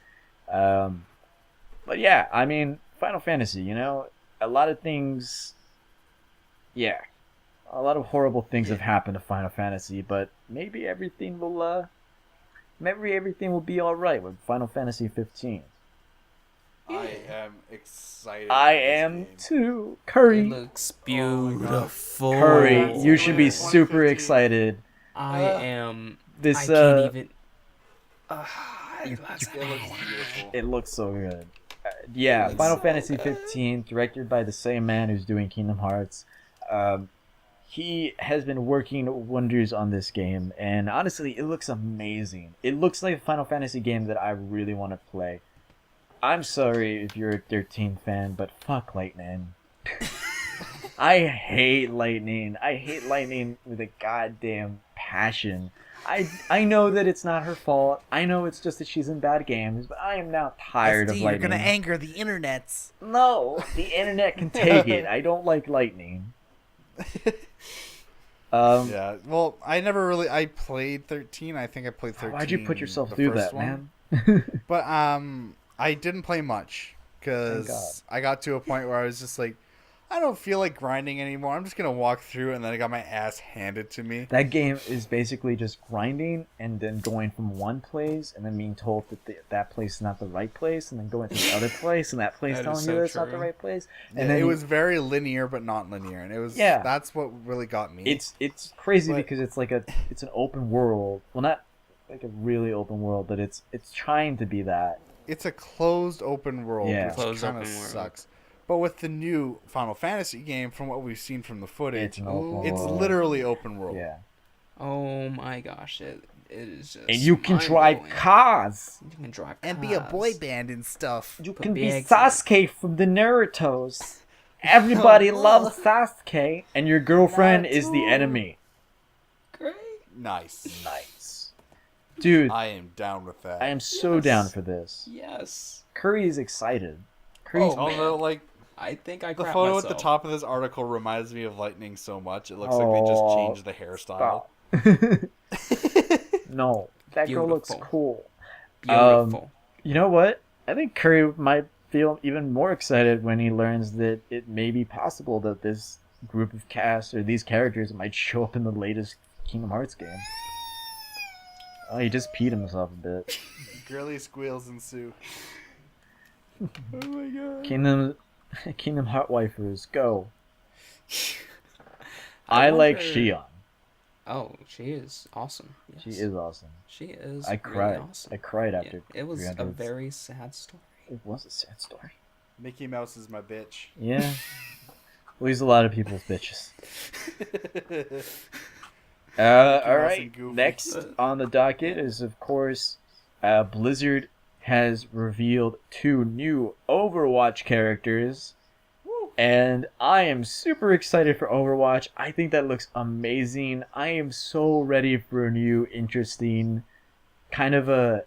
Speaker 1: But yeah, I mean, Final Fantasy, a lot of things yeah, a lot of horrible things have happened to Final Fantasy, but maybe everything will be all right with Final Fantasy 15.
Speaker 3: I am excited.
Speaker 1: I
Speaker 3: for this
Speaker 1: am
Speaker 3: game.
Speaker 1: too.
Speaker 2: It
Speaker 1: Curry,
Speaker 2: looks
Speaker 3: Oh my God.
Speaker 2: beautiful.
Speaker 1: Curry, you should be
Speaker 3: Congrats,
Speaker 1: super
Speaker 3: 115.
Speaker 1: excited.
Speaker 2: I am.
Speaker 1: This
Speaker 2: I can't even.
Speaker 3: It looks beautiful.
Speaker 1: It looks so good. Yeah,
Speaker 2: looks
Speaker 1: Final
Speaker 2: so
Speaker 1: Fantasy
Speaker 2: good.
Speaker 1: 15, directed by the same man who's doing Kingdom Hearts. He has been working wonders on this game, and honestly, it looks amazing. It looks like a Final Fantasy game that I really want to play. I'm sorry if you're a 13 fan, but fuck Lightning. I hate Lightning. I hate Lightning with a goddamn passion. I know that it's not her fault. I know it's just that she's in bad games, but I am now tired of
Speaker 4: SD, you're
Speaker 1: Lightning.
Speaker 4: gonna anger the internets.
Speaker 1: No, the internet can take it. I don't like Lightning.
Speaker 3: Yeah, well, I played 13. I think I played 13.
Speaker 1: Why'd you put yourself
Speaker 3: the
Speaker 1: through
Speaker 3: first
Speaker 1: that,
Speaker 3: one.
Speaker 1: man?
Speaker 3: But I didn't play much
Speaker 1: Thank God.
Speaker 3: because I got to a point where I was just like, I don't feel like grinding anymore. I'm just gonna walk through, and then I got my ass handed to me.
Speaker 1: That game is basically just grinding and then going from one place and then being told that that place is not the right place, and then going to the other place and that place
Speaker 2: That is
Speaker 1: telling
Speaker 2: so
Speaker 1: you that it's not the
Speaker 2: true.
Speaker 1: right place.
Speaker 3: And
Speaker 1: And then
Speaker 3: it was very linear, but not linear, and it was
Speaker 1: Yeah.
Speaker 3: that's what really got me.
Speaker 1: it's crazy
Speaker 3: But-
Speaker 1: because it's an open world. Well, not like a really open world, but it's trying to be that.
Speaker 3: It's a closed open world,
Speaker 1: Yeah.
Speaker 3: which
Speaker 2: Closed
Speaker 3: kind of
Speaker 2: open world.
Speaker 3: sucks. But with the new Final Fantasy game, from what we've seen from the
Speaker 1: It's
Speaker 3: footage,
Speaker 1: an open
Speaker 3: it's
Speaker 1: world.
Speaker 3: literally open world.
Speaker 1: Yeah.
Speaker 2: Oh my gosh! It is just.
Speaker 1: And you can drive
Speaker 2: mind-blowing.
Speaker 1: cars.
Speaker 2: You can drive
Speaker 4: And be a
Speaker 2: cars.
Speaker 4: boy band and stuff.
Speaker 1: You
Speaker 2: Put
Speaker 1: can be
Speaker 2: bags
Speaker 1: Sasuke from the Naruto's. Everybody loves Sasuke, and your girlfriend is the enemy.
Speaker 2: Great.
Speaker 3: Nice.
Speaker 1: Nice. Dude,
Speaker 3: I am down with that.
Speaker 1: I am so
Speaker 2: Yes.
Speaker 1: down for this.
Speaker 2: Yes.
Speaker 1: Curry is excited. Curry's
Speaker 2: Oh, man.
Speaker 3: Although, like,
Speaker 2: I think I
Speaker 3: the
Speaker 2: crap
Speaker 3: photo
Speaker 2: myself.
Speaker 3: at the top of this article reminds me of Lightning so much. It looks like they just
Speaker 1: Oh,
Speaker 3: changed the hairstyle.
Speaker 1: Stop. No, that girl looks
Speaker 2: Beautiful.
Speaker 1: cool.
Speaker 2: Beautiful.
Speaker 1: You know what? I think Curry might feel even more excited when he learns that it may be possible that this group of cast or these characters might show up in the latest Kingdom Hearts game. Oh, he just peed himself a bit.
Speaker 3: Girly squeals ensue. Oh my god.
Speaker 1: Kingdom Heart waifus, go. I like
Speaker 2: wonder-
Speaker 1: Shion.
Speaker 2: Oh, she is awesome. Yes.
Speaker 1: She is awesome.
Speaker 2: She is.
Speaker 1: I
Speaker 2: really
Speaker 1: cried.
Speaker 2: awesome.
Speaker 1: I cried
Speaker 2: Yeah,
Speaker 1: after.
Speaker 2: it was a
Speaker 1: 300.
Speaker 2: very sad story.
Speaker 1: It was a sad story.
Speaker 3: Mickey Mouse is my bitch.
Speaker 1: Yeah. Well, he's a lot of people's bitches. All
Speaker 3: Mouse
Speaker 1: right.
Speaker 3: and Goofy.
Speaker 1: Next on the docket is, of course, Blizzard has revealed 2 new Overwatch characters. And I am super excited for Overwatch. I think that looks amazing. I am so ready for a new, interesting, kind of a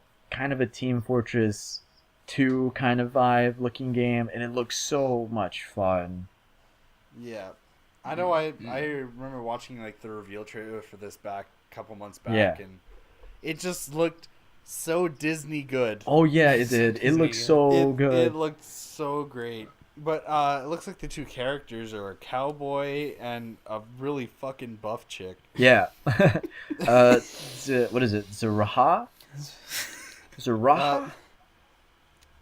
Speaker 1: Team Fortress 2 kind of vibe looking game, and it looks so much fun.
Speaker 3: Yeah. I know I remember watching like the reveal trailer for this a couple months back,
Speaker 1: Yeah.
Speaker 3: and it just looked so Disney good.
Speaker 1: Oh yeah, it did. It looks so good.
Speaker 3: It looked so great. But it looks like the 2 characters are a cowboy and a really fucking buff chick.
Speaker 1: Yeah. What is it? Zeraha? Zeraha?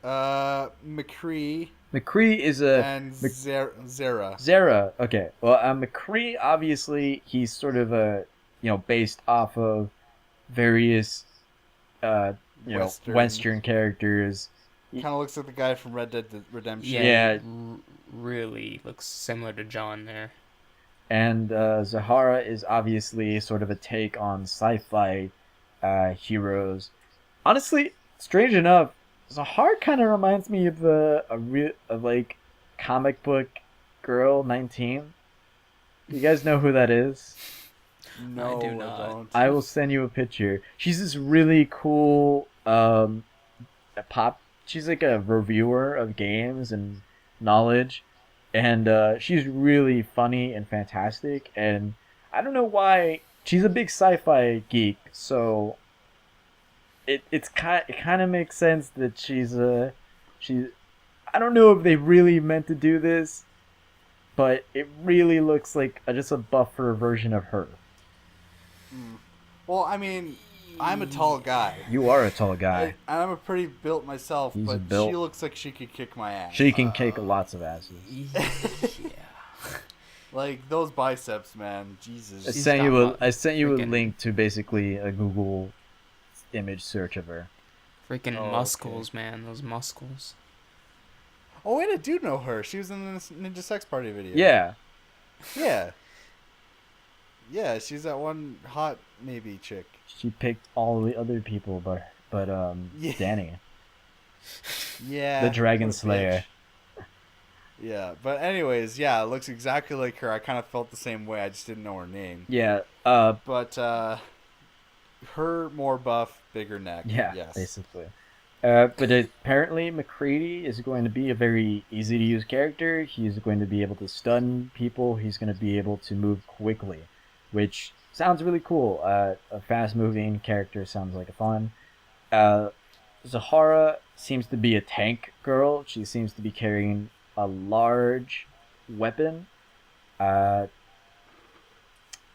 Speaker 3: McCree
Speaker 1: McCree is a
Speaker 3: and Zera.
Speaker 1: Zera. Okay. Well, McCree, obviously, he's sort of based off of various, Western characters.
Speaker 3: Kind of looks like the guy from Red Dead Redemption.
Speaker 1: Yeah.
Speaker 2: Really looks similar to John there.
Speaker 1: And Zahara is obviously sort of a take on sci-fi heroes. Honestly, strange enough, Zahara kind of reminds me of a comic book girl 19. You guys know who that is?
Speaker 3: No,
Speaker 2: I do not.
Speaker 3: don't.
Speaker 1: I will send you a picture. She's this really cool she's like a reviewer of games and knowledge, and she's really funny and fantastic, and I don't know why she's a big sci-fi geek, so it kind of makes sense that she's I don't know if they really meant to do this, but it really looks like just a buffer version of her.
Speaker 3: Well, I mean, I'm a tall guy.
Speaker 1: You are a tall guy.
Speaker 3: I'm a pretty built myself,
Speaker 1: He's
Speaker 3: but
Speaker 1: built.
Speaker 3: she looks like she could kick my ass.
Speaker 1: She can kick lots of asses.
Speaker 2: Yeah.
Speaker 3: Like those biceps, man. Jesus.
Speaker 1: I
Speaker 2: She's
Speaker 1: sent
Speaker 2: got
Speaker 1: you a
Speaker 2: what?
Speaker 1: I sent you a
Speaker 2: Freaking-
Speaker 1: link to basically a Google image search of her.
Speaker 2: Freaking
Speaker 3: Oh,
Speaker 2: muscles, man. Those muscles.
Speaker 3: Oh wait, I do know her. She was in the Ninja Sex Party video.
Speaker 1: Yeah.
Speaker 3: Yeah. Yeah, she's that one hot maybe chick.
Speaker 1: She picked all the other people, but
Speaker 3: Yeah.
Speaker 1: Danny,
Speaker 3: Yeah.
Speaker 1: the Dragon
Speaker 3: what a
Speaker 1: Slayer.
Speaker 3: bitch. Yeah, but anyways, yeah, it looks exactly like her. I kind of felt the same way. I just didn't know her name.
Speaker 1: Yeah.
Speaker 3: But her more buff, bigger neck.
Speaker 1: Yeah.
Speaker 3: Yes.
Speaker 1: Basically. But apparently McCready is going to be a very easy to use character. He's going to be able to stun people. He's going to be able to move quickly, which sounds really cool. A fast moving character sounds like a fun. Zahara seems to be a tank girl. She seems to be carrying a large weapon.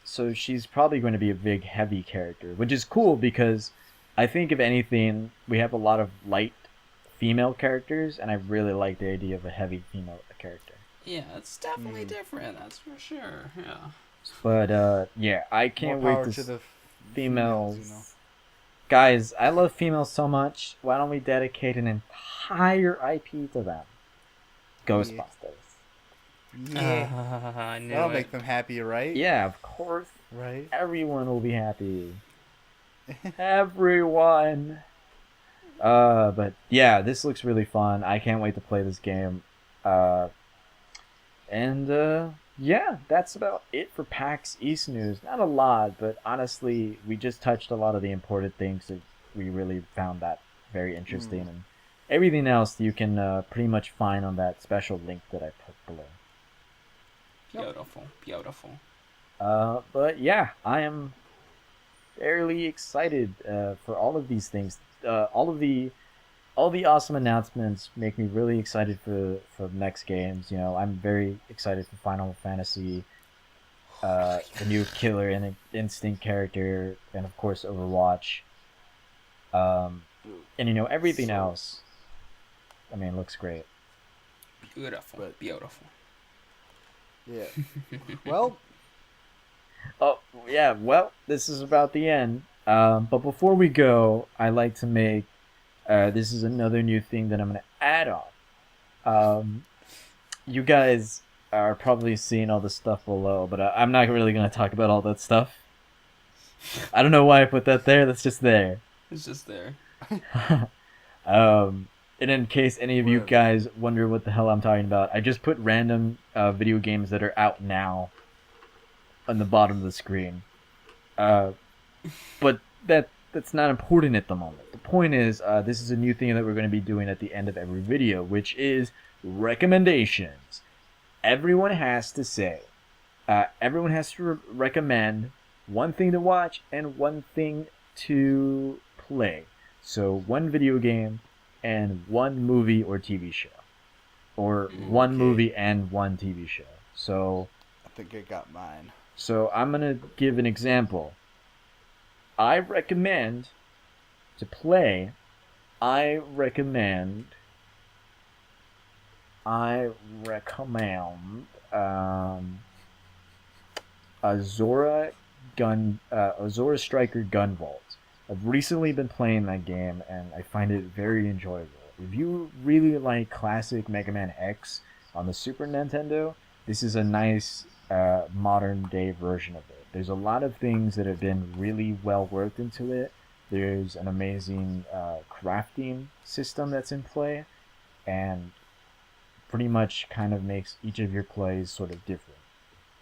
Speaker 1: So she's probably going to be a big heavy character, which is cool because I think if anything, we have a lot of light female characters, and I really like the idea of a heavy female character.
Speaker 2: Yeah, it's definitely different. That's for sure. Yeah.
Speaker 1: But yeah, I can't
Speaker 3: More
Speaker 1: wait
Speaker 3: power
Speaker 1: to
Speaker 3: to the
Speaker 1: females.
Speaker 3: you know.
Speaker 1: Guys, I love females so much. Why don't we dedicate an entire IP to them? Ghostbusters.
Speaker 3: Yeah.
Speaker 2: I knew
Speaker 3: That'll
Speaker 2: it.
Speaker 3: make them happy, right?
Speaker 1: Yeah, of course.
Speaker 3: Right.
Speaker 1: Everyone will be happy. Everyone. But yeah, this looks really fun. I can't wait to play this game. Yeah, that's about it for PAX East news. Not a lot, but honestly, we just touched a lot of the important things that we really found that very interesting. And everything else you can pretty much find on that special link that I put below.
Speaker 2: Beautiful. Beautiful.
Speaker 1: But yeah, I am fairly excited for all of these things. All the awesome announcements make me really excited for next games. You know, I'm very excited for Final Fantasy, the new Killer Instinct character, and of course Overwatch. And you know, everything else, I mean, looks great.
Speaker 2: Beautiful.
Speaker 3: But-
Speaker 2: Beautiful.
Speaker 3: Yeah. Well,
Speaker 1: Oh, yeah, well, this is about the end. But before we go, I like to make... this is another new thing that I'm going to add on. You guys are probably seeing all the stuff below, but I'm not really going to talk about all that stuff. I don't know why I put that there, that's just there.
Speaker 2: It's just there.
Speaker 1: And in case any of you guys wonder what the hell I'm talking about, I just put random video games that are out now on the bottom of the screen. But that's not important at the moment. The point is, this is a new thing that we're going to be doing at the end of every video, which is recommendations. Everyone has to say, everyone has to recommend one thing to watch and one thing to play. So one video game and one movie or TV show. Or one
Speaker 3: Okay.
Speaker 1: movie and one TV show. So...
Speaker 3: I think I got mine.
Speaker 1: So I'm going to give an example. I recommend to play, Azora Striker Gunvolt. I've recently been playing that game and I find it very enjoyable. If you really like classic Mega Man X on the Super Nintendo, this is a nice modern day version of it. There's a lot of things that have been really well worked into it. There's an amazing crafting system that's in play, and pretty much kind of makes each of your plays sort of different.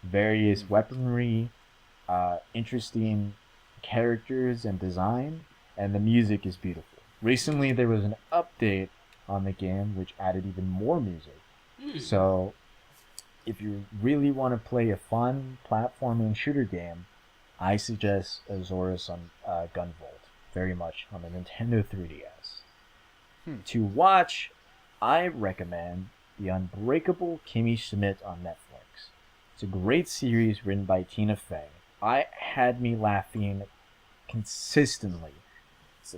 Speaker 1: Various weaponry, interesting characters and design, and the music is beautiful. Recently there was an update on the game which added even more music. So if you really want to play a fun platforming shooter game, I suggest Azorus on Gunvolt very much on the Nintendo 3DS. To watch, I recommend The Unbreakable Kimmy Schmidt on Netflix. It's a great series written by Tina Fey. I had me laughing consistently. It's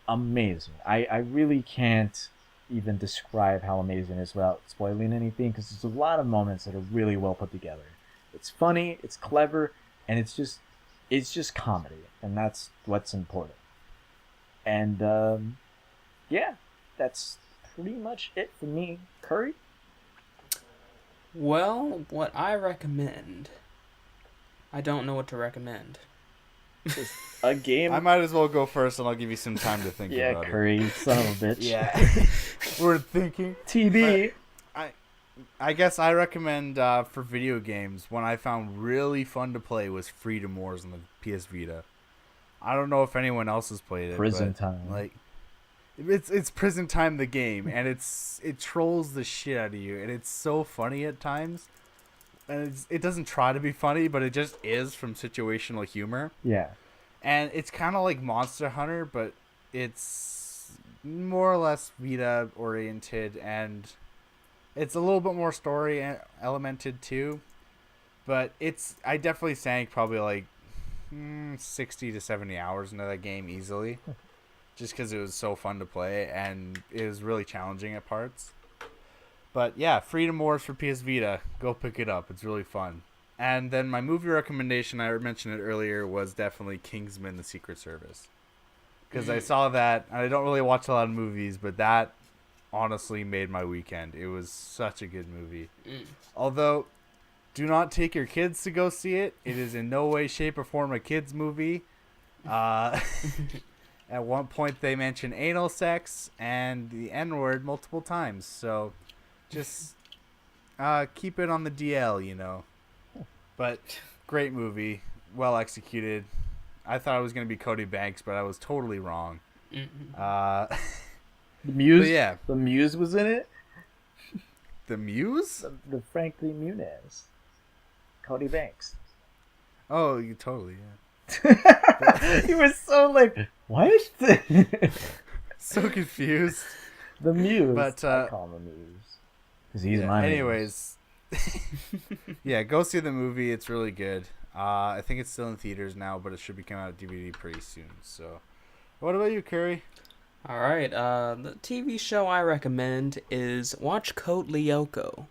Speaker 1: amazing. I really can't even describe how amazing it is without spoiling anything, because there's a lot of moments that are really well put together. It's funny, it's clever, and it's just comedy, and that's what's important. And yeah, that's pretty much it for me. Curry?
Speaker 2: Well, what I recommend, I don't know what to recommend.
Speaker 1: A game?
Speaker 3: I might as well go first, and I'll give you some time to think
Speaker 1: Yeah,
Speaker 3: about
Speaker 1: Curry, son of a bitch.
Speaker 3: it. Yeah. We're thinking.
Speaker 1: TB.
Speaker 3: I guess I recommend for video games, one I found really fun to play was Freedom Wars on the PS Vita. I don't know if anyone else has played it.
Speaker 1: Prison
Speaker 3: but,
Speaker 1: Time.
Speaker 3: Like, it's Prison Time the game, and it trolls the shit out of you, and it's so funny at times. And it doesn't try to be funny, but it just is from situational humor.
Speaker 1: Yeah.
Speaker 3: And it's kind of like Monster Hunter, but it's more or less Vita oriented, and it's a little bit more story elemented too. But I definitely sank probably like 60 to 70 hours into that game easily, just because it was so fun to play and it was really challenging at parts. But yeah, Freedom Wars for PS Vita, go pick it up. It's really fun. And then my movie recommendation, I mentioned it earlier, was definitely Kingsman: The Secret Service. Because I saw that, and I don't really watch a lot of movies, but that honestly made my weekend. It was such a good movie. Although, do not take your kids to go see it. It is in no way, shape, or form a kids' movie. At one point, they mention anal sex and the N-word multiple times. So, just keep it on the DL, you know. But great movie, well executed. I thought it was going to be Cody Banks, but I was totally wrong.
Speaker 1: The Muse?
Speaker 3: Yeah.
Speaker 1: The Muse was in it?
Speaker 3: The Muse?
Speaker 1: The Franklin Muniz. Cody Banks.
Speaker 3: Oh, you totally, yeah.
Speaker 1: You were so like, what?
Speaker 3: So confused.
Speaker 1: The Muse.
Speaker 3: But,
Speaker 1: I call him the Muse. Because he's
Speaker 3: yeah,
Speaker 1: my Muse.
Speaker 3: anyways. Yeah, go see the movie. It's really good. I think it's still in theaters now, but it should be coming out DVD pretty soon. So, what about you, Curry?
Speaker 2: All right, the TV show I recommend is watch Code Lyoko.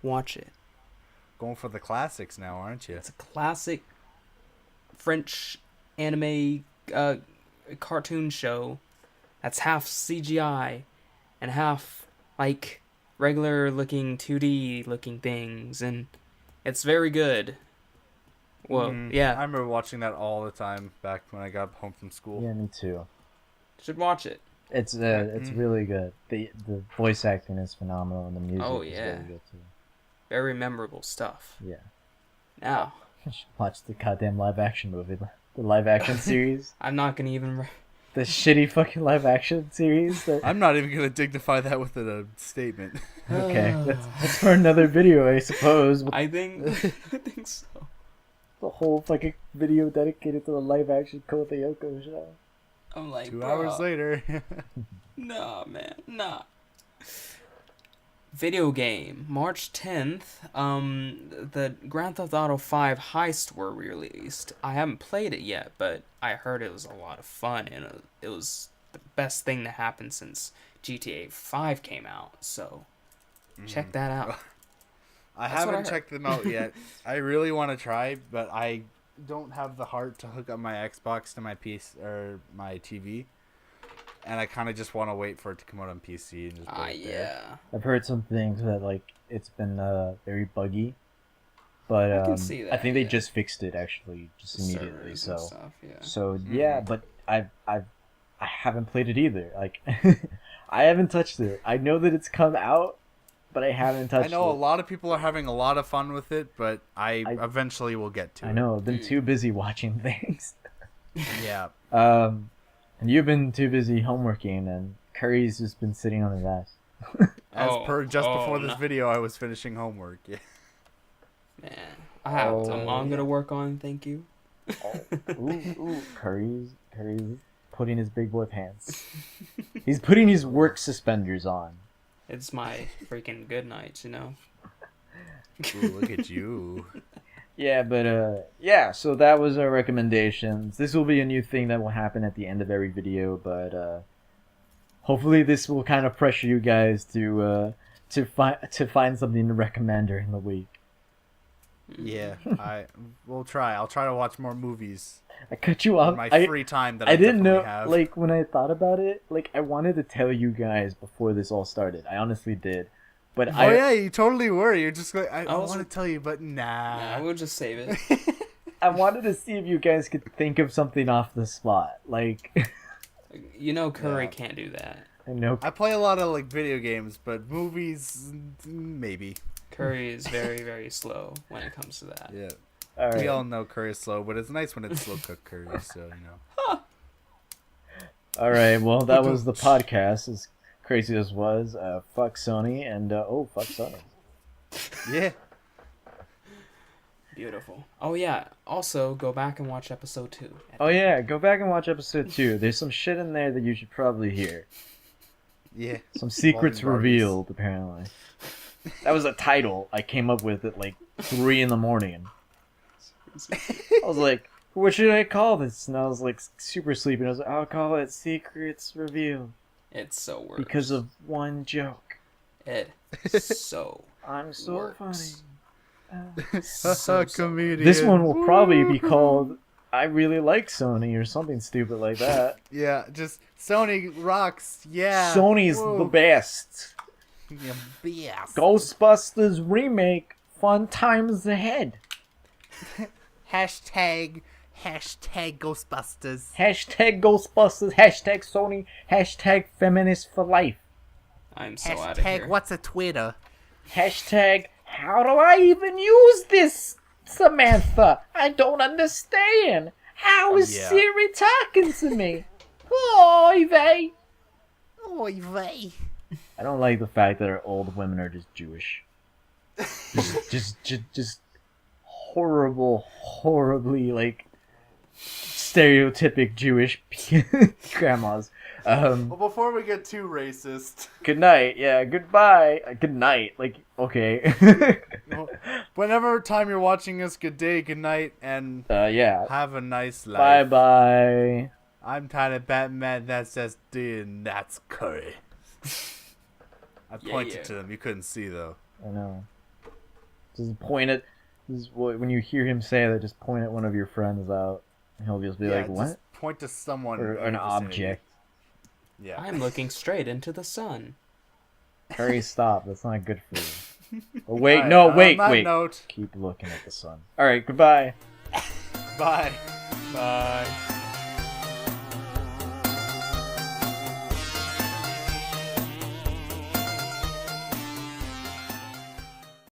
Speaker 2: Watch it.
Speaker 3: Going for the classics now, aren't you?
Speaker 2: It's a classic French anime cartoon show that's half CGI and half like regular looking 2D looking things, and it's very good. Well, yeah.
Speaker 3: I remember watching that all the time back when I got home from school.
Speaker 1: Yeah, me too.
Speaker 2: Should watch it.
Speaker 1: It's really good. The voice acting is phenomenal, and the music is really good too.
Speaker 2: Very memorable stuff.
Speaker 1: Yeah.
Speaker 2: Now,
Speaker 1: You should watch the goddamn live action movie, the live action series,
Speaker 2: I'm not gonna even.
Speaker 1: the shitty fucking live action series.
Speaker 3: I'm not even going to dignify that with a statement.
Speaker 1: Okay, that's for another video, I suppose.
Speaker 2: I think so.
Speaker 1: The whole fucking video dedicated to the live action Code Lyoko show.
Speaker 2: I'm like,
Speaker 3: 2
Speaker 2: bro,
Speaker 3: hours later.
Speaker 2: Nah, man, nah. Video game, March 10th, the Grand Theft Auto 5 Heist were released. I haven't played it yet, but I heard it was a lot of fun, and it was the best thing to happen since GTA 5 came out, so check that out.
Speaker 3: I
Speaker 2: That's what I
Speaker 3: haven't
Speaker 2: heard.
Speaker 3: checked them out yet. I really want to try, but I don't have the heart to hook up my Xbox to my PC or my TV. And I kind of just want to wait for it to come out on PC and just play it there.
Speaker 2: Yeah.
Speaker 1: I've heard some things that like it's been very buggy, but
Speaker 2: I can see that,
Speaker 1: I think they
Speaker 2: yeah.
Speaker 1: just fixed it actually just immediately.
Speaker 2: Servers and
Speaker 1: So
Speaker 2: stuff, yeah.
Speaker 1: so yeah, but I haven't played it either. Like I haven't touched it. I know that it's come out, but I haven't touched it.
Speaker 3: I know a lot of people are having a lot of fun with it, but I eventually will get to it.
Speaker 1: I know. I've been too busy watching things.
Speaker 3: Yeah.
Speaker 1: And you've been too busy homeworking, and Curry's just been sitting on his ass.
Speaker 3: Before this video, I was finishing homework. Yeah.
Speaker 2: Man, I have some I'm gonna work on, thank you.
Speaker 1: Ooh, Curry's putting his big boy pants. He's putting his work suspenders on.
Speaker 2: It's my freaking good night, you know?
Speaker 3: Ooh, look at you.
Speaker 1: Yeah, but yeah, so that was our recommendations. This will be a new thing that will happen at the end of every video, but hopefully this will kind of pressure you guys to find something to recommend during the week.
Speaker 3: Yeah, we'll try. I'll try to watch more movies
Speaker 1: I cut you off.
Speaker 3: in my free time that
Speaker 1: I didn't know,
Speaker 3: definitely have.
Speaker 1: like, when I thought about it, like, I wanted to tell you guys before this all started. I honestly did. But
Speaker 3: Oh yeah, you totally were. You're just like, I
Speaker 2: was-
Speaker 3: want to tell you, but nah.
Speaker 2: Yeah, we'll just save it.
Speaker 1: I wanted to see if you guys could think of something off the spot. Like,
Speaker 2: You know Curry
Speaker 3: Yeah.
Speaker 2: can't do that.
Speaker 1: I know.
Speaker 3: I play a lot of like video games, but movies, maybe.
Speaker 2: Curry is very, very slow when it comes to that.
Speaker 3: Yeah,
Speaker 1: All
Speaker 3: we
Speaker 1: right.
Speaker 3: all know curry is slow, but it's nice when it's slow cooked curry. So you know.
Speaker 1: All right. Well, that was the podcast. As crazy as was, fuck Sony and fuck Sony.
Speaker 3: Yeah.
Speaker 2: Beautiful. Oh yeah. Also, go back and watch episode 2.
Speaker 1: Oh yeah, go back and watch episode 2. There's some shit in there that you should probably hear.
Speaker 3: Yeah.
Speaker 1: Some secrets
Speaker 3: Involving Barbies.
Speaker 1: revealed, apparently. That was a title I came up with at like 3 in the morning. I was like, what should I call this? And I was like super sleepy. And I was like, I'll call it Secrets Revealed.
Speaker 2: It's so works.
Speaker 1: Because of one joke.
Speaker 2: it so
Speaker 1: I'm so
Speaker 2: works.
Speaker 3: So comedian.
Speaker 1: This one will probably be called I Really Like Sony or something stupid like that.
Speaker 3: Yeah, just Sony rocks. Yeah.
Speaker 1: Sony's
Speaker 3: Whoa.
Speaker 1: the best.
Speaker 3: Yeah.
Speaker 1: Ghostbusters remake. Fun times ahead.
Speaker 3: Hashtag Ghostbusters.
Speaker 1: Hashtag Ghostbusters. Hashtag Sony. Hashtag Feminist for Life.
Speaker 2: I'm so out of here.
Speaker 3: What's a Twitter?
Speaker 1: Hashtag how do I even use this, Samantha? I don't understand. How is
Speaker 3: Yeah.
Speaker 1: Siri talking to me? Oy vey.
Speaker 3: Oy vey.
Speaker 1: I don't like the fact that our old women are just Jewish. Just horribly like stereotypic Jewish grandmas.
Speaker 3: Well, before we get too racist,
Speaker 1: Good night. Yeah. Goodbye. Good night. Like okay.
Speaker 3: whenever time you're watching us, good day, good night, and
Speaker 1: Yeah.
Speaker 3: have a nice life.
Speaker 1: Bye bye.
Speaker 3: I'm TinyBatMan. That's SD, and that's Curry. I pointed
Speaker 2: yeah.
Speaker 3: to them. You couldn't see though.
Speaker 1: I know. Just point at. When you hear him say that, just point at one of your friends out, and he'll just be like,
Speaker 3: just
Speaker 1: "What?"
Speaker 3: point to someone
Speaker 1: Or
Speaker 3: in
Speaker 1: an
Speaker 3: the vicinity.
Speaker 1: object.
Speaker 3: Yeah.
Speaker 2: I'm looking straight into the sun.
Speaker 1: Hurry, stop. That's not good for you. Oh, wait,
Speaker 3: Alright,
Speaker 1: no,
Speaker 3: on
Speaker 1: wait,
Speaker 3: that
Speaker 1: wait.
Speaker 3: note,
Speaker 1: Keep looking at the sun. All right, goodbye.
Speaker 3: bye.
Speaker 2: Bye.